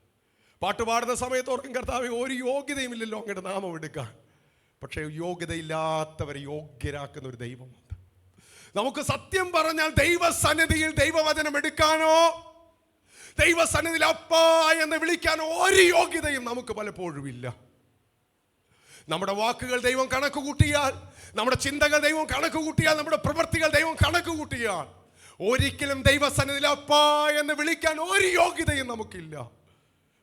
പാട്ടുപാടുന്ന സമയത്ത് ഓർക്കും, കർത്താവേ ഒരു യോഗ്യതയുമില്ലല്ലോ അങ്ങയുടെ നാമം എടുക്കാൻ. പക്ഷേ യോഗ്യതയില്ലാത്തവരെ യോഗ്യരാക്കുന്ന ഒരു ദൈവമുണ്ട്. നമുക്ക് സത്യം പറഞ്ഞാൽ ദൈവസന്നിധിയിൽ ദൈവവചനം എടുക്കാനോ ദൈവസന്നിധിയിൽ അപ്പാ എന്ന് വിളിക്കാൻ ഒരു യോഗ്യതയും നമുക്ക് പലപ്പോഴും ഇല്ല. നമ്മുടെ വാക്കുകൾ ദൈവം കണക്ക് കൂട്ടിയാൽ, നമ്മുടെ ചിന്തകൾ ദൈവം കണക്ക് കൂട്ടിയാൽ, നമ്മുടെ പ്രവൃത്തികൾ ദൈവം കണക്ക് കൂട്ടിയാൽ, ഒരിക്കലും ദൈവസന്നിധിയിൽ അപ്പാ എന്ന് വിളിക്കാൻ ഒരു യോഗ്യതയും നമുക്കില്ല.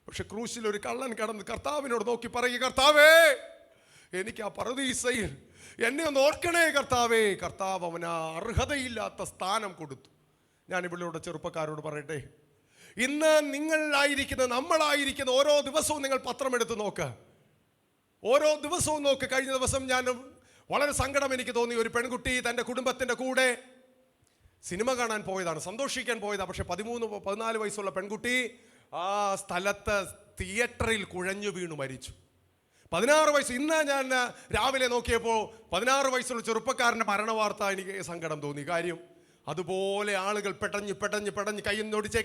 പക്ഷെ ക്രൂശിൽ ഒരു കള്ളൻ കടന്ന് കർത്താവിനോട് നോക്കി പറയുക, കർത്താവേ എനിക്ക് ആ പറുദീസയിൽ എന്നെ ഒന്ന് ഓർക്കണേ കർത്താവേ. കർത്താവ് അവന് അർഹതയില്ലാത്ത സ്ഥാനം കൊടുത്തു. ഞാനിവിടെ ചെറുപ്പക്കാരോട് പറയട്ടെ, ഇന്ന് നമ്മളായിരിക്കുന്ന ഓരോ ദിവസവും നിങ്ങൾ പത്രം എടുത്ത് നോക്ക്, ഓരോ ദിവസവും നോക്ക്. കഴിഞ്ഞ ദിവസം ഞാൻ വളരെ സങ്കടം എനിക്ക് തോന്നി. ഒരു പെൺകുട്ടി തൻ്റെ കുടുംബത്തിൻ്റെ കൂടെ സിനിമ കാണാൻ പോയതാണ്, സന്തോഷിക്കാൻ പോയതാണ്. പക്ഷെ 13-14 വയസ്സുള്ള പെൺകുട്ടി ആ സ്ഥലത്ത് തിയേറ്ററിൽ കുഴഞ്ഞു വീണു മരിച്ചു. 16 വയസ്സ്. ഇന്ന് ഞാൻ രാവിലെ നോക്കിയപ്പോൾ 16 വയസ്സുള്ള ചെറുപ്പക്കാരൻ്റെ മരണവാർത്ത എനിക്ക് സങ്കടം തോന്നി. കാര്യം അതുപോലെ ആളുകൾ പെട്ടഞ്ഞ് കൈയൊന്നും ഞൊടിച്ചേ,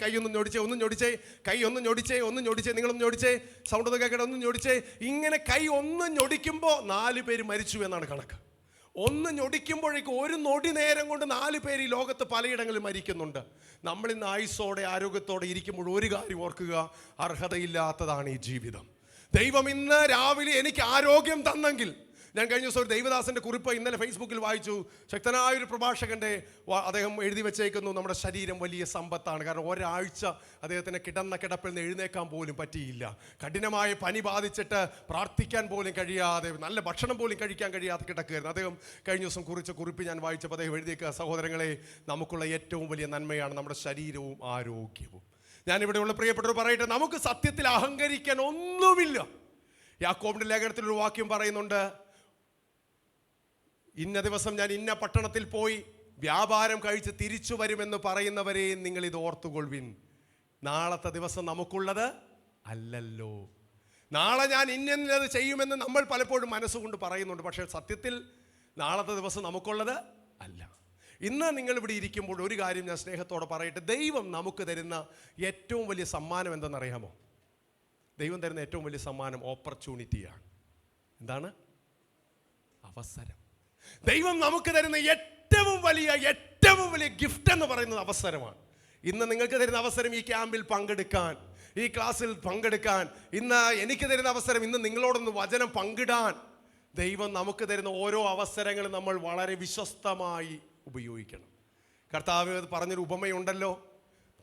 നിങ്ങളൊന്നും ഞൊടിച്ചേ, സൗണ്ട് ഒന്ന് കേൾക്കട്ടെ, ഒന്നും ഞൊടിച്ചേ. ഇങ്ങനെ കൈ ഒന്ന് ഞൊടിക്കുമ്പോൾ 4 പേര് മരിച്ചു എന്നാണ് കണക്ക്. ഒന്ന് ഞൊടിക്കുമ്പോഴേക്കും ഒരു നൊടി നേരം കൊണ്ട് 4 പേര് ഈ ലോകത്ത് പലയിടങ്ങളിൽ മരിക്കുന്നുണ്ട്. നമ്മളിന്ന് ആയുസ്സോടെ ആരോഗ്യത്തോടെ ഇരിക്കുമ്പോൾ ഒരു കാര്യം ഓർക്കുക, അർഹതയില്ലാത്തതാണ് ഈ ജീവിതം. ദൈവം ഇന്ന് രാവിലെ എനിക്ക് ആരോഗ്യം തന്നെങ്കിൽ, ഞാൻ കഴിഞ്ഞ ദിവസം ഒരു ദൈവദാസന്റെ കുറിപ്പ് ഇന്നലെ ഫേസ്ബുക്കിൽ വായിച്ചു. ശക്തനായൊരു പ്രഭാഷകന്റെ അദ്ദേഹം എഴുതി വെച്ചേക്കുന്നു, നമ്മുടെ ശരീരം വലിയ സമ്പത്താണ്. കാരണം ഒരാഴ്ച അദ്ദേഹത്തിന് കിടന്ന കിടപ്പിൽ നിന്ന് എഴുന്നേക്കാൻ പോലും പറ്റിയില്ല. കഠിനമായ പനി ബാധിച്ചിട്ട് പ്രാർത്ഥിക്കാൻ പോലും കഴിയാതെ, നല്ല ഭക്ഷണം പോലും കഴിക്കാൻ കഴിയാതെ കിടക്കുകയായിരുന്നു. അദ്ദേഹം കഴിഞ്ഞ ദിവസം കുറിച്ച കുറിപ്പ് ഞാൻ വായിച്ചപ്പോൾ അദ്ദേഹം എഴുതിയേക്കുക, സഹോദരങ്ങളെ, നമുക്കുള്ള ഏറ്റവും വലിയ നന്മയാണ് നമ്മുടെ ശരീരവും ആരോഗ്യവും. ഞാനിവിടെയുള്ള പ്രിയപ്പെട്ടവർ പറയട്ടെ, നമുക്ക് സത്യത്തിൽ അഹങ്കരിക്കാൻ ഒന്നുമില്ല. യാക്കോബിന്റെ ലേഖനത്തിൽ ഒരു വാക്യം പറയുന്നുണ്ട്, ഇന്ന ദിവസം ഞാൻ ഇന്ന പട്ടണത്തിൽ പോയി വ്യാപാരം കഴിച്ച് തിരിച്ചു വരുമെന്ന് പറയുന്നവരെ നിങ്ങൾ ഇത് ഓർത്തുകൊള്ളുവിൻ. നാളത്തെ ദിവസം നമുക്കുള്ളത് അല്ലല്ലോ. നാളെ ഞാൻ ഇന്നത് ചെയ്യുമെന്ന് നമ്മൾ പലപ്പോഴും മനസ്സുകൊണ്ട് പറയുന്നുണ്ട്. പക്ഷേ സത്യത്തിൽ നാളത്തെ ദിവസം നമുക്കുള്ളത് അല്ല. ഇന്ന് നിങ്ങളിവിടെ ഇരിക്കുമ്പോൾ ഒരു കാര്യം ഞാൻ സ്നേഹത്തോടെ പറയട്ടെ, ദൈവം നമുക്ക് തരുന്ന ഏറ്റവും വലിയ സമ്മാനം എന്തെന്നറിയാമോ? ദൈവം തരുന്ന ഏറ്റവും വലിയ സമ്മാനം ഓപ്പർച്യൂണിറ്റിയാണ്. എന്താണ്? അവസരം. ദൈവം നമുക്ക് തരുന്ന ഏറ്റവും വലിയ ഗിഫ്റ്റ് എന്ന് പറയുന്നത് അവസരമാണ്. ഇന്ന് നിങ്ങൾക്ക് തരുന്ന അവസരം ഈ ക്യാമ്പിൽ പങ്കെടുക്കാൻ, ഈ ക്ലാസ്സിൽ പങ്കെടുക്കാൻ, ഇന്ന് എനിക്ക് തരുന്ന അവസരം ഇന്ന് നിങ്ങളോടൊന്ന് വചനം പങ്കിടാൻ. ദൈവം നമുക്ക് തരുന്ന ഓരോ അവസരങ്ങളും നമ്മൾ വളരെ വിശ്വസ്തമായി ഉപയോഗിക്കണം. കർത്താവ് പറഞ്ഞൊരു ഉപമയുണ്ടല്ലോ,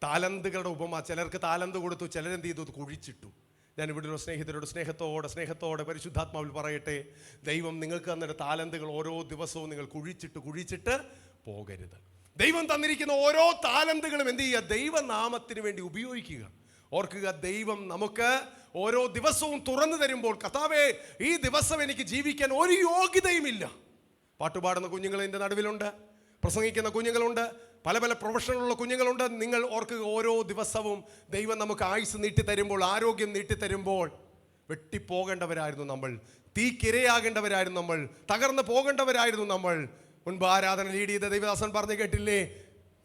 താലന്തുകളുടെ ഉപമ. ചിലർക്ക് താലന്ത് കൊടുത്തു, ചിലരെന്ത് ചെയ്തു? കുഴിച്ചിട്ടു. ഞാൻ ഇവിടെയുള്ള സ്നേഹിതരോട് സ്നേഹത്തോടെ പരിശുദ്ധാത്മാവിൽ പറയട്ടെ, ദൈവം നിങ്ങൾക്ക് തന്നിട്ട് താലന്തുകൾ ഓരോ ദിവസവും നിങ്ങൾ കുഴിച്ചിട്ട് പോകരുത്. ദൈവം തന്നിരിക്കുന്ന ഓരോ താലന്തുകളും എന്ത് ചെയ്യുക? ദൈവനാമത്തിന് വേണ്ടി ഉപയോഗിക്കുക. ഓർക്കുക, ദൈവം നമുക്ക് ഓരോ ദിവസവും തുറന്നു തരുമ്പോൾ, കർത്താവേ ഈ ദിവസം എനിക്ക് ജീവിക്കാൻ ഒരു യോഗ്യതയുമില്ല. പാട്ടുപാടുന്ന കുഞ്ഞുങ്ങൾ എൻ്റെ നടുവിലുണ്ട്, പ്രസംഗിക്കുന്ന കുഞ്ഞുങ്ങളുണ്ട്, പല പ്രൊഫഷണലുള്ള കുഞ്ഞുങ്ങളുണ്ട്. നിങ്ങൾ ഓർക്കുക, ഓരോ ദിവസവും ദൈവം നമുക്ക് ആയുസ് നീട്ടിത്തരുമ്പോൾ, ആരോഗ്യം നീട്ടിത്തരുമ്പോൾ, വെട്ടിപ്പോകേണ്ടവരായിരുന്നു നമ്മൾ, തീക്കിരയാകേണ്ടവരായിരുന്നു നമ്മൾ, തകർന്നു പോകേണ്ടവരായിരുന്നു നമ്മൾ. മുൻപ് ആരാധന ലീഡ് ചെയ്ത ദൈവദാസൻ പറഞ്ഞു കേട്ടില്ലേ,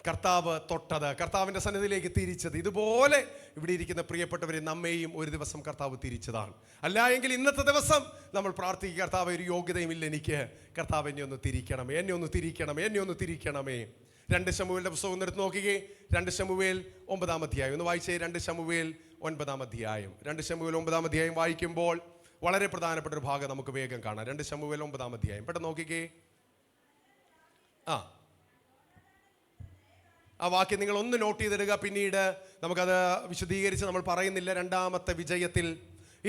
കർത്താവ് തൊട്ടത്, കർത്താവിൻ്റെ സന്നിധിയിലേക്ക് തിരിച്ചത്. ഇതുപോലെ ഇവിടെ ഇരിക്കുന്ന പ്രിയപ്പെട്ടവരെ നമ്മെയും ഒരു ദിവസം കർത്താവ് തിരിച്ചതാണ്. അല്ല എങ്കിൽ ഇന്നത്തെ ദിവസം നമ്മൾ പ്രാർത്ഥിക്കുക, കർത്താവ് ഒരു യോഗ്യതയുമില്ല എനിക്ക്, കർത്താവ് എന്നെ ഒന്ന് തിരിക്കണമേ, എന്നെ ഒന്ന് തിരിക്കണമേ. 2 ശമൂവേലിന്റെ പുസ്തകം ഒന്ന് എടുത്ത് നോക്കിക്കേ. 2 ശമൂവേൽ 9-ാം അധ്യായം ഒന്ന് വായിച്ചേ. 2 ശമൂവേൽ 9-ാം അധ്യായം. 2 ശമൂവേൽ 9-ാം അധ്യായം വായിക്കുമ്പോൾ വളരെ പ്രധാനപ്പെട്ട ഒരു ഭാഗം നമുക്ക് വേഗം കാണാം. 2 ശമൂവേൽ 9-ാം അധ്യായം പെട്ടെന്ന് നോക്കിക്കേ. ആ വാക്യം നിങ്ങൾ ഒന്ന് നോട്ട് ചെയ്തിടുക. പിന്നീട് നമുക്കത് വിശദീകരിച്ച് നമ്മൾ പറയുന്നില്ല. 2ാമത്തെ വിജയത്തിൽ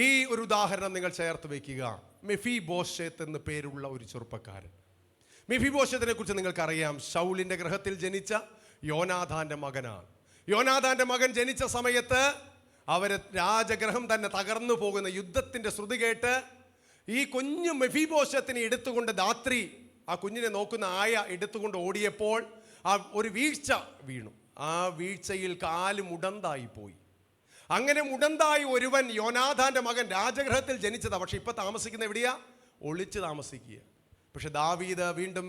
ഈ ഒരു ഉദാഹരണം നിങ്ങൾ ചേർത്ത് വയ്ക്കുക. മെഫീബോശേത്ത് എന്ന് പേരുള്ള ഒരു ചെറുപ്പക്കാരൻ. മെഫീബോശേത്തിനെ കുറിച്ച് നിങ്ങൾക്കറിയാം. ശൗലിന്റെ ഗൃഹത്തിൽ ജനിച്ച യോനാഥാന്റെ മകനാണ്. യോനാഥാന്റെ മകൻ ജനിച്ച സമയത്ത് അവര് രാജഗ്രഹം തന്നെ തകർന്നു പോകുന്ന യുദ്ധത്തിന്റെ ശ്രുതി കേട്ട് ഈ കുഞ്ഞു മെഫീബോശേത്തിനെ എടുത്തുകൊണ്ട് ധാത്രി, ആ കുഞ്ഞിനെ നോക്കുന്ന ആയ എടുത്തുകൊണ്ട് ഓടിയപ്പോൾ ആ ഒരു വീഴ്ച വീണു. ആ വീഴ്ചയിൽ കാല് മുടന്തായി പോയി. അങ്ങനെ മുടന്തായി ഒരുവൻ, യോനാഥാന്റെ മകൻ, രാജഗൃഹത്തിൽ ജനിച്ചതാ. പക്ഷെ ഇപ്പൊ താമസിക്കുന്ന എവിടെയാ? ഒളിച്ച് താമസിക്കുക. പക്ഷെ ദാവീദ് വീണ്ടും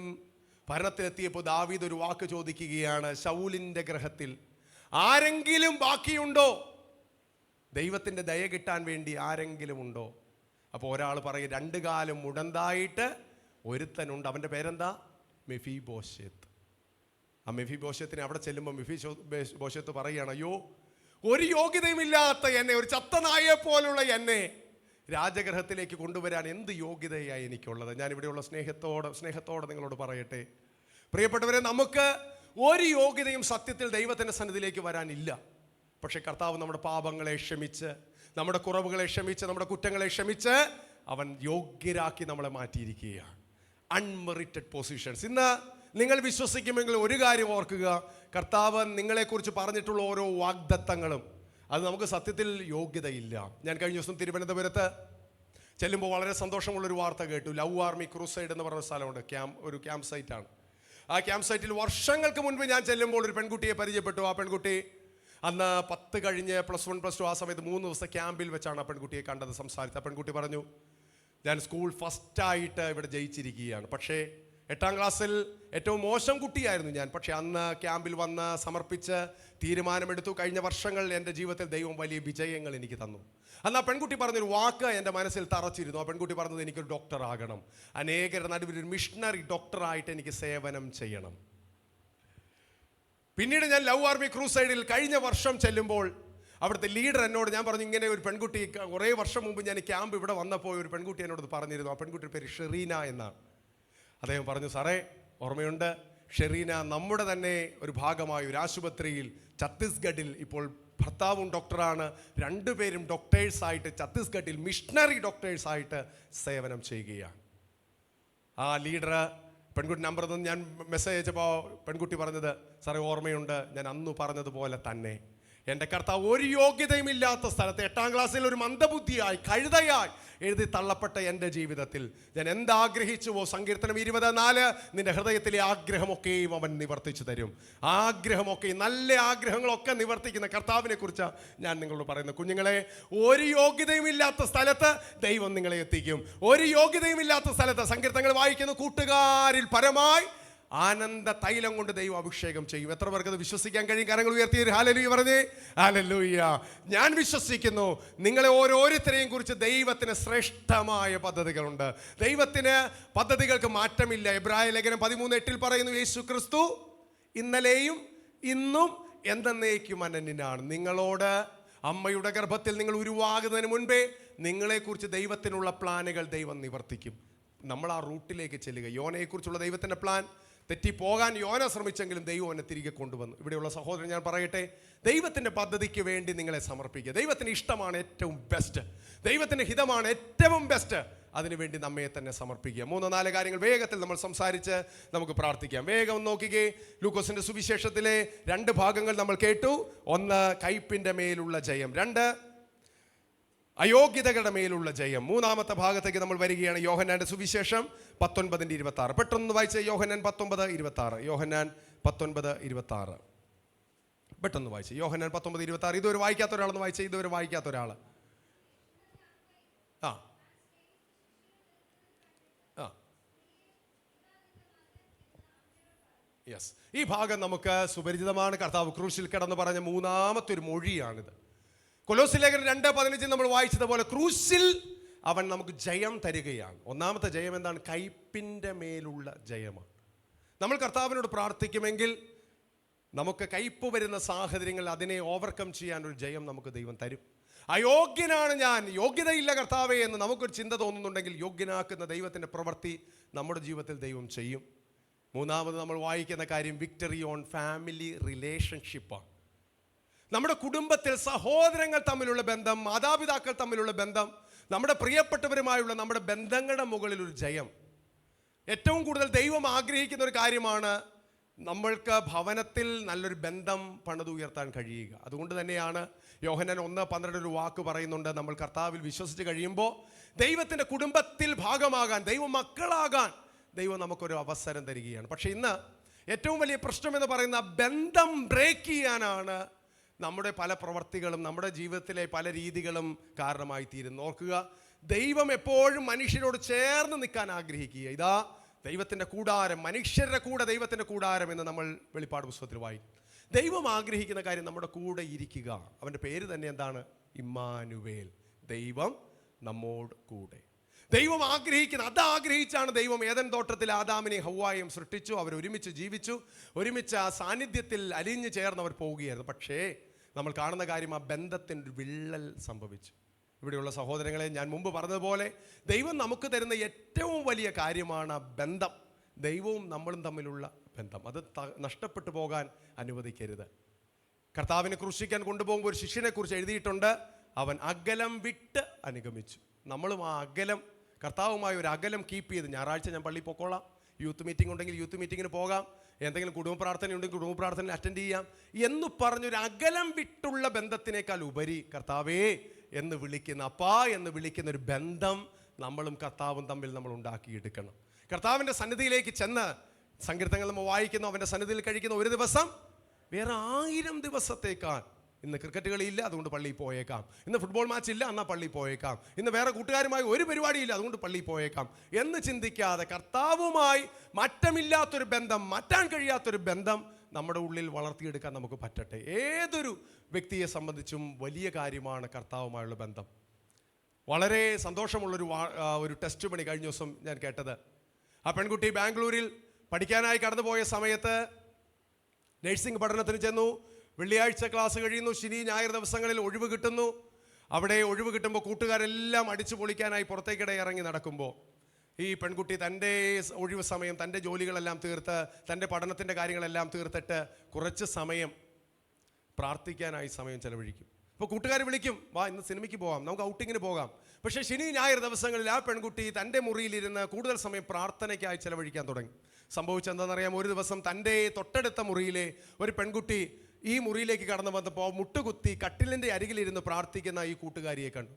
ഭരണത്തിലെത്തിയപ്പോൾ ദാവീദ് ഒരു വാക്ക് ചോദിക്കുകയാണ്, ശൗലിന്റെ ഗൃഹത്തിൽ ആരെങ്കിലും ബാക്കിയുണ്ടോ? ദൈവത്തിന്റെ ദയ കിട്ടാൻ വേണ്ടി ആരെങ്കിലും ഉണ്ടോ? അപ്പോൾ ഒരാൾ പറയും, 2 കാലും മുടന്തായിട്ട് ഒരുത്തനുണ്ട്. അവന്റെ പേരെന്താ? മെഫീബോശേത്ത്. ആ മെഫീബോശേത്തിനെ അവിടെ ചെല്ലുമ്പോൾ മെഫീബോശേത്ത് പറയുകയാണ്, അയ്യോ, ഒരു യോഗ്യതയുമില്ലാത്ത എന്നെ, ഒരു ചത്ത നായെ പോലുള്ള എന്നെ രാജഗൃഹത്തിലേക്ക് കൊണ്ടുവരാൻ എന്ത് യോഗ്യതയായി എനിക്കുള്ളത്? ഞാനിവിടെയുള്ള സ്നേഹത്തോടെ നിങ്ങളോട് പറയട്ടെ, പ്രിയപ്പെട്ടവരെ, നമുക്ക് ഒരു യോഗ്യതയും സത്യത്തിൽ ദൈവത്തിൻ്റെ സന്നിധിയിലേക്ക് വരാനില്ല. പക്ഷെ കർത്താവ് നമ്മുടെ പാപങ്ങളെ ക്ഷമിച്ച്, നമ്മുടെ കുറവുകളെ ക്ഷമിച്ച്, നമ്മുടെ കുറ്റങ്ങളെ ക്ഷമിച്ച് അവൻ യോഗ്യരാക്കി നമ്മളെ മാറ്റിയിരിക്കുകയാണ്. Unmerited positions. ഇന്ന് നിങ്ങൾ വിശ്വസിക്കുമെങ്കിൽ ഒരു കാര്യം ഓർക്കുക, കർത്താവ് നിങ്ങളെക്കുറിച്ച് പറഞ്ഞിട്ടുള്ള ഓരോ വാഗ്ദത്തങ്ങളും അത് നമുക്ക് സത്യത്തിൽ യോഗ്യതയില്ല. ഞാൻ കഴിഞ്ഞ ദിവസം തിരുവനന്തപുരത്ത് ചെല്ലുമ്പോൾ വളരെ സന്തോഷമുള്ളൊരു വാർത്ത കേട്ടു. ലവ് ആർമി ക്രൂസൈഡ് എന്ന് പറഞ്ഞ സ്ഥലമുണ്ട്, ഒരു ക്യാമ്പ് സൈറ്റാണ്. ആ ക്യാമ്പ് സൈറ്റിൽ വർഷങ്ങൾക്ക് മുൻപ് ഞാൻ ചെല്ലുമ്പോൾ ഒരു പെൺകുട്ടിയെ പരിചയപ്പെട്ടു. ആ പെൺകുട്ടി അന്ന് 10 കഴിഞ്ഞ് +1 +2 ആ സമയത്ത് 3 ദിവസം ക്യാമ്പിൽ വെച്ചാണ് ആ പെൺകുട്ടിയെ കണ്ടത്, സംസാരിച്ചത്. ആ പെൺകുട്ടി പറഞ്ഞു, ഞാൻ സ്കൂൾ ഫസ്റ്റായിട്ട് ഇവിടെ ജയിച്ചിരിക്കുകയാണ്. പക്ഷേ 8ാം ക്ലാസ്സിൽ ഏറ്റവും മോശം കുട്ടിയായിരുന്നു ഞാൻ. പക്ഷെ അന്ന് ക്യാമ്പിൽ വന്ന് സമർപ്പിച്ച് തീരുമാനമെടുത്തു. കഴിഞ്ഞ വർഷങ്ങളിൽ എൻ്റെ ജീവിതത്തിൽ ദൈവം വലിയ വിജയങ്ങൾ എനിക്ക് തന്നു. അന്ന് ആ പെൺകുട്ടി പറഞ്ഞൊരു വാക്ക് എൻ്റെ മനസ്സിൽ തറച്ചിരുന്നു. ആ പെൺകുട്ടി പറഞ്ഞത്, എനിക്കൊരു ഡോക്ടർ ആകണം, അനേകരുടെ നടുവിൽ ഒരു മിഷണറി ഡോക്ടറായിട്ട് എനിക്ക് സേവനം ചെയ്യണം. പിന്നീട് ഞാൻ ലവ് ആർമി ക്രൂസൈഡിൽ കഴിഞ്ഞ വർഷം ചെല്ലുമ്പോൾ അവിടുത്തെ ലീഡർ എന്നോട്, ഞാൻ പറഞ്ഞു, ഇങ്ങനെ ഒരു പെൺകുട്ടി കുറേ വർഷം മുമ്പ് ഞാൻ ക്യാമ്പ് ഇവിടെ വന്നപ്പോൾ ഒരു പെൺകുട്ടി എന്നോട് പറഞ്ഞിരുന്നു. ആ പെൺകുട്ടിയുടെ പേര് ഷെറീന എന്നാണ്. അദ്ദേഹം പറഞ്ഞു, സാറേ ഓർമ്മയുണ്ട്, ഷെറീന നമ്മുടെ തന്നെ ഒരു ഭാഗമായി ഒരു ആശുപത്രിയിൽ ഛത്തീസ്ഗഡിൽ ഇപ്പോൾ ഭർത്താവും ഡോക്ടറാണ്, 2 പേരും ഡോക്ടേഴ്സായിട്ട് ഛത്തീസ്ഗഡിൽ മിഷണറി ഡോക്ടേഴ്സായിട്ട് സേവനം ചെയ്യുകയാണ്. ആ ലീഡർ പെൺകുട്ടി നമ്പർ തന്ന് ഞാൻ മെസ്സേജ് അയച്ചപ്പോൾ പെൺകുട്ടി പറഞ്ഞത്, സാറേ ഓർമ്മയുണ്ട്, ഞാൻ അന്ന് പറഞ്ഞതുപോലെ തന്നെ എൻ്റെ കർത്താവ് ഒരു യോഗ്യതയും ഇല്ലാത്ത സ്ഥലത്ത് 8ാം ക്ലാസ്സിൽ ഒരു മന്ദബുദ്ധിയായി, കഴുതയായി എഴുതി തള്ളപ്പെട്ട എൻ്റെ ജീവിതത്തിൽ ഞാൻ എന്താഗ്രഹിച്ചുവോ, സങ്കീർത്തനം 24, നിന്റെ ഹൃദയത്തിലെ ആഗ്രഹമൊക്കെയും അവൻ നിവർത്തിച്ചു തരും. ആഗ്രഹമൊക്കെയും, നല്ല ആഗ്രഹങ്ങളൊക്കെ നിവർത്തിക്കുന്ന കർത്താവിനെ കുറിച്ച് ഞാൻ നിങ്ങളോട് പറയുന്നു. കുഞ്ഞുങ്ങളെ, ഒരു യോഗ്യതയും ഇല്ലാത്ത സ്ഥലത്ത് ദൈവം നിങ്ങളെ എത്തിക്കും. ഒരു യോഗ്യതയും ഇല്ലാത്ത സ്ഥലത്ത് സങ്കീർത്തനങ്ങൾ വായിക്കുന്ന കൂട്ടുകാരിൽ പരമായി ആനന്ദ തൈലം കൊണ്ട് ദൈവം അഭിഷേകം ചെയ്യും. എത്ര പേർക്ക് അത് വിശ്വസിക്കാൻ കഴിയും? കരങ്ങൾ ഉയർത്തി ഹല്ലേലൂയ പറഞ്ഞേ. ഹല്ലേലൂയ. ഞാൻ വിശ്വസിക്കുന്നു നിങ്ങളെ ഓരോരുത്തരെയും കുറിച്ച് ദൈവത്തിന് ശ്രേഷ്ഠമായ പദ്ധതികളുണ്ട്. ദൈവത്തിന് പദ്ധതികൾക്ക് മാറ്റമില്ല. എബ്രായ ലേഖനം 13:8 പറയുന്നു, യേശു ക്രിസ്തു ഇന്നലെയും ഇന്നും എന്നേക്കും അനന്യനാണ്. നിങ്ങളോട് അമ്മയുടെ ഗർഭത്തിൽ നിങ്ങൾ ഉരുവാകുന്നതിന് മുൻപേ നിങ്ങളെക്കുറിച്ച് ദൈവത്തിനുള്ള പ്ലാനുകൾ ദൈവം നിവർത്തിക്കും. നമ്മൾ ആ റൂട്ടിലേക്ക് ചെല്ലുക. യോനയെക്കുറിച്ചുള്ള ദൈവത്തിൻ്റെ പ്ലാൻ തെറ്റിപ്പോകാൻ യോന ശ്രമിച്ചെങ്കിലും ദൈവം അവനെ തിരികെ കൊണ്ടുവന്നു. ഇവിടെയുള്ള സഹോദരൻ ഞാൻ പറയട്ടെ, ദൈവത്തിൻ്റെ പദ്ധതിക്ക് വേണ്ടി നിങ്ങളെ സമർപ്പിക്കുക. ദൈവത്തിന് ഇഷ്ടമാണ് ഏറ്റവും ബെസ്റ്റ്, ദൈവത്തിൻ്റെ ഹിതമാണ് ഏറ്റവും ബെസ്റ്റ്. അതിനുവേണ്ടി നമ്മെ തന്നെ സമർപ്പിക്കുക. 3-4 കാര്യങ്ങൾ വേഗത്തിൽ നമ്മൾ സംസാരിച്ച് നമുക്ക് പ്രാർത്ഥിക്കാം. വേഗം നോക്കിക്കേ, ലൂക്കോസിന്റെ സുവിശേഷത്തിലെ 2 ഭാഗങ്ങൾ നമ്മൾ കേട്ടു. 1 കയ്പിന്റെ മേലുള്ള ജയം, 2 അയോഗ്യതകളുടെ മേലുള്ള ജയം. 3-ാമത്തെ ഭാഗത്തേക്ക് നമ്മൾ വരികയാണ്. യോഹന്നാന്റെ സുവിശേഷം 19:26. പെട്ടെന്ന് വായിച്ച യോഹന്നാൻ 19:26. യോഹന്നാൻ 19:26 പെട്ടെന്ന് വായിച്ചു. യോഹന്നാൻ 19:26. ഇതുവരെ വായിക്കാത്ത ഒരാളെന്ന് വായിച്ച, ഇതുവരെ വായിക്കാത്ത ഒരാൾ. യെസ്, ഈ ഭാഗം നമുക്ക് സുപരിചിതമാണ്. കർത്താവ് ക്രൂശിൽ കിടന്ന് പറഞ്ഞ 3-ാമത്തെ ഒരു മൊഴിയാണിത്. കൊലോസ്യ ലേഖനം 2:15 നമ്മൾ വായിച്ചതുപോലെ ക്രൂശിൽ അവൻ നമുക്ക് ജയം തരികയാണ്. 1-ാമത്തെ ജയം എന്താണ്? കയ്പിൻ്റെ മേലുള്ള ജയമാണ്. നമ്മൾ കർത്താവിനോട് പ്രാർത്ഥിക്കുമെങ്കിൽ നമുക്ക് കയ്പ് വരുന്ന സാഹചര്യങ്ങൾ അതിനെ ഓവർകം ചെയ്യാൻ ഒരു ജയം നമുക്ക് ദൈവം തരും. അയോഗ്യനാണ് ഞാൻ, യോഗ്യതയില്ല കർത്താവേ എന്ന് നമുക്കൊരു ചിന്ത തോന്നുന്നുണ്ടെങ്കിൽ യോഗ്യനാക്കുന്ന ദൈവത്തിൻ്റെ പ്രവൃത്തി നമ്മുടെ ജീവിതത്തിൽ ദൈവം ചെയ്യും. 3-ാമത് നമ്മൾ വായിക്കുന്ന കാര്യം വിക്ടറി ഓൺ ഫാമിലി റിലേഷൻഷിപ്പാണ്. നമ്മുടെ കുടുംബത്തിൽ സഹോദരങ്ങൾ തമ്മിലുള്ള ബന്ധം, മാതാപിതാക്കൾ തമ്മിലുള്ള ബന്ധം, നമ്മുടെ പ്രിയപ്പെട്ടവരുമായുള്ള നമ്മുടെ ബന്ധങ്ങളുടെ മുകളിൽ ഒരു ജയം. ഏറ്റവും കൂടുതൽ ദൈവം ആഗ്രഹിക്കുന്ന ഒരു കാര്യമാണ് നമ്മൾക്ക് ഭവനത്തിൽ നല്ലൊരു ബന്ധം പണിതുയർത്താൻ കഴിയുക. അതുകൊണ്ട് തന്നെയാണ് യോഹന്നാൻ 1:12 ഒരു വാക്ക് പറയുന്നുണ്ട്, നമ്മൾ കർത്താവിൽ വിശ്വസിച്ച് കഴിയുമ്പോൾ ദൈവത്തിൻ്റെ കുടുംബത്തിൽ ഭാഗമാകാൻ, ദൈവ മക്കളാകാൻ ദൈവം നമുക്കൊരു അവസരം തരികയാണ്. പക്ഷെ ഇന്ന് ഏറ്റവും വലിയ പ്രശ്നം എന്ന് പറയുന്ന ബന്ധം ബ്രേക്ക് ചെയ്യാനാണ് നമ്മുടെ പല പ്രവർത്തികളും, നമ്മുടെ ജീവിതത്തിലെ പല രീതികളും കാരണമായി തീരുന്നു. ഓർക്കുക, ദൈവം എപ്പോഴും മനുഷ്യരോട് ചേർന്ന് നിൽക്കാൻ ആഗ്രഹിക്കുക. ഇതാ ദൈവത്തിൻ്റെ കൂടാരം, മനുഷ്യരുടെ കൂടെ ദൈവത്തിൻ്റെ കൂടാരം എന്ന് നമ്മൾ വെളിപ്പാട് പുസ്തകത്തിൽ വായിക്കും. ദൈവം ആഗ്രഹിക്കുന്ന കാര്യം നമ്മുടെ കൂടെ ഇരിക്കുക. അവൻ്റെ പേര് തന്നെ എന്താണ്? ഇമ്മാനുവേൽ, ദൈവം നമ്മോട് കൂടെ. ദൈവം ആഗ്രഹിച്ചാണ് ദൈവം ഏദൻ തോട്ടത്തിൽ ആദാമിനെ ഹവ്വായും സൃഷ്ടിച്ചു. അവർ ഒരുമിച്ച് ജീവിച്ചു, ഒരുമിച്ച് ആ സാന്നിധ്യത്തിൽ അലിഞ്ഞു ചേർന്ന് അവർ പോവുകയായിരുന്നു. പക്ഷേ നമ്മൾ കാണുന്ന കാര്യം, ആ ബന്ധത്തിന് ഒരു വിള്ളൽ സംഭവിച്ചു. ഇവിടെയുള്ള സഹോദരങ്ങളെ, ഞാൻ മുമ്പ് പറഞ്ഞതുപോലെ ദൈവം നമുക്ക് തരുന്ന ഏറ്റവും വലിയ കാര്യമാണ് ബന്ധം. ദൈവവും നമ്മളും തമ്മിലുള്ള ബന്ധം. അത് നഷ്ടപ്പെട്ടു പോകാൻ അനുവദിക്കരുത്. കർത്താവിനെ ക്രൂശിക്കാൻ കൊണ്ടുപോകുമ്പോൾ ഒരു ശിഷ്യനെ കുറിച്ച് എഴുതിയിട്ടുണ്ട്, അവൻ അകലം വിട്ട് അനുഗമിച്ചു. നമ്മളും ആ അകലം, കർത്താവുമായി ഒരു അകലം കീപ്പ് ചെയ്ത്, ഞായറാഴ്ച ഞാൻ പള്ളിയിൽ പൊക്കോളാം, യൂത്ത് മീറ്റിംഗ് ഉണ്ടെങ്കിൽ യൂത്ത് മീറ്റിങ്ങിന് പോകാം, എന്തെങ്കിലും കുടുംബ പ്രാർത്ഥന ഉണ്ടെങ്കിൽ കുടുംബ പ്രാർത്ഥന അറ്റൻഡ് ചെയ്യാം എന്ന് പറഞ്ഞൊരു അകലം വിട്ടുള്ള ബന്ധത്തിനേക്കാൾ ഉപരി കർത്താവേ എന്ന് വിളിക്കുന്ന, അപ്പാ എന്ന് വിളിക്കുന്ന ഒരു ബന്ധം നമ്മളും കർത്താവും തമ്മിൽ നമ്മൾ ഉണ്ടാക്കിയെടുക്കണം. കർത്താവിൻ്റെ സന്നിധിയിലേക്ക് ചെന്ന് സങ്കീർത്തനങ്ങൾ നമ്മൾ വായിക്കുന്നു, അവൻ്റെ സന്നിധിയിൽ കഴിക്കുന്ന ഒരു ദിവസം വേറെ 1000 ദിവസത്തേക്കാൾ. ഇന്ന് ക്രിക്കറ്റ് കളിയില്ല, അതുകൊണ്ട് പള്ളിയിൽ പോയേക്കാം. ഇന്ന് ഫുട്ബോൾ മാച്ച് ഇല്ല, എന്നാൽ പള്ളിയിൽ പോയേക്കാം. ഇന്ന് വേറെ കൂട്ടുകാരുമായി ഒരു പരിപാടിയില്ല, അതുകൊണ്ട് പള്ളിയിൽ പോയേക്കാം എന്ന് ചിന്തിക്കാതെ കർത്താവുമായി മാറ്റമില്ലാത്തൊരു ബന്ധം, മാറ്റാൻ കഴിയാത്തൊരു ബന്ധം നമ്മുടെ ഉള്ളിൽ വളർത്തിയെടുക്കാൻ നമുക്ക് പറ്റട്ടെ. ഏതൊരു വ്യക്തിയെ സംബന്ധിച്ചും വലിയ കാര്യമാണ് കർത്താവുമായുള്ള ബന്ധം. വളരെ സന്തോഷമുള്ളൊരു ടെസ്റ്റ് മണി കഴിഞ്ഞ ദിവസം ഞാൻ കേട്ടത്. ആ പെൺകുട്ടി ബാംഗ്ലൂരിൽ പഠിക്കാനായി കടന്നുപോയ സമയത്ത് നഴ്സിംഗ് പഠനത്തിന് ചെന്നു. വെള്ളിയാഴ്ച ക്ലാസ് കഴിയുന്നു, ശനി ഞായർ ദിവസങ്ങളിൽ ഒഴിവ് കിട്ടുന്നു. അവിടെ ഒഴിവ് കിട്ടുമ്പോൾ കൂട്ടുകാരെല്ലാം അടിച്ചു പൊളിക്കാനായി പുറത്തേക്കിടെ ഇറങ്ങി നടക്കുമ്പോൾ ഈ പെൺകുട്ടി തൻ്റെ ഒഴിവ് സമയം, തൻ്റെ ജോലികളെല്ലാം തീർത്ത്, തൻ്റെ പഠനത്തിൻ്റെ കാര്യങ്ങളെല്ലാം തീർത്തിട്ട് കുറച്ച് സമയം പ്രാർത്ഥിക്കാനായി സമയം ചെലവഴിക്കും. അപ്പോൾ കൂട്ടുകാർ വിളിക്കും, വാ ഇന്ന് സിനിമയ്ക്ക് പോകാം, നമുക്ക് ഔട്ടിങ്ങിന് പോകാം. പക്ഷേ ശനി ഞായർ ദിവസങ്ങളിൽ ആ പെൺകുട്ടി തൻ്റെ മുറിയിലിരുന്ന് കൂടുതൽ സമയം പ്രാർത്ഥനയ്ക്കായി ചെലവഴിക്കാൻ തുടങ്ങി. സംഭവിച്ചെന്താണെന്നറിയാം, ഒരു ദിവസം തൻ്റെ തൊട്ടടുത്ത മുറിയിലെ ഒരു പെൺകുട്ടി ഈ മുറിയിലേക്ക് കടന്നു വന്നപ്പോൾ മുട്ടുകുത്തി കട്ടിലിൻ്റെ അരികിലിരുന്ന് പ്രാർത്ഥിക്കുന്ന ഈ കൂട്ടുകാരിയെ കണ്ടു.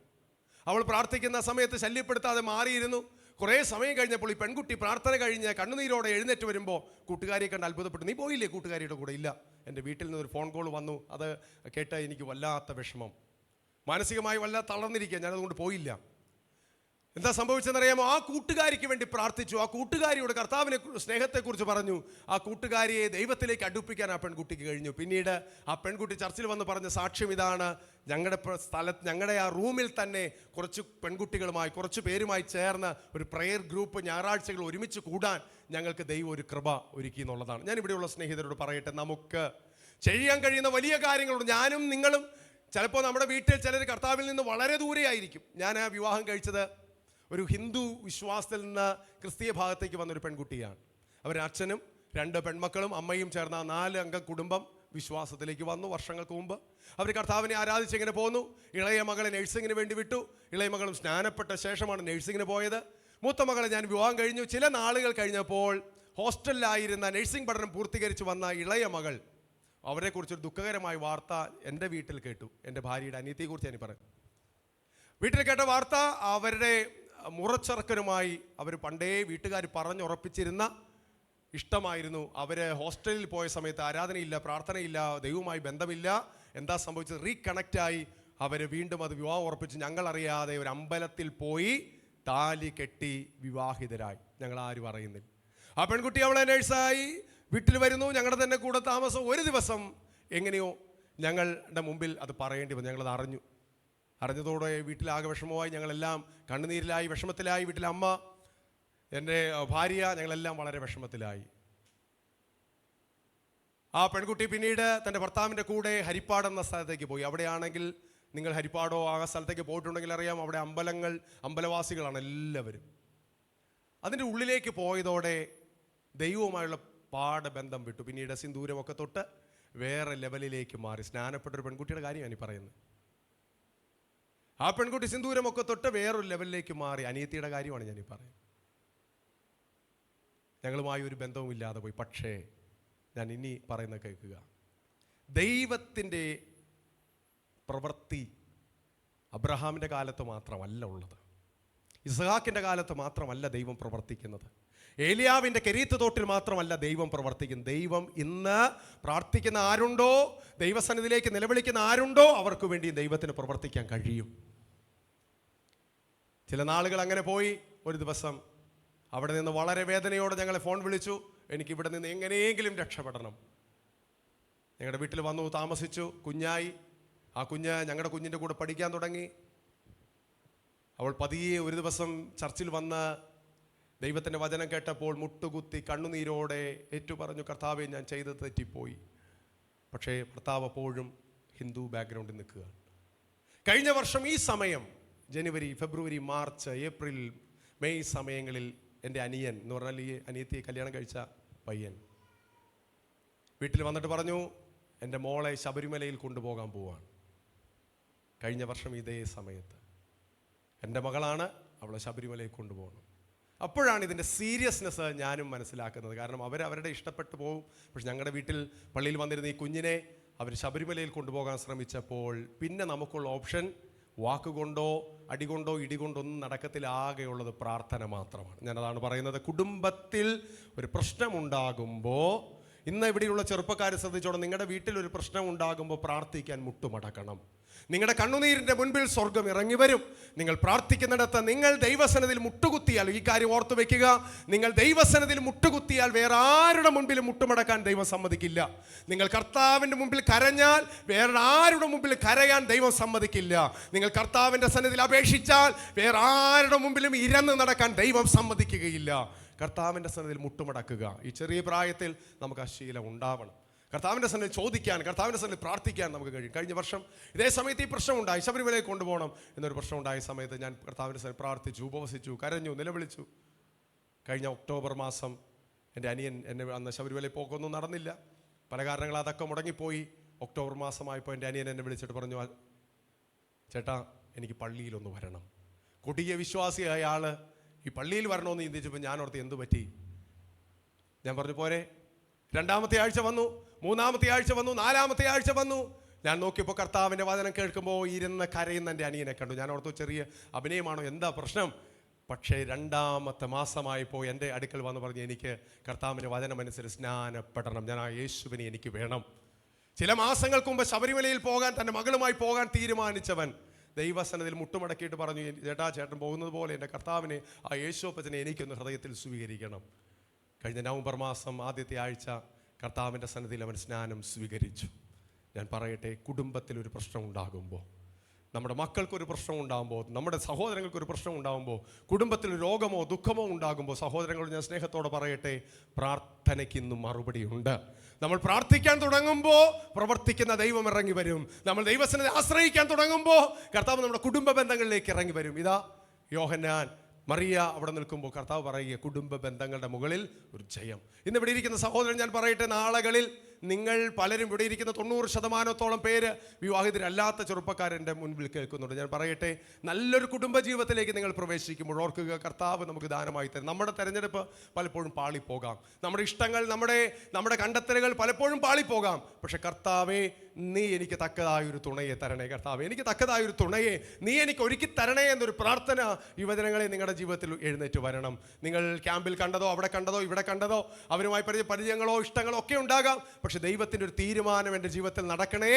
അവൾ പ്രാർത്ഥിക്കുന്ന സമയത്ത് ശല്യപ്പെടുത്താതെ മാറിയിരുന്നു. കുറേ സമയം കഴിഞ്ഞപ്പോൾ ഈ പെൺകുട്ടി പ്രാർത്ഥന കഴിഞ്ഞ് കണ്ണുനീരോടെ എഴുന്നേറ്റ് വരുമ്പോൾ കൂട്ടുകാരിയെ കണ്ട് അത്ഭുതപ്പെട്ടു. നീ പോയില്ലേ കൂട്ടുകാരിയുടെ കൂടെ? ഇല്ല, എൻ്റെ വീട്ടിൽ നിന്നൊരു ഫോൺ കോൾ വന്നു, അത് കേട്ട് എനിക്ക് വല്ലാത്ത വിഷമം, മാനസികമായി വല്ലാതെ തളർന്നിരിക്കുക, ഞാനതുകൊണ്ട് പോയില്ല. എന്താ സംഭവിച്ചെന്നറിയാമോ? ആ കൂട്ടുകാരിക്ക് വേണ്ടി പ്രാർത്ഥിച്ചു. ആ കൂട്ടുകാരിയോട് കർത്താവിനെ സ്നേഹത്തെക്കുറിച്ച് പറഞ്ഞു. ആ കൂട്ടുകാരിയെ ദൈവത്തിലേക്ക് അടുപ്പിക്കാൻ ആ പെൺകുട്ടിക്ക് കഴിഞ്ഞു. പിന്നീട് ആ പെൺകുട്ടി ചർച്ചിൽ വന്ന് പറഞ്ഞ സാക്ഷ്യം ഇതാണ്, ഞങ്ങളുടെ ആ റൂമിൽ തന്നെ കുറച്ച് പെൺകുട്ടികളുമായി, കുറച്ച് പേരുമായി ചേർന്ന് ഒരു പ്രെയർ ഗ്രൂപ്പ് ഞായറാഴ്ചകൾ ഒരുമിച്ച് കൂടാൻ ഞങ്ങൾക്ക് ദൈവം ഒരു കൃപ ഒരുക്കി എന്നുള്ളതാണ്. ഞാൻ ഇവിടെയുള്ള സ്നേഹിതരോട് പറയട്ടെ, നമുക്ക് ചെയ്യാൻ കഴിയുന്ന വലിയ കാര്യങ്ങളുണ്ട്. ഞാനും നിങ്ങളും ചിലപ്പോൾ നമ്മുടെ വീട്ടിൽ ചിലർ കർത്താവിൽ നിന്ന് വളരെ ദൂരെയായിരിക്കും. ഞാൻ ആ വിവാഹം കഴിച്ചത് ഒരു ഹിന്ദു വിശ്വാസത്തിൽ നിന്ന് ക്രിസ്തീയ ഭാഗത്തേക്ക് വന്നൊരു പെൺകുട്ടിയാണ്. അവരുടെ അച്ഛനും 2 പെൺമക്കളും അമ്മയും ചേർന്ന 4 അംഗ കുടുംബം വിശ്വാസത്തിലേക്ക് വന്നു. വർഷങ്ങൾക്ക് മുമ്പ് അവർ കർത്താവിനെ ആരാധിച്ച് ഇങ്ങനെ പോന്നു. ഇളയ മകളെ നഴ്സിങ്ങിന് വേണ്ടി വിട്ടു. ഇളയ മകളും സ്നാനപ്പെട്ട ശേഷമാണ് നഴ്സിങ്ങിന് പോയത്. മൂത്ത മകളെ ഞാൻ വിവാഹം കഴിഞ്ഞു. ചില നാളുകൾ കഴിഞ്ഞപ്പോൾ ഹോസ്റ്റലിലായിരുന്ന നഴ്സിംഗ് പഠനം പൂർത്തീകരിച്ച് വന്ന ഇളയ മകൾ, അവരെക്കുറിച്ചൊരു ദുഃഖകരമായ വാർത്ത എൻ്റെ വീട്ടിൽ കേട്ടു. എൻ്റെ ഭാര്യയുടെ അനിയത്തിയെക്കുറിച്ച് ഞാൻ പറയും. വീട്ടിൽ കേട്ട വാർത്ത, അവരുടെ മുറച്ചെറുക്കനുമായി അവർ പണ്ടേ വീട്ടുകാർ പറഞ്ഞുറപ്പിച്ചിരുന്ന ഇഷ്ടമായിരുന്നു. അവർ ഹോസ്റ്റലിൽ പോയ സമയത്ത് ആരാധനയില്ല, പ്രാർത്ഥനയില്ല, ദൈവവുമായി ബന്ധമില്ല. എന്താ സംഭവിച്ചത്? റീകണക്റ്റായി അവർ വീണ്ടും അത് വിവാഹം ഉറപ്പിച്ച് ഞങ്ങളറിയാതെ ഒരു അമ്പലത്തിൽ പോയി താലി കെട്ടി വിവാഹിതരായി. ഞങ്ങൾ ആരും അറിയുന്നില്ല. ആ പെൺകുട്ടി അവളെ നേഴ്സായി വീട്ടിൽ വരുന്നു. ഞങ്ങളുടെ തന്നെ കൂടെ താമസം. ഒരു ദിവസം എങ്ങനെയോ ഞങ്ങളുടെ മുമ്പിൽ അത് പറയേണ്ടി വന്നു. ഞങ്ങളത് അറിഞ്ഞതോടെ വീട്ടിലാകെ വിഷമമായി. ഞങ്ങളെല്ലാം കണ്ണുനീരിലായി, വിഷമത്തിലായി. വീട്ടിലെ അമ്മ, എൻ്റെ ഭാര്യ, ഞങ്ങളെല്ലാം വളരെ വിഷമത്തിലായി. ആ പെൺകുട്ടി പിന്നീട് തൻ്റെ ഭർത്താവിൻ്റെ കൂടെ ഹരിപ്പാട് എന്ന സ്ഥലത്തേക്ക് പോയി. അവിടെയാണെങ്കിൽ നിങ്ങൾ ഹരിപ്പാടോ ആ സ്ഥലത്തേക്ക് പോയിട്ടുണ്ടെങ്കിൽ അറിയാം, അവിടെ അമ്പലവാസികളാണ് എല്ലാവരും. അതിൻ്റെ ഉള്ളിലേക്ക് പോയതോടെ ദൈവവുമായുള്ള പാഠബന്ധം വിട്ടു. പിന്നീട് സിന്ദൂരമൊക്കെ തൊട്ട് വേറെ ലെവലിലേക്ക് മാറി. സ്നാനപ്പെട്ടൊരു പെൺകുട്ടിയുടെ കാര്യമാണ് ഈ പറയുന്നത്. ആ പെൺകുട്ടി സിന്ദൂരമൊക്കെ തൊട്ട് വേറൊരു ലെവലിലേക്ക് മാറി. അനിയത്തിയുടെ കാര്യമാണ് ഞാനീ പറയുന്നത്. ഞങ്ങളുമായി ഒരു ബന്ധവും ഇല്ലാതെ പോയി. പക്ഷേ ഞാൻ ഇനി പറയുന്നത് കേൾക്കുക. ദൈവത്തിൻ്റെ പ്രവൃത്തി അബ്രഹാമിൻ്റെ കാലത്ത് മാത്രമല്ല ഉള്ളത്. ഇസ്ഹാക്കിൻ്റെ കാലത്ത് മാത്രമല്ല ദൈവം പ്രവർത്തിക്കുന്നത്. ഏലിയാവിൻ്റെ കെരീത്ത് തോട്ടിൽ മാത്രമല്ല ദൈവം പ്രവർത്തിക്കുന്നത്. ദൈവം ഇന്ന് പ്രാർത്ഥിക്കുന്ന ആരുണ്ടോ, ദൈവസന്നിധിയിലേക്ക് നിലവിളിക്കുന്ന ആരുണ്ടോ, അവർക്ക് വേണ്ടി ദൈവത്തിന് പ്രവർത്തിക്കാൻ കഴിയും. ചില നാളുകൾ അങ്ങനെ പോയി. ഒരു ദിവസം അവിടെ നിന്ന് വളരെ വേദനയോടെ ഞങ്ങളെ ഫോൺ വിളിച്ചു. എനിക്കിവിടെ നിന്ന് എങ്ങനെയെങ്കിലും രക്ഷപ്പെടണം. ഞങ്ങളുടെ വീട്ടിൽ വന്നു താമസിച്ചു. കുഞ്ഞായി. ആ കുഞ്ഞ് ഞങ്ങളുടെ കുഞ്ഞിൻ്റെ കൂടെ പഠിക്കാൻ തുടങ്ങി. അവൾ പതിയെ ഒരു ദിവസം ചർച്ചിൽ വന്ന് ദൈവത്തിൻ്റെ വചനം കേട്ടപ്പോൾ മുട്ടുകുത്തി കണ്ണുനീരോടെ ഏറ്റുപറഞ്ഞു, കർത്താവെ, ഞാൻ ചെയ്തത് തെറ്റിപ്പോയി. പക്ഷേ ഭർത്താവ് അപ്പോഴും ഹിന്ദു ബാക്ക്ഗ്രൗണ്ടിൽ നിൽക്കുക. കഴിഞ്ഞ വർഷം ഈ സമയം ജനുവരി, ഫെബ്രുവരി, മാർച്ച്, ഏപ്രിൽ, മെയ് സമയങ്ങളിൽ എൻ്റെ അനിയൻ എന്ന് പറഞ്ഞാൽ ഈ അനിയത്തിയെ കല്യാണം കഴിച്ച പയ്യൻ വീട്ടിൽ വന്നിട്ട് പറഞ്ഞു, എൻ്റെ മോളെ ശബരിമലയിൽ കൊണ്ടുപോകാൻ പോവാണ്. കഴിഞ്ഞ വർഷം ഇതേ സമയത്ത് എൻ്റെ മകളാണ്, അവളെ ശബരിമലയിൽ കൊണ്ടുപോകണം. അപ്പോഴാണ് ഇതിൻ്റെ സീരിയസ്നെസ് ഞാനും മനസ്സിലാക്കുന്നത്. കാരണം അവരുടെ ഇഷ്ടപ്പെട്ടു പോകും. പക്ഷെ ഞങ്ങളുടെ വീട്ടിൽ പള്ളിയിൽ വന്നിരുന്ന ഈ കുഞ്ഞിനെ അവർ ശബരിമലയിൽ കൊണ്ടുപോകാൻ ശ്രമിച്ചപ്പോൾ പിന്നെ നമുക്കുള്ള ഓപ്ഷൻ വാക്കുകൊണ്ടോ അടികൊണ്ടോ ഇടികൊണ്ടോ ഒന്നും നടക്കത്തില്ല. ആകെയുള്ളത് പ്രാർത്ഥന മാത്രമാണ്. ഞാനതാണ് പറയുന്നത്. കുടുംബത്തിൽ ഒരു പ്രശ്നമുണ്ടാകുമ്പോൾ, ഇന്ന് ഇവിടെയുള്ള ചെറുപ്പക്കാർ ശ്രദ്ധിച്ചോണം, നിങ്ങളുടെ വീട്ടിൽ ഒരു പ്രശ്നം ഉണ്ടാകുമ്പോൾ പ്രാർത്ഥിക്കാൻ മുട്ടുമടക്കണം. നിങ്ങളുടെ കണ്ണുനീരിൻ്റെ മുൻപിൽ സ്വർഗം ഇറങ്ങി വരും. നിങ്ങൾ പ്രാർത്ഥിക്കുന്നിടത്ത് നിങ്ങൾ ദൈവസന്നിധിയിൽ മുട്ടുകുത്തിയാൽ, ഈ കാര്യം ഓർത്തു വെക്കുക, നിങ്ങൾ ദൈവസന്നിധിയിൽ മുട്ടുകുത്തിയാൽ വേറെ ആരുടെ മുൻപിൽ മുട്ടുമടക്കാൻ ദൈവം സമ്മതിക്കില്ല. നിങ്ങൾ കർത്താവിൻ്റെ മുമ്പിൽ കരഞ്ഞാൽ വേറെ ആരുടെ മുമ്പിൽ കരയാൻ ദൈവം സമ്മതിക്കില്ല. നിങ്ങൾ കർത്താവിൻ്റെ സന്നിധിയിൽ അപേക്ഷിച്ചാൽ വേറെ ആരുടെ മുമ്പിലും ഇരന്ന് നടക്കാൻ ദൈവം സമ്മതിക്കുകയില്ല. കർത്താവിൻ്റെ സന്നിധിയിൽ മുട്ടുമടക്കുക. ഈ ചെറിയ പ്രായത്തിൽ നമുക്ക് ആ ശീലം ഉണ്ടാവണം. കർത്താവിൻ്റെ സന്നിധിയിൽ ചോദിക്കാൻ, കർത്താവിൻ്റെ സന്നിധിയിൽ പ്രാർത്ഥിക്കാൻ നമുക്ക് കഴിയും. കഴിഞ്ഞ വർഷം ഇതേ സമയത്ത് ഈ പ്രശ്നം ഉണ്ടായി. ശബരിമലയിൽ കൊണ്ടുപോകണം എന്നൊരു പ്രശ്നം ഉണ്ടായ സമയത്ത് ഞാൻ കർത്താവിൻ്റെ സന്നിധിയിൽ പ്രാർത്ഥിച്ചു, ഉപവസിച്ചു, കരഞ്ഞു, നിലവിളിച്ചു. കഴിഞ്ഞ ഒക്ടോബർ മാസം എൻ്റെ അനിയൻ എന്നെ അന്ന് ശബരിമലയിൽ പോക്കൊന്നും നടന്നില്ല. പല കാരണങ്ങൾ അതൊക്കെ മുടങ്ങിപ്പോയി. ഒക്ടോബർ മാസമായപ്പോൾ എൻ്റെ അനിയൻ എന്നെ വിളിച്ചിട്ട് പറഞ്ഞു, ചേട്ടാ, എനിക്ക് പള്ളിയിലൊന്ന് വരണം. കൊടിയ വിശ്വാസിയായ ആൾ ഈ പള്ളിയിൽ വരണമെന്ന് ചിന്തിച്ചപ്പോൾ ഞാൻ ഓർത്ത് എന്തു പറ്റി? ഞാൻ പറഞ്ഞു പോരെ. രണ്ടാമത്തെ ആഴ്ച വന്നു, മൂന്നാമത്തെ ആഴ്ച വന്നു, നാലാമത്തെ ആഴ്ച വന്നു. ഞാൻ നോക്കിയപ്പോൾ കർത്താവിൻ്റെ വചനം കേൾക്കുമ്പോൾ ഇരുന്ന് കരയുന്ന എൻ്റെ അനിയനെ കണ്ടു. ഞാൻ ഓർത്തു ചെറിയ അഭിനയമാണോ, എന്താ പ്രശ്നം? പക്ഷേ രണ്ടാമത്തെ മാസമായപ്പോൾ എൻ്റെ അടുക്കൽ വന്ന് പറഞ്ഞു, എനിക്ക് കർത്താവിൻ്റെ വചനമനുസരിച്ച് സ്നാനപ്പെടണം, ഞാൻ ആ യേശുവിനെ എനിക്ക് വേണം. ചില മാസങ്ങൾക്ക് മുമ്പ് ശബരിമലയിൽ പോകാൻ, തൻ്റെ മകളുമായി പോകാൻ തീരുമാനിച്ചവൻ ദൈവസന്നിധിയിൽ മുട്ടുമടക്കിയിട്ട് പറഞ്ഞു, ചേട്ടൻ പോകുന്നത് പോലെ എൻ്റെ കർത്താവിനെ, ആ യേശുപ്പച്ചനെ എനിക്കൊന്ന് ഹൃദയത്തിൽ സ്വീകരിക്കണം. കഴിഞ്ഞ നവംബർ മാസം ആദ്യത്തെ ആഴ്ച കർത്താവിൻ്റെ സന്നിധിയിൽ അവൻ സ്നാനം സ്വീകരിച്ചു. ഞാൻ പറയട്ടെ, കുടുംബത്തിലൊരു പ്രശ്നം ഉണ്ടാകുമ്പോൾ, നമ്മുടെ മക്കൾക്കൊരു പ്രശ്നം ഉണ്ടാകുമ്പോൾ, നമ്മുടെ സഹോദരങ്ങൾക്കൊരു പ്രശ്നം ഉണ്ടാകുമ്പോൾ, കുടുംബത്തിൽ രോഗമോ ദുഃഖമോ ഉണ്ടാകുമ്പോൾ, സഹോദരങ്ങളോട് ഞാൻ സ്നേഹത്തോടെ പറയട്ടെ, പ്രാർത്ഥനയ്ക്ക് ഇന്നും മറുപടിയുണ്ട്. നമ്മൾ പ്രാർത്ഥിക്കാൻ തുടങ്ങുമ്പോൾ പ്രവർത്തിക്കുന്ന ദൈവം ഇറങ്ങി വരും. നമ്മൾ ദൈവസന്നിധി ആശ്രയിക്കാൻ തുടങ്ങുമ്പോൾ കർത്താവ് നമ്മുടെ കുടുംബ ബന്ധങ്ങളിലേക്ക് ഇറങ്ങി വരും. ഇതാ യോഹന്നാൻ മറിയ അവിടെ നിൽക്കുമ്പോൾ കർത്താവ് പറയുക കുടുംബ ബന്ധങ്ങളുടെ മുകളിൽ ഒരു ജയം. ഇന്ന് ഇവിടെ ഇരിക്കുന്ന സഹോദരൻ ഞാൻ പറയട്ടെ, നാളുകളിൽ നിങ്ങൾ പലരും ഇവിടെ ഇരിക്കുന്ന 90% പേര് വിവാഹിതരല്ലാത്ത ചെറുപ്പക്കാരൻ്റെ മുൻപിൽ കേൾക്കുന്നുണ്ട്. ഞാൻ പറയട്ടെ, നല്ലൊരു കുടുംബജീവിതത്തിലേക്ക് നിങ്ങൾ പ്രവേശിക്കുമ്പോൾ ഓർക്കുക, കർത്താവ് നമുക്ക് ദാനമായി തരും. നമ്മുടെ തെരഞ്ഞെടുപ്പ് പലപ്പോഴും പാളിപ്പോകാം, നമ്മുടെ ഇഷ്ടങ്ങൾ, നമ്മുടെ കണ്ടെത്തലുകൾ പലപ്പോഴും പാളിപ്പോകാം. പക്ഷെ കർത്താവേ, നീ എനിക്ക് തക്കതായൊരു തുണയെ തരണേ, കർത്താവേ എനിക്ക് തക്കതായൊരു തുണയെ നീ എനിക്ക് ഒരുക്കി തരണേ എന്നൊരു പ്രാർത്ഥന യുവജനങ്ങളെ നിങ്ങളുടെ ജീവിതത്തിൽ എഴുന്നേറ്റ് വരണം. നിങ്ങൾ ക്യാമ്പിൽ കണ്ടതോ, അവിടെ കണ്ടതോ, ഇവിടെ കണ്ടതോ, അവരുമായി പരിചയങ്ങളോ ഇഷ്ടങ്ങളോ ഒക്കെ ഉണ്ടാകാം. പക്ഷെ ദൈവത്തിൻ്റെ ഒരു തീരുമാനം എൻ്റെ ജീവിതത്തിൽ നടക്കണേ,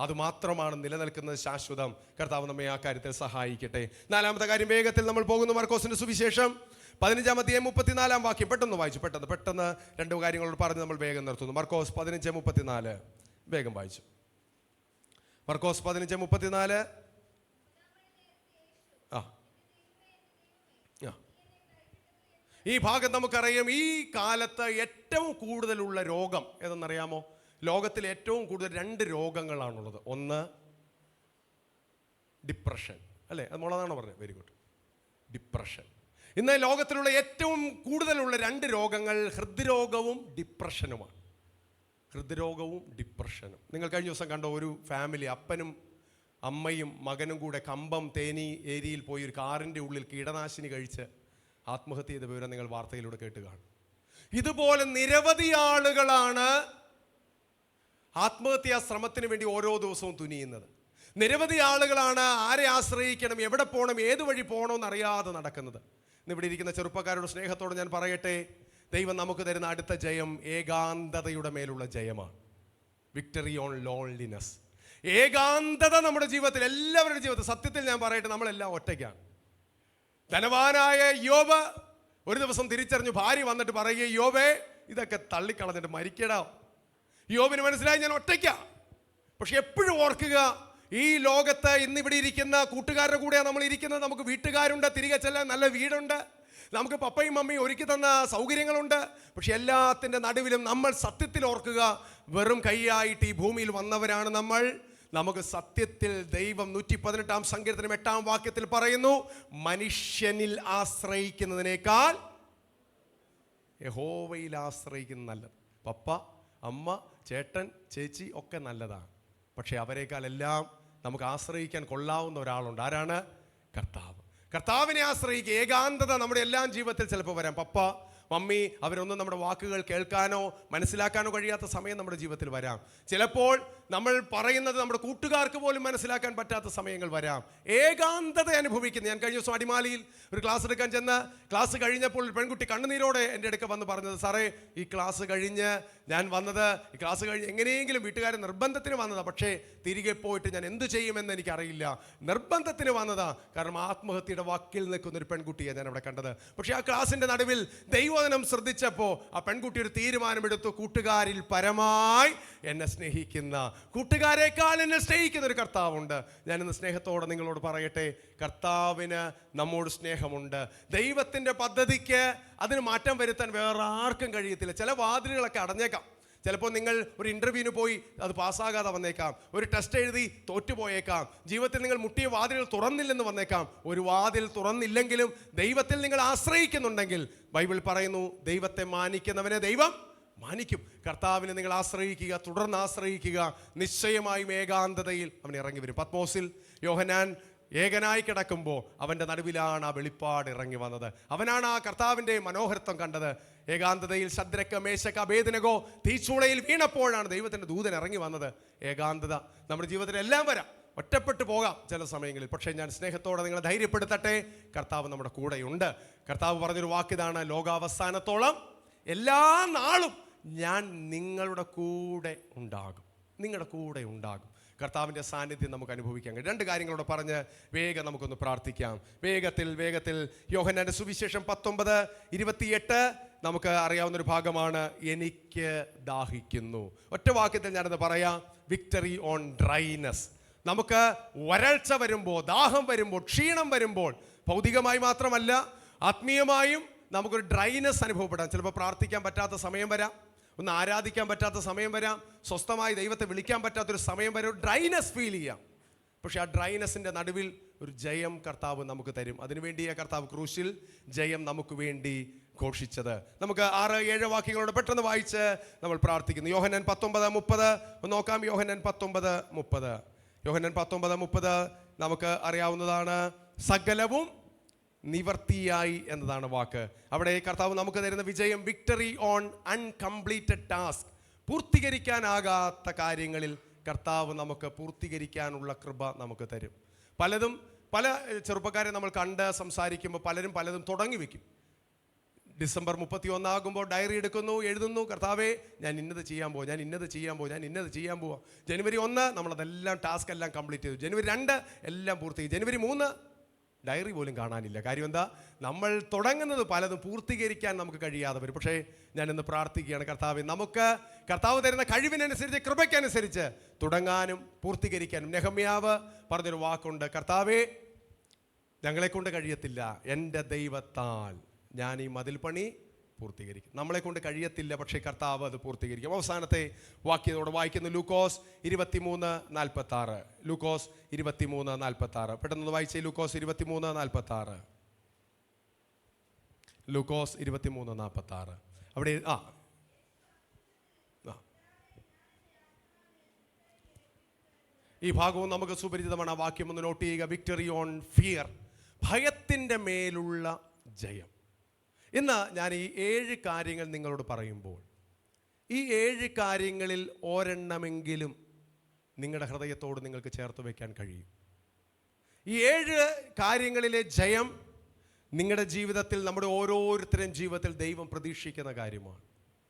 അതുമാത്രമാണ് നിലനിൽക്കുന്നത്, ശാശ്വതം. കർത്താവ് നമ്മെ ആ കാര്യത്തിൽ സഹായിക്കട്ടെ. 4-ാമത്തെ കാര്യം വേഗത്തിൽ നമ്മൾ പോകുന്നു. മർക്കോസിന്റെ സുവിശേഷം 15-ാം അധ്യായം 34-ാം വാക്യം പെട്ടെന്ന് വായിച്ചു. പെട്ടെന്ന് 2 കാര്യങ്ങളോട് പറഞ്ഞ് നമ്മൾ വേഗം നിർത്തുന്നു. മർക്കോസ് 15:34 വേഗം വായിച്ചു. മർക്കോസ് 15:34. ഈ ഭാഗം നമുക്കറിയാം. ഈ കാലത്ത് ഏറ്റവും കൂടുതലുള്ള രോഗം ഏതെന്നറിയാമോ? ലോകത്തിൽ ഏറ്റവും കൂടുതൽ 2 രോഗങ്ങളാണുള്ളത്. ഒന്ന് ഡിപ്രഷൻ, അല്ലേ? അത് മോളതാണോ പറഞ്ഞത്? Very good. ഡിപ്രഷൻ. ഇന്ന് ലോകത്തിലുള്ള ഏറ്റവും കൂടുതലുള്ള 2 രോഗങ്ങൾ ഹൃദ്രോഗവും ഡിപ്രഷനുമാണ്. ഹൃദ്രോഗവും ഡിപ്രഷനും. നിങ്ങൾ കഴിഞ്ഞ ദിവസം കണ്ട ഒരു ഫാമിലി, അപ്പനും അമ്മയും മകനും കൂടെ കമ്പം തേനി ഏരിയയിൽ പോയി ഒരു കാറിൻ്റെ ഉള്ളിൽ കീടനാശിനി കഴിച്ച് ആത്മഹത്യ ചെയ്ത വിവരം നിങ്ങൾ വാർത്തയിലൂടെ കേട്ട് കാണും. ഇതുപോലെ നിരവധി ആളുകളാണ് ആത്മഹത്യാ ശ്രമത്തിന് വേണ്ടി ഓരോ ദിവസവും തുനിയുന്നത്. നിരവധി ആളുകളാണ് ആരെ ആശ്രയിക്കണം, എവിടെ പോകണം, ഏത് വഴി പോകണമെന്ന് അറിയാതെ നടക്കുന്നത്. ഇവിടെ ഇരിക്കുന്ന ചെറുപ്പക്കാരുടെ സ്നേഹത്തോടെ ഞാൻ പറയട്ടെ, ദൈവം നമുക്ക് തരുന്ന അടുത്ത ജയം ഏകാന്തതയുടെ മേലുള്ള ജയമാണ്. Victory on loneliness. ഏകാന്തത നമ്മുടെ ജീവിതത്തിൽ, എല്ലാവരുടെ ജീവിതത്തിൽ, സത്യത്തിൽ ഞാൻ പറയട്ടെ, നമ്മളെല്ലാം ഒറ്റയ്ക്കാണ്. ധനവാനായ യോബ് ഒരു ദിവസം തിരിച്ചറിഞ്ഞു. ഭാര്യ വന്നിട്ട് പറയുക, യോബേ ഇതൊക്കെ തള്ളിക്കളഞ്ഞിട്ട് മരിക്കടാ. യോബിന് മനസ്സിലായി ഞാൻ ഒറ്റയ്ക്കാ. പക്ഷെ എപ്പോഴും ഓർക്കുക, ഈ ലോകത്ത് ഇന്നിവിടെ ഇരിക്കുന്ന കൂട്ടുകാരുടെ കൂടെയാണ് നമ്മൾ ഇരിക്കുന്നത്. നമുക്ക് വീട്ടുകാരുണ്ട്, തിരികെ ചെല്ലാൻ നല്ല വീടുണ്ട്, നമുക്ക് പപ്പയും മമ്മിയും ഒരുക്കി തന്ന സൗകര്യങ്ങളുണ്ട്. പക്ഷെ എല്ലാത്തിൻ്റെ നടുവിലും നമ്മൾ സത്യത്തിൽ ഓർക്കുക, വെറും കൈയായിട്ട് ഈ ഭൂമിയിൽ വന്നവരാണ് നമ്മൾ. നമുക്ക് സത്യത്തിൽ ദൈവം 118-ാം സങ്കീർത്തനം 8-ാം വാക്യത്തിൽ പറയുന്നു, മനുഷ്യനിൽ ആശ്രയിക്കുന്നതിനേക്കാൾ യഹോവയിൽ ആശ്രയിക്കുന്നത് നല്ലത്. പപ്പ, അമ്മ, ചേട്ടൻ, ചേച്ചി ഒക്കെ നല്ലതാണ്. പക്ഷെ അവരെക്കാളെല്ലാം നമുക്ക് ആശ്രയിക്കാൻ കൊള്ളാവുന്ന ഒരാളുണ്ട്. ആരാണ്? കർത്താവ്. കർത്താവിനെ ആശ്രയിക്കുക. ഏകാന്തത നമ്മുടെ എല്ലാം ജീവിതത്തിൽ ചിലപ്പോൾ വരാം. പപ്പ, മമ്മി അവരൊന്നും നമ്മുടെ വാക്കുകൾ കേൾക്കാനോ മനസ്സിലാക്കാനോ കഴിയാത്ത സമയം നമ്മുടെ ജീവിതത്തിൽ വരാം. ചിലപ്പോൾ നമ്മൾ പറയുന്നത് നമ്മുടെ കൂട്ടുകാർക്ക് പോലും മനസ്സിലാക്കാൻ പറ്റാത്ത സമയങ്ങൾ വരാം. ഏകാന്തത അനുഭവിക്കുന്നത്. ഞാൻ കഴിഞ്ഞ ദിവസം അടിമാലിയിൽ ഒരു ക്ലാസ് എടുക്കാൻ ചെന്ന് ക്ലാസ് കഴിഞ്ഞപ്പോൾ ഒരു പെൺകുട്ടി കണ്ണുനീരോടെ എൻ്റെ അടുക്ക വന്ന് പറഞ്ഞത്, സാറേ ഈ ക്ലാസ് കഴിഞ്ഞ് ഞാൻ വന്നത്, ഈ ക്ലാസ് കഴിഞ്ഞ് എങ്ങനെയെങ്കിലും വീട്ടുകാരെ നിർബന്ധത്തിന് വന്നതാണ്, പക്ഷേ തിരികെ പോയിട്ട് ഞാൻ എന്ത് ചെയ്യുമെന്ന് എനിക്കറിയില്ല, നിർബന്ധത്തിന് വന്നതാ. കാരണം ആത്മഹത്യയുടെ വാക്കിൽ നിൽക്കുന്ന ഒരു പെൺകുട്ടിയെ ഞാൻ അവിടെ കണ്ടത്. പക്ഷേ ആ ക്ലാസിൻ്റെ നടുവിൽ ദൈവവചനം ശ്രദ്ധിച്ചപ്പോൾ ആ പെൺകുട്ടി ഒരു തീരുമാനമെടുത്തു, കൂട്ടുകാരിൽ പരമായി എന്നെ സ്നേഹിക്കുന്ന, കൂട്ടുകാരെക്കാൾ എന്നെ സ്നേഹിക്കുന്ന ഒരു കർത്താവുണ്ട്. ഞാനിന്ന് സ്നേഹത്തോടെ നിങ്ങളോട് പറയട്ടെ, കർത്താവിന് നമ്മോട് സ്നേഹമുണ്ട്. ദൈവത്തിൻ്റെ പദ്ധതിക്ക് അതിന് മാറ്റം വരുത്താൻ വേറെ ആർക്കും കഴിയത്തില്ല. ചില വാതിലുകളൊക്കെ അടഞ്ഞേക്കാം. ചിലപ്പോൾ നിങ്ങൾ ഒരു ഇൻ്റർവ്യൂവിന് പോയി അത് പാസ്സാകാതെ വന്നേക്കാം, ഒരു ടെസ്റ്റ് എഴുതി തോറ്റുപോയേക്കാം, ജീവിതത്തിൽ നിങ്ങൾ മുട്ടിയ വാതിലുകൾ തുറന്നില്ലെന്ന് വന്നേക്കാം. ഒരു വാതിൽ തുറന്നില്ലെങ്കിലും ദൈവത്തിൽ നിങ്ങൾ ആശ്രയിക്കുന്നുണ്ടെങ്കിൽ ബൈബിൾ പറയുന്നു, ദൈവത്തെ മാനിക്കുന്നവനെ ദൈവം മാനിക്കും. കർത്താവിനെ നിങ്ങൾ ആശ്രയിക്കുക, തുടർന്ന് ആശ്രയിക്കുക, നിശ്ചയമായും ഏകാന്തതയിൽ അവൻ ഇറങ്ങി വരും. പത്മോസിൽ യോഹന്നാൻ ഏകനായി കിടക്കുമ്പോൾ അവൻ്റെ നടുവിലാണ് ആ വെളിപ്പാട് ഇറങ്ങി വന്നത്. അവനാണ് ആ കർത്താവിൻ്റെ മനോഹരത്വം കണ്ടത്. ഏകാന്തതയിൽ ശദ്രക്ക്, മേശക്ക്, അബേദ്നെഗോ തീച്ചൂളയിൽ വീണപ്പോഴാണ് ദൈവത്തിൻ്റെ ദൂതൻ ഇറങ്ങി വന്നത്. ഏകാന്തത നമ്മുടെ ജീവിതത്തിൽ എല്ലാം വരാം, ഒറ്റപ്പെട്ടു പോകാം ചില സമയങ്ങളിൽ. പക്ഷേ ഞാൻ സ്നേഹത്തോടെ നിങ്ങളെ ധൈര്യപ്പെടുത്തട്ടെ, കർത്താവ് നമ്മുടെ കൂടെയുണ്ട്. കർത്താവ് പറഞ്ഞൊരു വാക്കിതാണ്, ലോകാവസാനത്തോളം എല്ലാ നാളും ഞാൻ നിങ്ങളുടെ കൂടെ ഉണ്ടാകും, നിങ്ങളുടെ കൂടെ ഉണ്ടാകും. കർത്താവിൻ്റെ സാന്നിധ്യം നമുക്ക് അനുഭവിക്കാൻ കഴിയും. 2 കാര്യങ്ങളോട് പറഞ്ഞ് വേഗം നമുക്കൊന്ന് പ്രാർത്ഥിക്കാം. വേഗത്തിൽ യോഹന്നാന്റെ സുവിശേഷം 19:28 നമുക്ക് അറിയാവുന്നൊരു ഭാഗമാണ്. എനിക്ക് ദാഹിക്കുന്നു. ഒറ്റ വാക്യത്തിൽ ഞാനത് പറയാം, വിക്ടറി ഓൺ ഡ്രൈനെസ്. നമുക്ക് വരൾച്ച വരുമ്പോൾ, ദാഹം വരുമ്പോൾ, ക്ഷീണം വരുമ്പോൾ, ഭൗതികമായി മാത്രമല്ല ആത്മീയമായും നമുക്കൊരു ഡ്രൈനെസ് അനുഭവപ്പെടാം. ചിലപ്പോൾ പ്രാർത്ഥിക്കാൻ പറ്റാത്ത സമയം വരാം, ഒന്ന് ആരാധിക്കാൻ പറ്റാത്ത സമയം വരാം, സ്വസ്ഥമായി ദൈവത്തെ വിളിക്കാൻ പറ്റാത്തൊരു സമയം വരാം, ഡ്രൈനെസ് ഫീൽ ചെയ്യാം. പക്ഷെ ആ ഡ്രൈനെസ്സിൻ്റെ നടുവിൽ ഒരു ജയം കർത്താവ് നമുക്ക് തരും. അതിനുവേണ്ടിയാ കർത്താവ് ക്രൂശിൽ ജയം നമുക്ക് വേണ്ടി ഘോഷിച്ചത്. നമുക്ക് 6-7 വാക്യങ്ങളോട് പെട്ടെന്ന് വായിച്ച് നമ്മൾ പ്രാർത്ഥിക്കുന്നു. യോഹന്നാൻ 19:30 നോക്കാം. യോഹന്നാൻ 19:30. യോഹന്നാൻ 19:30 നമുക്ക് അറിയാവുന്നതാണ്. സകലവും നിവർത്തിയായി എന്നതാണ് വാക്ക്. അവിടെ കർത്താവ് നമുക്ക് തരുന്ന വിജയം, വിക്ടറി ഓൺ അൺകംപ്ലീറ്റഡ് ടാസ്ക്. പൂർത്തീകരിക്കാനാകാത്ത കാര്യങ്ങളിൽ കർത്താവ് നമുക്ക് പൂർത്തീകരിക്കാനുള്ള കൃപ നമുക്ക് തരും. പല ചെറുപ്പക്കാരെ നമ്മൾ കണ്ട് സംസാരിക്കുമ്പോൾ പലതും തുടങ്ങി വെക്കും. ഡിസംബർ 31 ആകുമ്പോൾ ഡയറി എടുക്കുന്നു, എഴുതുന്നു, കർത്താവേ ഞാൻ ഇന്നത് ചെയ്യാൻ പോവാ, ഞാൻ ഇന്നത് ചെയ്യാൻ പോവാ. ജനുവരി 1 നമ്മളതെല്ലാം ടാസ്ക് എല്ലാം കംപ്ലീറ്റ് ചെയ്തു. ജനുവരി 2 എല്ലാം പൂർത്തീകരിച്ചു. ജനുവരി 3 ഡയറി പോലും കാണാനില്ല. കാര്യം എന്താ? നമ്മൾ തുടങ്ങുന്നത് പലതും പൂർത്തീകരിക്കാൻ നമുക്ക് കഴിയാതെ വരും. പക്ഷേ ഞാനിന്ന് പ്രാർത്ഥിക്കുകയാണ്, കർത്താവേ നമുക്ക് കർത്താവ് തരുന്ന കഴിവിനനുസരിച്ച്, കൃപയ്ക്കനുസരിച്ച് തുടങ്ങാനും പൂർത്തീകരിക്കാനും. നെഹമ്യാവ് പറഞ്ഞൊരു വാക്കുണ്ട്, കർത്താവേ ഞങ്ങളെ കൊണ്ട് കഴിയത്തില്ല, എൻ്റെ ദൈവത്താൽ ഞാൻ ഈ മതിൽ പണി പൂർത്തീകരിക്കും. നമ്മളെ കൊണ്ട് കഴിയത്തില്ല, പക്ഷേ കർത്താവ് അത് പൂർത്തീകരിക്കും. അവസാനത്തെ വാക്യത്തോടെ വായിക്കുന്നു. ലൂക്കോസ് 23:46. ലൂക്കോസ് 23:46. പെട്ടെന്ന് വായിച്ചേ. ലൂക്കോസ് 23:46. ലൂക്കോസ് 23:46. അവിടെ ഈ ഭാഗവും നമുക്ക് സുപരിചിതമാണ്. ആ വാക്യം ഒന്ന് നോട്ട് ചെയ്യുക. Victory on fear. ഭയത്തിൻ്റെ മേലുള്ള ജയം. ഇന്ന് ഞാൻ ഈ 7 കാര്യങ്ങൾ നിങ്ങളോട് പറയുമ്പോൾ ഈ 7 കാര്യങ്ങളിൽ ഒരെണ്ണമെങ്കിലും നിങ്ങളുടെ ഹൃദയത്തോട് നിങ്ങൾക്ക് ചേർത്ത് വയ്ക്കാൻ കഴിയും. ഈ 7 കാര്യങ്ങളിലെ ജയം നിങ്ങളുടെ ജീവിതത്തിൽ, നമ്മുടെ ഓരോരുത്തരും ജീവിതത്തിൽ ദൈവം പ്രതീക്ഷിക്കുന്ന കാര്യമാണ്.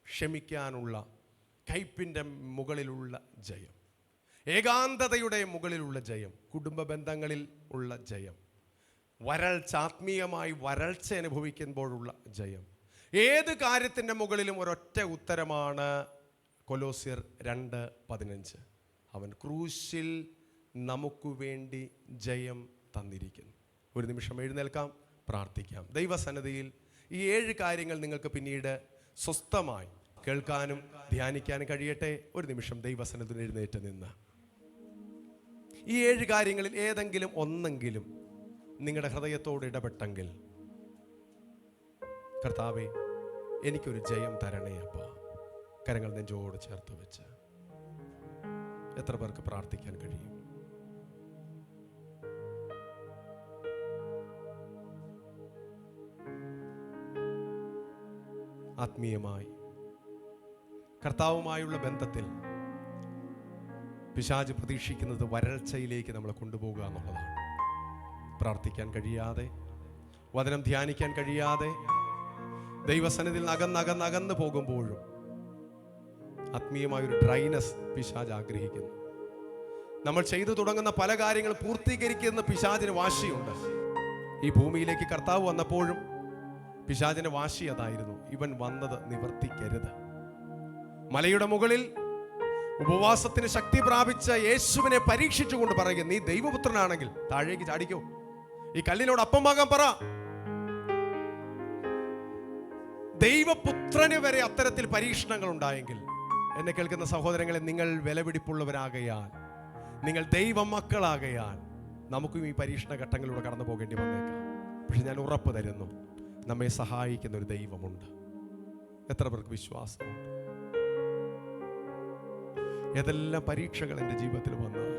ക്ഷമിക്കാനുള്ള, കയ്പിൻ്റെ മുകളിലുള്ള ജയം, ഏകാന്തതയുടെ മുകളിലുള്ള ജയം, കുടുംബ ബന്ധങ്ങളിൽ ഉള്ള ജയം, ആത്മീയമായി വരൾച്ച അനുഭവിക്കുമ്പോഴുള്ള ജയം. ഏത് കാര്യത്തിൻ്റെ മുകളിലും ഒരൊറ്റ ഉത്തരമാണ്. കൊലോസ്യർ 2:15. അവൻ ക്രൂശിൽ നമുക്ക് വേണ്ടി ജയം തന്നിരിക്കുന്നു. ഒരു നിമിഷം എഴുന്നേൽക്കാം, പ്രാർത്ഥിക്കാം. ദൈവസന്നിധിയിൽ ഈ 7 കാര്യങ്ങൾ നിങ്ങൾക്ക് പിന്നീട് സ്വസ്ഥമായി കേൾക്കാനും ധ്യാനിക്കാനും കഴിയട്ടെ. ഒരു നിമിഷം ദൈവസന്നിധിയിൽ എഴുന്നേറ്റ് നിന്ന് ഈ 7 കാര്യങ്ങളിൽ ഏതെങ്കിലും ഒന്നെങ്കിലും നിങ്ങളുടെ ഹൃദയത്തോട് ഇടപെട്ടെങ്കിൽ, കർത്താവേ എനിക്കൊരു ജയം തരണേ അപ്പ. കരങ്ങൾ നെഞ്ചോട് ചേർത്ത് വെച്ച് എത്ര പേർക്ക് പ്രാർത്ഥിക്കാൻ കഴിയും? ആത്മീയമായി കർത്താവുമായുള്ള ബന്ധത്തിൽ പിശാച് പ്രതീക്ഷിക്കുന്നത് വരൾച്ചയിലേക്ക് നമ്മളെ കൊണ്ടുപോകുക എന്നുള്ളതാണ്. പ്രാർത്ഥിക്കാൻ കഴിയാതെ, വചനം ധ്യാനിക്കാൻ കഴിയാതെ, ദൈവസന്നിധിയിൽ അകന്ന് പോകുമ്പോഴും ആത്മീയമായൊരു ഡ്രൈനസ് പിശാച് ആഗ്രഹിക്കുന്നു. നമ്മൾ ചെയ്തു തുടങ്ങുന്ന പല കാര്യങ്ങളും പൂർത്തീകരിക്കുന്ന പിശാചിന് വാശിയുണ്ട്. ഈ ഭൂമിയിലേക്ക് കർത്താവ് വന്നപ്പോഴും പിശാചിന്റെ വാശി അതായിരുന്നു, ഇവൻ വന്നത് നിവർത്തിക്കരുത്. മലയുടെ മുകളിൽ ഉപവാസത്തിന് ശക്തി പ്രാപിച്ച യേശുവിനെ പരീക്ഷിച്ചുകൊണ്ട് പറയുക, നീ ദൈവപുത്രനാണെങ്കിൽ താഴേക്ക് ചാടിക്കോ, ഈ കല്ലിനോട് അപ്പമാകാൻ പറ. ദൈവപുത്രന് വരെ അത്തരത്തിൽ പരീക്ഷണങ്ങൾ ഉണ്ടായെങ്കിൽ, എന്നെ കേൾക്കുന്ന സഹോദരങ്ങളെ, നിങ്ങൾ വിലപിടിപ്പുള്ളവരാകയാൽ, നിങ്ങൾ ദൈവമക്കളാകയാൽ നമുക്കും ഈ പരീക്ഷണ ഘട്ടങ്ങളിലൂടെ കടന്നു പോകേണ്ടി വന്നേക്കാം. പക്ഷെ ഞാൻ ഉറപ്പ് തരുന്നു, നമ്മെ സഹായിക്കുന്ന ഒരു ദൈവമുണ്ട്. എത്ര പേർക്ക് വിശ്വാസമുണ്ട്? ഏതെല്ലാം പരീക്ഷകൾ എൻ്റെ ജീവിതത്തിൽ വന്നാൽ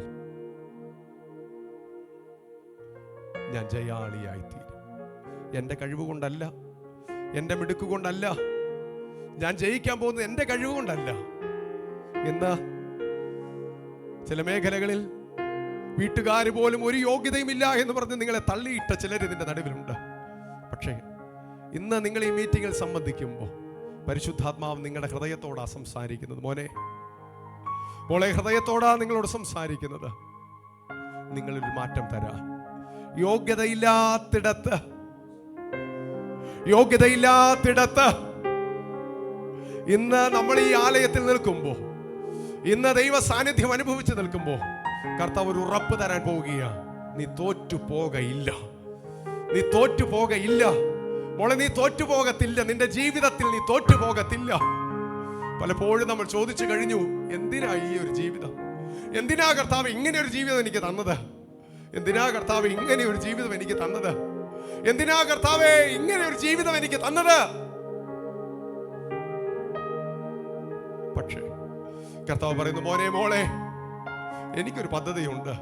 ഞാൻ ജയാളിയായിത്തീരും. എൻ്റെ കഴിവ് കൊണ്ടല്ല, എൻ്റെ മിടുക്ക് കൊണ്ടല്ല, ഞാൻ ജയിക്കാൻ പോകുന്നത് എൻ്റെ കഴിവ് കൊണ്ടല്ല. ഇന്ന് ചില മേഖലകളിൽ വീട്ടുകാർ പോലും ഒരു യോഗ്യതയുമില്ല എന്ന് പറഞ്ഞ് നിങ്ങളെ തള്ളിയിട്ട ചിലർ ഇതിൻ്റെ നടുവിലുണ്ട്. പക്ഷേ ഇന്ന് നിങ്ങൾ ഈ മീറ്റിങ്ങിൽ സംബന്ധിക്കുമ്പോൾ പരിശുദ്ധാത്മാവ് നിങ്ങളുടെ ഹൃദയത്തോടാ സംസാരിക്കുന്നത്. മോളെ ഹൃദയത്തോടാ നിങ്ങളോട് സംസാരിക്കുന്നത്. നിങ്ങളൊരു മാറ്റം തരാം. യോഗ്യതയില്ലാത്തിടത്ത് ഇന്ന് നമ്മൾ ഈ ആലയത്തിൽ നിൽക്കുമ്പോൾ, ഇന്ന് ദൈവ സാന്നിധ്യം അനുഭവിച്ച് നിൽക്കുമ്പോൾ കർത്താവ് ഒരു ഉറപ്പ് തരാൻ പോവുകയാണ്. നീ തോറ്റുപോകയില്ല. മോളെ, നീ തോറ്റുപോകത്തില്ല. നിന്റെ ജീവിതത്തിൽ നീ തോറ്റുപോകത്തില്ല. പലപ്പോഴും നമ്മൾ ചോദിച്ചു കഴിഞ്ഞു, എന്തിനാ ഈ ഒരു ജീവിതം? എന്തിനാ കർത്താവ് ഇങ്ങനെ ഒരു ജീവിതം എനിക്ക് തന്നത്? എന്തിനാ കർത്താവ് ഇങ്ങനെ ഒരു ജീവിതം എനിക്ക് തന്നത്? എന്തിനാ കർത്താവേ ഇങ്ങനെ ഒരു ജീവിതം എനിക്ക് തന്നത്? പക്ഷേ കർത്താവ് പറയുന്നു, മോനെ മോളെ, എനിക്കൊരു പദ്ധതിയുണ്ട്,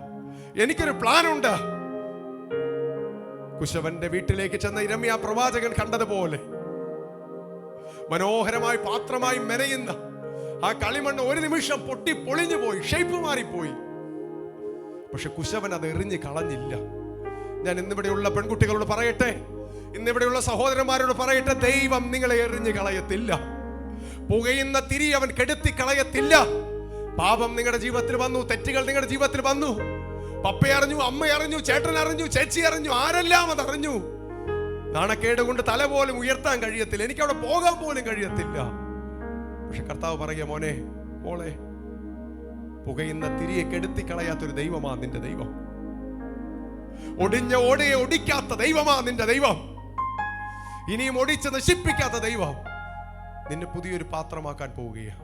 എനിക്കൊരു പ്ലാനുണ്ട്. കുശവന്റെ വീട്ടിലേക്ക് ചെന്ന യിരെമ്യാ പ്രവാചകൻ കണ്ടതുപോലെ മനോഹരമായി പാത്രമായി മെനയുന്ന ആ കളിമണ്ണ് ഒരു നിമിഷം പൊട്ടി പൊളിഞ്ഞു പോയി, ഷേപ്പ് മാറിപ്പോയി. പക്ഷെ കുശവൻ അത് എറിഞ്ഞ് കളഞ്ഞില്ല. ഞാൻ ഇന്നിവിടെയുള്ള പെൺകുട്ടികളോട് പറയട്ടെ, ഇന്നിവിടെയുള്ള സഹോദരന്മാരോട് പറയട്ടെ, ദൈവം നിങ്ങളെ എറിഞ്ഞ് കളയത്തില്ല. പുകയുന്ന തിരി അവൻ കെടുത്തി കളയത്തില്ല. പാപം നിങ്ങളുടെ ജീവിതത്തിൽ വന്നു, തെറ്റുകൾ നിങ്ങളുടെ ജീവിതത്തിൽ വന്നു. പപ്പ അറിഞ്ഞു, അമ്മ അറിഞ്ഞു, ചേട്ടൻ അറിഞ്ഞു, ചേച്ചി അറിഞ്ഞു, ആരെല്ലാം അതറിഞ്ഞു. നാണക്കേട് കൊണ്ട് തല പോലും ഉയർത്താൻ കഴിയത്തില്ല, എനിക്ക് അവിടെ പോകാൻ പോലും കഴിയത്തില്ല. പക്ഷെ കർത്താവ് പറയുക, മോനെ മോളെ, പുകയുന്ന തിരിയെ കെടുത്തി കളയാത്തൊരു ദൈവമാ നിന്റെ ദൈവം. ഒടിഞ്ഞ ഓടയെ ഒടിക്കാത്ത ദൈവമാ നിന്റെ ദൈവം. ഇനിയും ഒടിച്ച് നശിപ്പിക്കാത്ത ദൈവം നിന്നെ പുതിയൊരു പാത്രമാക്കാൻ പോവുകയാണ്.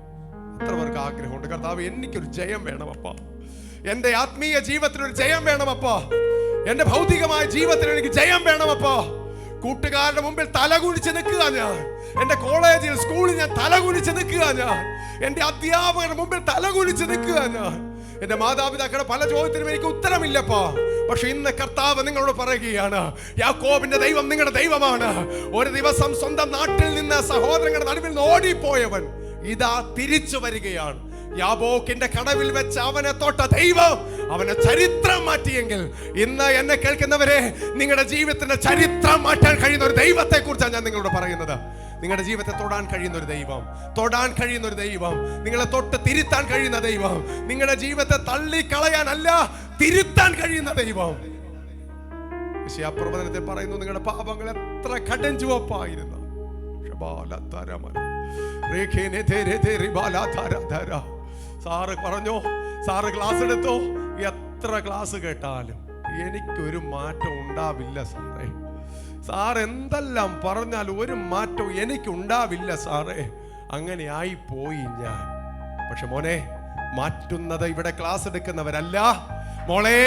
എത്ര പേർക്ക് ആഗ്രഹമുണ്ട്, കർത്താവ് എനിക്കൊരു ജയം വേണമപ്പ, എന്റെ ആത്മീയ ജീവിതത്തിനൊരു ജയം വേണമപ്പ, എന്റെ ഭൗതികമായ ജീവിതത്തിന് എനിക്ക് ജയം വേണമപ്പ. കൂട്ടുകാരുടെ മുമ്പിൽ തലകുനിച്ച് നിൽക്കുക ഞാൻ, എന്റെ കോളേജിൽ സ്കൂളിൽ ഞാൻ തലകുനിച്ച് നിൽക്കുക ഞാൻ, എന്റെ അധ്യാപകരുടെ മുമ്പിൽ തലകുനിച്ച് നിൽക്കുക ഞാൻ. എന്റെ മാതാപിതാക്കളുടെ പല ചോദ്യത്തിനും എനിക്ക് ഉത്തരമില്ലപ്പാ. പക്ഷെ ഇന്ന് കർത്താവ് നിങ്ങളോട് പറയുകയാണ്, യാക്കോബിന്റെ ദൈവം നിങ്ങളുടെ ദൈവമാണ്. ഒരു ദിവസം സ്വന്തം നാട്ടിൽ നിന്ന് സഹോദരങ്ങളുടെ നടുവിൽ നിന്ന് ഓടിപ്പോയവൻ ഇതാ തിരിച്ചു വരികയാണ്. യാബോക്കിന്റെ കടവിൽ വെച്ച് അവനെ തൊട്ട ദൈവം അവനെ ചരിത്രം മാറ്റിയെങ്കിൽ, ഇന്ന് എന്നെ കേൾക്കുന്നവരെ, നിങ്ങളുടെ ജീവിതത്തിന്റെ ചരിത്രം മാറ്റാൻ കഴിയുന്ന ഒരു ദൈവത്തെ കുറിച്ചാണ് ഞാൻ നിങ്ങളോട് പറയുന്നത്. നിങ്ങളുടെ ജീവിതത്തെ തൊടാൻ കഴിയുന്ന ഒരു ദൈവം, തൊടാൻ കഴിയുന്ന ഒരു ദൈവം, നിങ്ങളെ തൊട്ട് തിരുത്താൻ കഴിയുന്ന ദൈവം, നിങ്ങളുടെ ജീവിതത്തെ തള്ളിക്കളയാനല്ല തിരുത്താൻ കഴിയുന്ന ദൈവം. പ്രവചനത്തിൽ പറയുന്നു, നിങ്ങളുടെ പാപങ്ങൾ എത്ര കടും ചുവപ്പായിരുന്നു. സാറ് പറഞ്ഞോ, സാറ് ക്ലാസ് എടുത്തോ, എത്ര ക്ലാസ് കേട്ടാലും എനിക്കൊരു മാറ്റം ഉണ്ടാവില്ല സാറേ. സാർ എന്തെല്ലാം പറഞ്ഞാലും ഒരു മാറ്റവും എനിക്കുണ്ടാവില്ല സാറേ. അങ്ങനെ ആയിപ്പോയി ഞാൻ. പക്ഷെ മോനെ, മാറ്റുന്നത് ഇവിടെ ക്ലാസ് എടുക്കുന്നവരല്ല. മോളെ,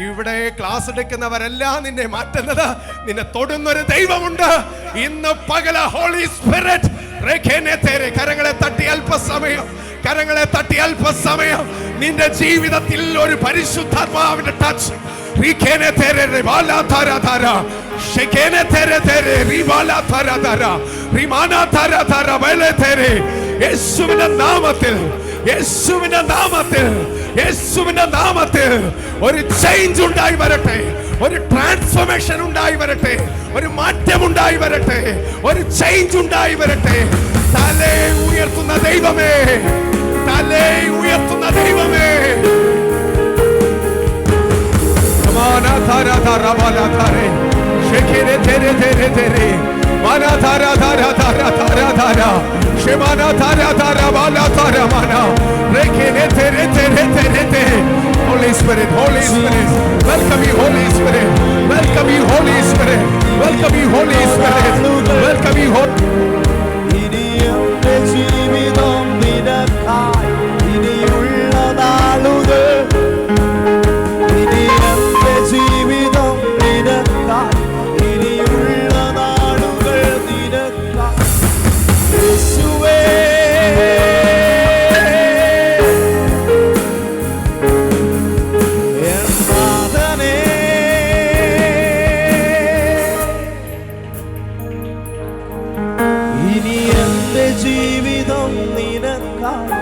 ഇവിടെ ക്ലാസ് എടുക്കുന്നവരല്ല നിന്നെ മാറ്റുന്നത്, നിന്നെ തൊടുന്നൊരു ദൈവമുണ്ട്. ഇന്ന് പകല ഹോളി സ്പിരിറ്റ് കരങ്ങളെ തട്ടി അല്പസമയം, കരങ്ങളെ തട്ടി അല്പസമയം നിന്റെ ജീവിതത്തിൽ ഒരു പരിശുദ്ധാത്മാവിന്റെ ടച്ച്. യേശുവിന്റെ നാമത്തിൽ, യേശുവിന്റെ നാമത്തിൽ, യേശുവിന്റെ നാമത്തിൽ ഒരു ചേഞ്ച് ഉണ്ടായി വരട്ടെ, ഒരു ട്രാൻസ്ഫോർമേഷൻ ഉണ്ടായി വരട്ടെ, ഒരു മാറ്റം ഉണ്ടായി വരട്ടെ, ഒരു ചേഞ്ച് ഉണ്ടായി വരട്ടെ. തലേ ഉയർത്തുന്ന ദൈവമേ, തലേ ഉയർത്തുന്ന ദൈവമേ, Holy Spirit, Holy Spirit, welcome you, Holy Spirit, welcome you, Holy Spirit, welcome you, Holy Spirit, welcome you, ഇനിയുടെ ജീവിതം നിനക്കായി, ഇനിയുള്ള നാളുകൾ, ഇനിയുടെ ജീവിതം നിനക്കായി, ഇനിയുള്ള നാളുകൾ നിനക്കായി. യേശുവേ, ജീവിതം നിനക്കായി,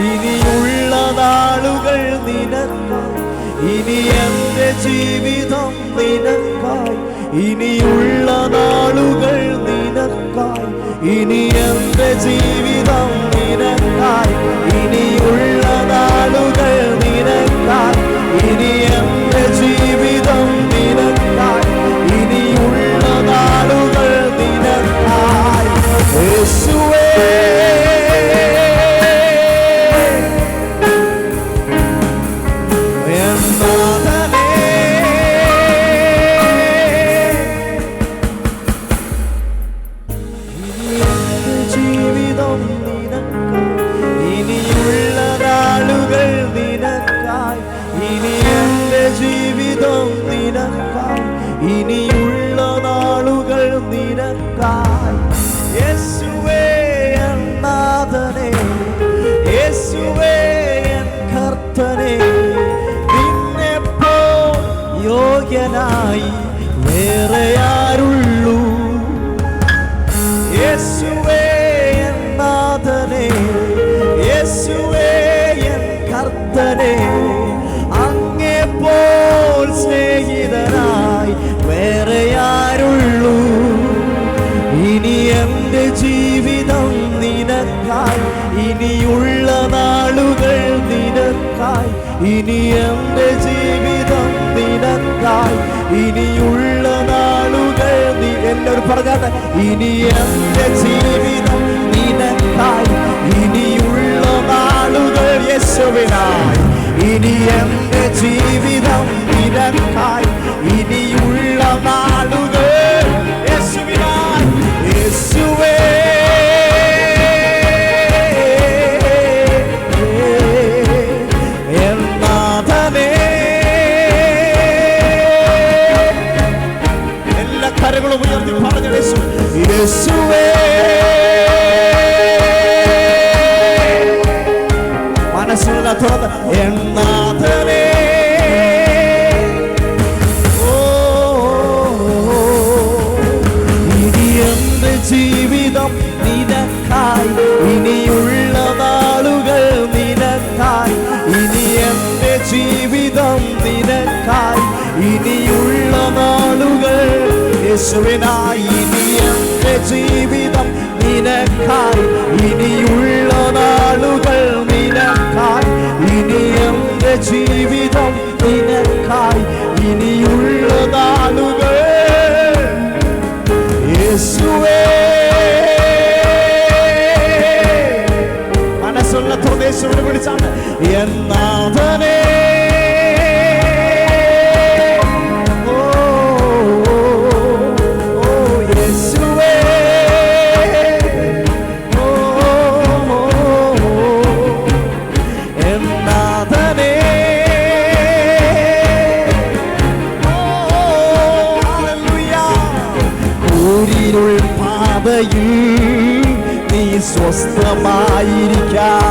ഇനിയുള്ള നാളുകൾ നിനക്കായി, ഇനി എന്റെ ജീവിതം നിനക്കായി, ഇനിയുള്ള നാളുകൾ നിനക്കായി, ഇനി എന്റെ ജീവിതം നിനക്കായി, ഇനിയുള്ള നാളുകൾ നിനക്കായി, ഇനി എന്റെ ജീവിതം നിനക്കായി, ഇനിയുള്ള നാളുകൾ നിനക്കായി. യേശുവേ, ജീവിതം നിനക്കായി, ഇനിയുള്ള നാളുകൾ നിനക്കായി, ഇനി എന്റെ ജീവിതം നിനക്കായി ഇനിയുള്ള നാളുകൾ നിനക്കായി യേശുവേ എൻ നാഥനേ യേശുവേ എൻ കർത്തനേ നിന്നെപ്പോൾ യോഗ്യനായി വേറെ ആരുള്ളൂ യേശുവേ എൻ നാഥനേ യേശുവേ എൻ കർത്തനേ അങ്ങേപ്പോൾ സ്നേഹിതനായി വേറെ ആരുള്ളൂ ഇനി എൻ്റെ ജീവിതം നിനക്കായി ഇനിയുള്ള നാളുകൾ നിനക്കായി ഇനി എൻ്റെ ജീവിതം നിനക്കായി ഇനിയുള്ള നാളുകൾ നീ എല്ലാവരും പറഞ്ഞാട്ടെ ഇനി എൻ്റെ ജീവിതം നിനക്കായി ഇനിയുള്ള നാളുകൾ യേശുവിനായി ഇനി എൻ്റെ ജീവിതം നിനക്കായി ഇനിയുള്ള നാളുകൾ യേശുവിനായി യേശുവേ എൻ നാഥനേ എല്ലാ കരങ്ങളും ഉയർത്തി പറഞ്ഞ യേശുവേ മനസ്സിലുള്ള തുറന്ന് എൻ നാഥനേ ഇനി എൻ്റെ ജീവിതം നിനക്കായി ഇനിയുള്ള നാളുകൾ നിനക്കായി ഇനി എൻ്റെ ജീവിതം നിനക്കായി ഇനിയുള്ള നാളുകൾ യേശുവിനായി ഇനി എൻ്റെ ജീവിതം നിനക്കായി ഇനിയുള്ള നാളുകൾ നിനക്കായി ഇനി എൻ്റെ ജീവിതം നിനക്കായി ഇനിയുള്ള നാളുകൾ യേശുവേ മനസ്സുള്ള പ്രദേശത്തോട് വിളിച്ചാണ് എൻ നാഥനേ യേശുവേ എൻ നാഥനേ ൂരിരുൾ പാതയിൽ നീ സ്വസ്ഥമായിരിക്കാം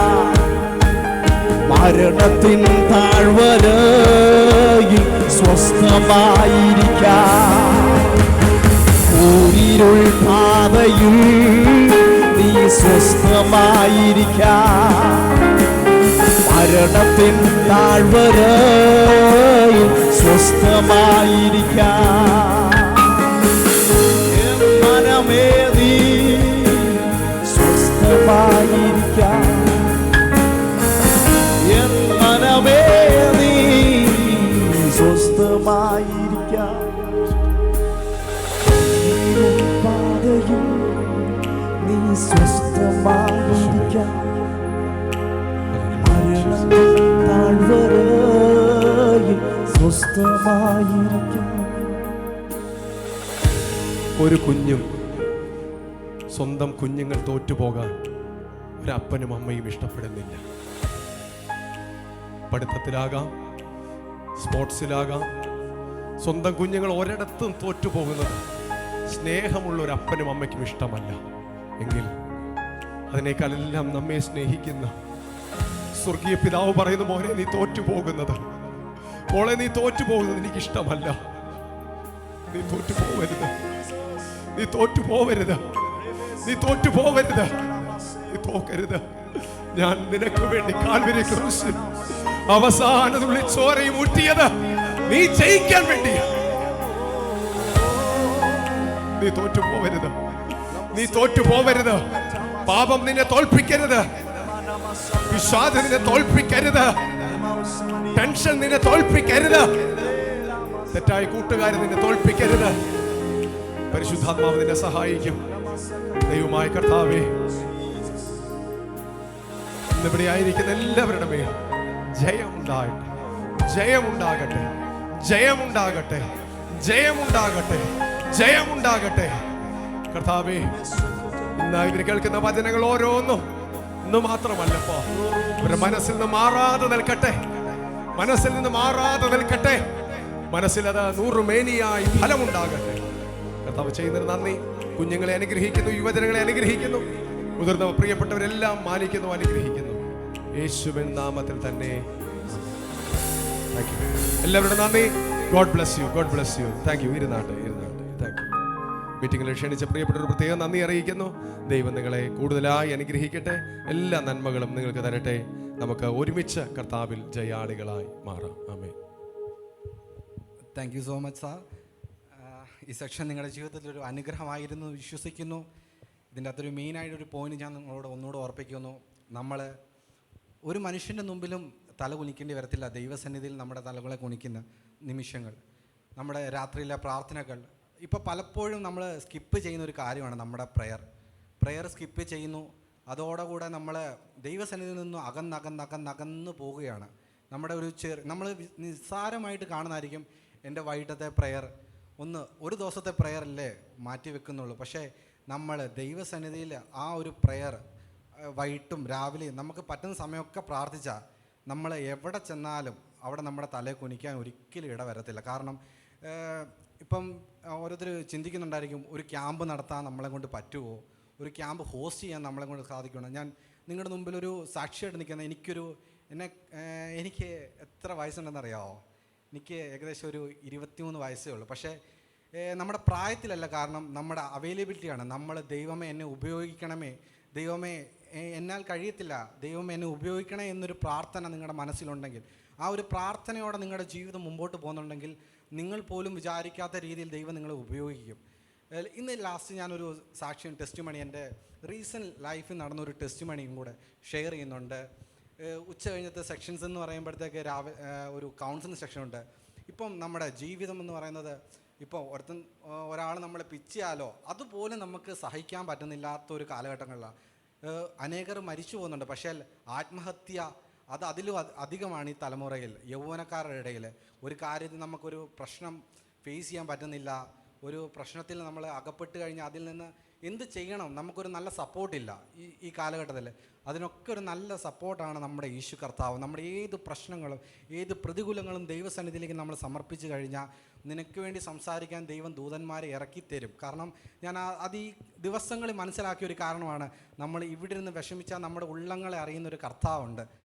മരണത്തിൻ താഴ്വരയിൽ സ്വസ്ഥമായിരിക്കാം ൂരിരുൾ പാതയിൽ നീ സ്വസ്ഥമായിരിക്കാം മരണത്തിൻ താഴ്വരയിൽ സ്വസ്ഥമായിരിക്കാം മനമേ നീ സ്വസ്ഥമായിരിക്കാം എൻ മനമേ നീ സ്വസ്ഥമായിരിക്കാം പാതയിൽ നീ സ്വസ്ഥമായിരിക്കാം താഴ്വരയിൽ സ്വസ്ഥമായിരിക്കാം ഒരു കുഞ്ഞും സ്വന്തം കുഞ്ഞുങ്ങൾ തോറ്റുപോകാൻ ഒരപ്പനും അമ്മയും ഇഷ്ടപ്പെടുന്നില്ല. പഠിത്തത്തിലാകാം, സ്പോർട്സിലാകാം, സ്വന്തം കുഞ്ഞുങ്ങൾ ഒരിടത്തും തോറ്റുപോകുന്നത് സ്നേഹമുള്ള ഒരു അപ്പനും അമ്മയ്ക്കും ഇഷ്ടമല്ല. എങ്കിൽ അതിനേക്കാളെല്ലാം നമ്മെ സ്നേഹിക്കുന്ന സ്വർഗീയ പിതാവ് പറയുന്ന മോനെ നീ തോറ്റുപോകുന്നത്, മോളെ നീ തോറ്റുപോകുന്നത് എനിക്കിഷ്ടമല്ല. നീ തോറ്റുപോകരുത്, നീ തോറ്റുപോകരുത്, നീ തോറ്റുപോകരുത്, നീ തോക്കരുത്. ഞാൻ നിനക്ക് വേണ്ടി കാൽവരി ക്രൂശിൽ അവസാന തുള്ളി ചോരയും ഊറ്റിയത് നീ ജയിക്കാൻ വേണ്ടി. നീ തോറ്റുപോകരുത്, നീ തോറ്റുപോകരുത്. പാപം നിന്നെ തോൽപ്പിക്കരുത്, വിഷാദം നിന്നെ തോൽപ്പിക്കരുത്, ടെൻഷൻ നിന്നെ തോൽപ്പിക്കരുത്, തെറ്റായ കൂട്ടുകാരെ നിന്നെ തോൽപ്പിക്കരുത്. പരിശുദ്ധാത്മാവ് നിന്നെ സഹായിക്കും. ദൈവമായ കർത്താവേ, ഇന്നിവിടെ ആയിരിക്കുന്ന എല്ലാവരുടെ മേൽ ജയമുണ്ടാകട്ടെ, ജയമുണ്ടാകട്ടെ, ജയമുണ്ടാകട്ടെ, ജയമുണ്ടാകട്ടെ, ജയമുണ്ടാകട്ടെ. കർത്താവേ, ഇന്ന് ഇവർ കേൾക്കുന്ന വചനങ്ങൾ ഓരോന്നും ഇന്ന് മാത്രമല്ലപ്പോ ഇവരുടെ മനസ്സിൽ നിന്ന് മാറാതെ നിൽക്കട്ടെ, മനസ്സിൽ നിന്ന് മാറാതെ നിൽക്കട്ടെ. മനസ്സിലത് നൂറുമേനിയായി ഫലമുണ്ടാകട്ടെ. കർത്താവ് ചെയ്യുന്നതിന് നന്ദി. കുഞ്ഞുങ്ങളെ അനുഗ്രഹിക്കുന്നു, യുവജനങ്ങളെ അനുഗ്രഹിക്കുന്നു, മുതിർന്ന പ്രിയപ്പെട്ടവരെല്ലാം മാനിക്കുന്നു, അനുഗ്രഹിക്കുന്നു. യേശുവിൻ നാമത്തിൽ തന്നെ. എല്ലാവരുടെ നന്ദി. God bless you, God bless you. Thank you. ഇരുന്നാട്ടെ. Thank you. മീറ്റിംഗിൽ ക്ഷണിച്ച പ്രിയപ്പെട്ടവർ പ്രത്യേകം നന്ദി അറിയിക്കുന്നു. ദൈവം നിങ്ങളെ കൂടുതലായി അനുഗ്രഹിക്കട്ടെ. എല്ലാ നന്മകളും നിങ്ങൾക്ക് തരട്ടെ. നമുക്ക് ഒരുമിച്ച് കർത്താവിൽ ജയാളികളായി മാറാം. ആമേൻ. Thank you so much sir. ഈ സെക്ഷൻ നിങ്ങളുടെ ജീവിതത്തിൽ ഒരു അനുഗ്രഹമായിരുന്നു വിശ്വസിക്കുന്നു. ഇതിൻ്റെ അകത്തൊരു മെയിനായിട്ടൊരു പോയിന്റ് ഞാൻ നിങ്ങളോട് ഒന്നുകൂടെ ഓർപ്പിക്കുന്നു. നമ്മൾ ഒരു മനുഷ്യൻ്റെ മുമ്പിലും തല കുനിക്കേണ്ടി വരത്തില്ല. ദൈവസന്നിധിയിൽ നമ്മുടെ തലകളെ കുനിക്കുന്ന നിമിഷങ്ങൾ, നമ്മുടെ രാത്രിയിലെ പ്രാർത്ഥനകൾ. ഇപ്പോൾ പലപ്പോഴും നമ്മൾ സ്കിപ്പ് ചെയ്യുന്ന ഒരു കാര്യമാണ് നമ്മുടെ പ്രെയർ സ്കിപ്പ് ചെയ്യുന്നു. അതോടുകൂടെ നമ്മൾ ദൈവസന്നിധിയിൽ നിന്നും അകന്നകന്ന് പോവുകയാണ്. നമ്മുടെ നമ്മൾ നിസ്സാരമായിട്ട് കാണുന്നതായിരിക്കും എൻ്റെ വൈകിട്ടത്തെ പ്രെയർ, ഒരു ദിവസത്തെ പ്രെയർ അല്ലേ മാറ്റി വെക്കുന്നുള്ളൂ. പക്ഷേ നമ്മൾ ദൈവസന്നിധിയിൽ ആ ഒരു പ്രെയർ വൈകിട്ടും രാവിലെയും നമുക്ക് പറ്റുന്ന സമയമൊക്കെ പ്രാർത്ഥിച്ചാൽ നമ്മൾ എവിടെ ചെന്നാലും അവിടെ നമ്മുടെ തലയെ കുനിക്കാൻ ഒരിക്കലും ഇട വരത്തില്ല. കാരണം ഇപ്പം ഓരോരുത്തർ ചിന്തിക്കുന്നുണ്ടായിരിക്കും, ഒരു ക്യാമ്പ് നടത്താൻ നമ്മളെ കൊണ്ട് പറ്റുമോ, ഒരു ക്യാമ്പ് ഹോസ്റ്റ് ചെയ്യാൻ നമ്മളെ കൊണ്ട് സാധിക്കുമോ. ഞാൻ നിങ്ങളുടെ മുമ്പിലൊരു സാക്ഷിയായിട്ട് നിൽക്കുന്ന എനിക്ക് എത്ര വയസ്സുണ്ടെന്നറിയാമോ? എനിക്ക് ഏകദേശം ഒരു 23 വയസ്സേ ഉള്ളൂ. പക്ഷേ നമ്മുടെ പ്രായത്തിലല്ല, കാരണം നമ്മുടെ അവൈലബിലിറ്റിയാണ്. നമ്മൾ ദൈവമേ എന്നെ ഉപയോഗിക്കണമേ, ദൈവമേ എന്നാൽ കഴിയത്തില്ല, ദൈവമേ എന്നെ ഉപയോഗിക്കണേ എന്നൊരു പ്രാർത്ഥന നിങ്ങളുടെ മനസ്സിലുണ്ടെങ്കിൽ, ആ ഒരു പ്രാർത്ഥനയോടെ നിങ്ങളുടെ ജീവിതം മുമ്പോട്ട് പോകുന്നുണ്ടെങ്കിൽ നിങ്ങൾ പോലും വിചാരിക്കാത്ത രീതിയിൽ ദൈവം നിങ്ങളെ ഉപയോഗിക്കും. ഇന്ന് ലാസ്റ്റ് ഞാനൊരു സാക്ഷ്യം ടെസ്റ്റ് മണി, എൻ്റെ റീസെൻറ്റ് ലൈഫിൽ നടന്നൊരു ടെസ്റ്റ് മണിയും കൂടെ ഷെയർ ചെയ്യുന്നുണ്ട്. ഉച്ച കഴിഞ്ഞത്തെ സെക്ഷൻസ് എന്ന് പറയുമ്പോഴത്തേക്ക് ഒരു കൗൺസിലിംഗ് സെക്ഷനുണ്ട്. ഇപ്പം നമ്മുടെ ജീവിതം എന്ന് പറയുന്നത്, ഇപ്പോൾ ഒരാൾ നമ്മളെ പിച്ചിയാലോ അതുപോലെ നമുക്ക് സഹിക്കാൻ പറ്റുന്നില്ലാത്തൊരു കാലഘട്ടങ്ങളിലാണ്. അനേകർ മരിച്ചു പോകുന്നുണ്ട്. പക്ഷേ ആത്മഹത്യ അതിലും അധികമാണ് ഈ തലമുറയിൽ, യൗവനക്കാരുടെ ഇടയിൽ. ഒരു കാര്യത്തിൽ നമുക്കൊരു പ്രശ്നം ഫേസ് ചെയ്യാൻ പറ്റുന്നില്ല, ഒരു പ്രശ്നത്തിൽ നമ്മൾ അകപ്പെട്ട് കഴിഞ്ഞാൽ അതിൽ നിന്ന് എന്ത് ചെയ്യണം, നമുക്കൊരു നല്ല സപ്പോർട്ടില്ല ഈ കാലഘട്ടത്തിൽ. അതിനൊക്കെ ഒരു നല്ല സപ്പോർട്ടാണ് നമ്മുടെ യേശു കർത്താവ്. നമ്മുടെ ഏത് പ്രശ്നങ്ങളും ഏത് പ്രതികൂലങ്ങളും ദൈവസന്നിധിയിലേക്ക് നമ്മൾ സമർപ്പിച്ച് കഴിഞ്ഞാൽ നിനക്ക് വേണ്ടി സംസാരിക്കാൻ ദൈവം ദൂതന്മാരെ ഇറക്കിത്തരും. കാരണം ഞാൻ ഈ ദിവസങ്ങളിൽ മനസ്സിലാക്കിയ ഒരു കാരണമാണ്, നമ്മൾ ഇവിടെ ഇരുന്ന് വിഷമിച്ചാൽ നമ്മുടെ ഉള്ളങ്ങളെ അറിയുന്നൊരു കർത്താവുണ്ട്.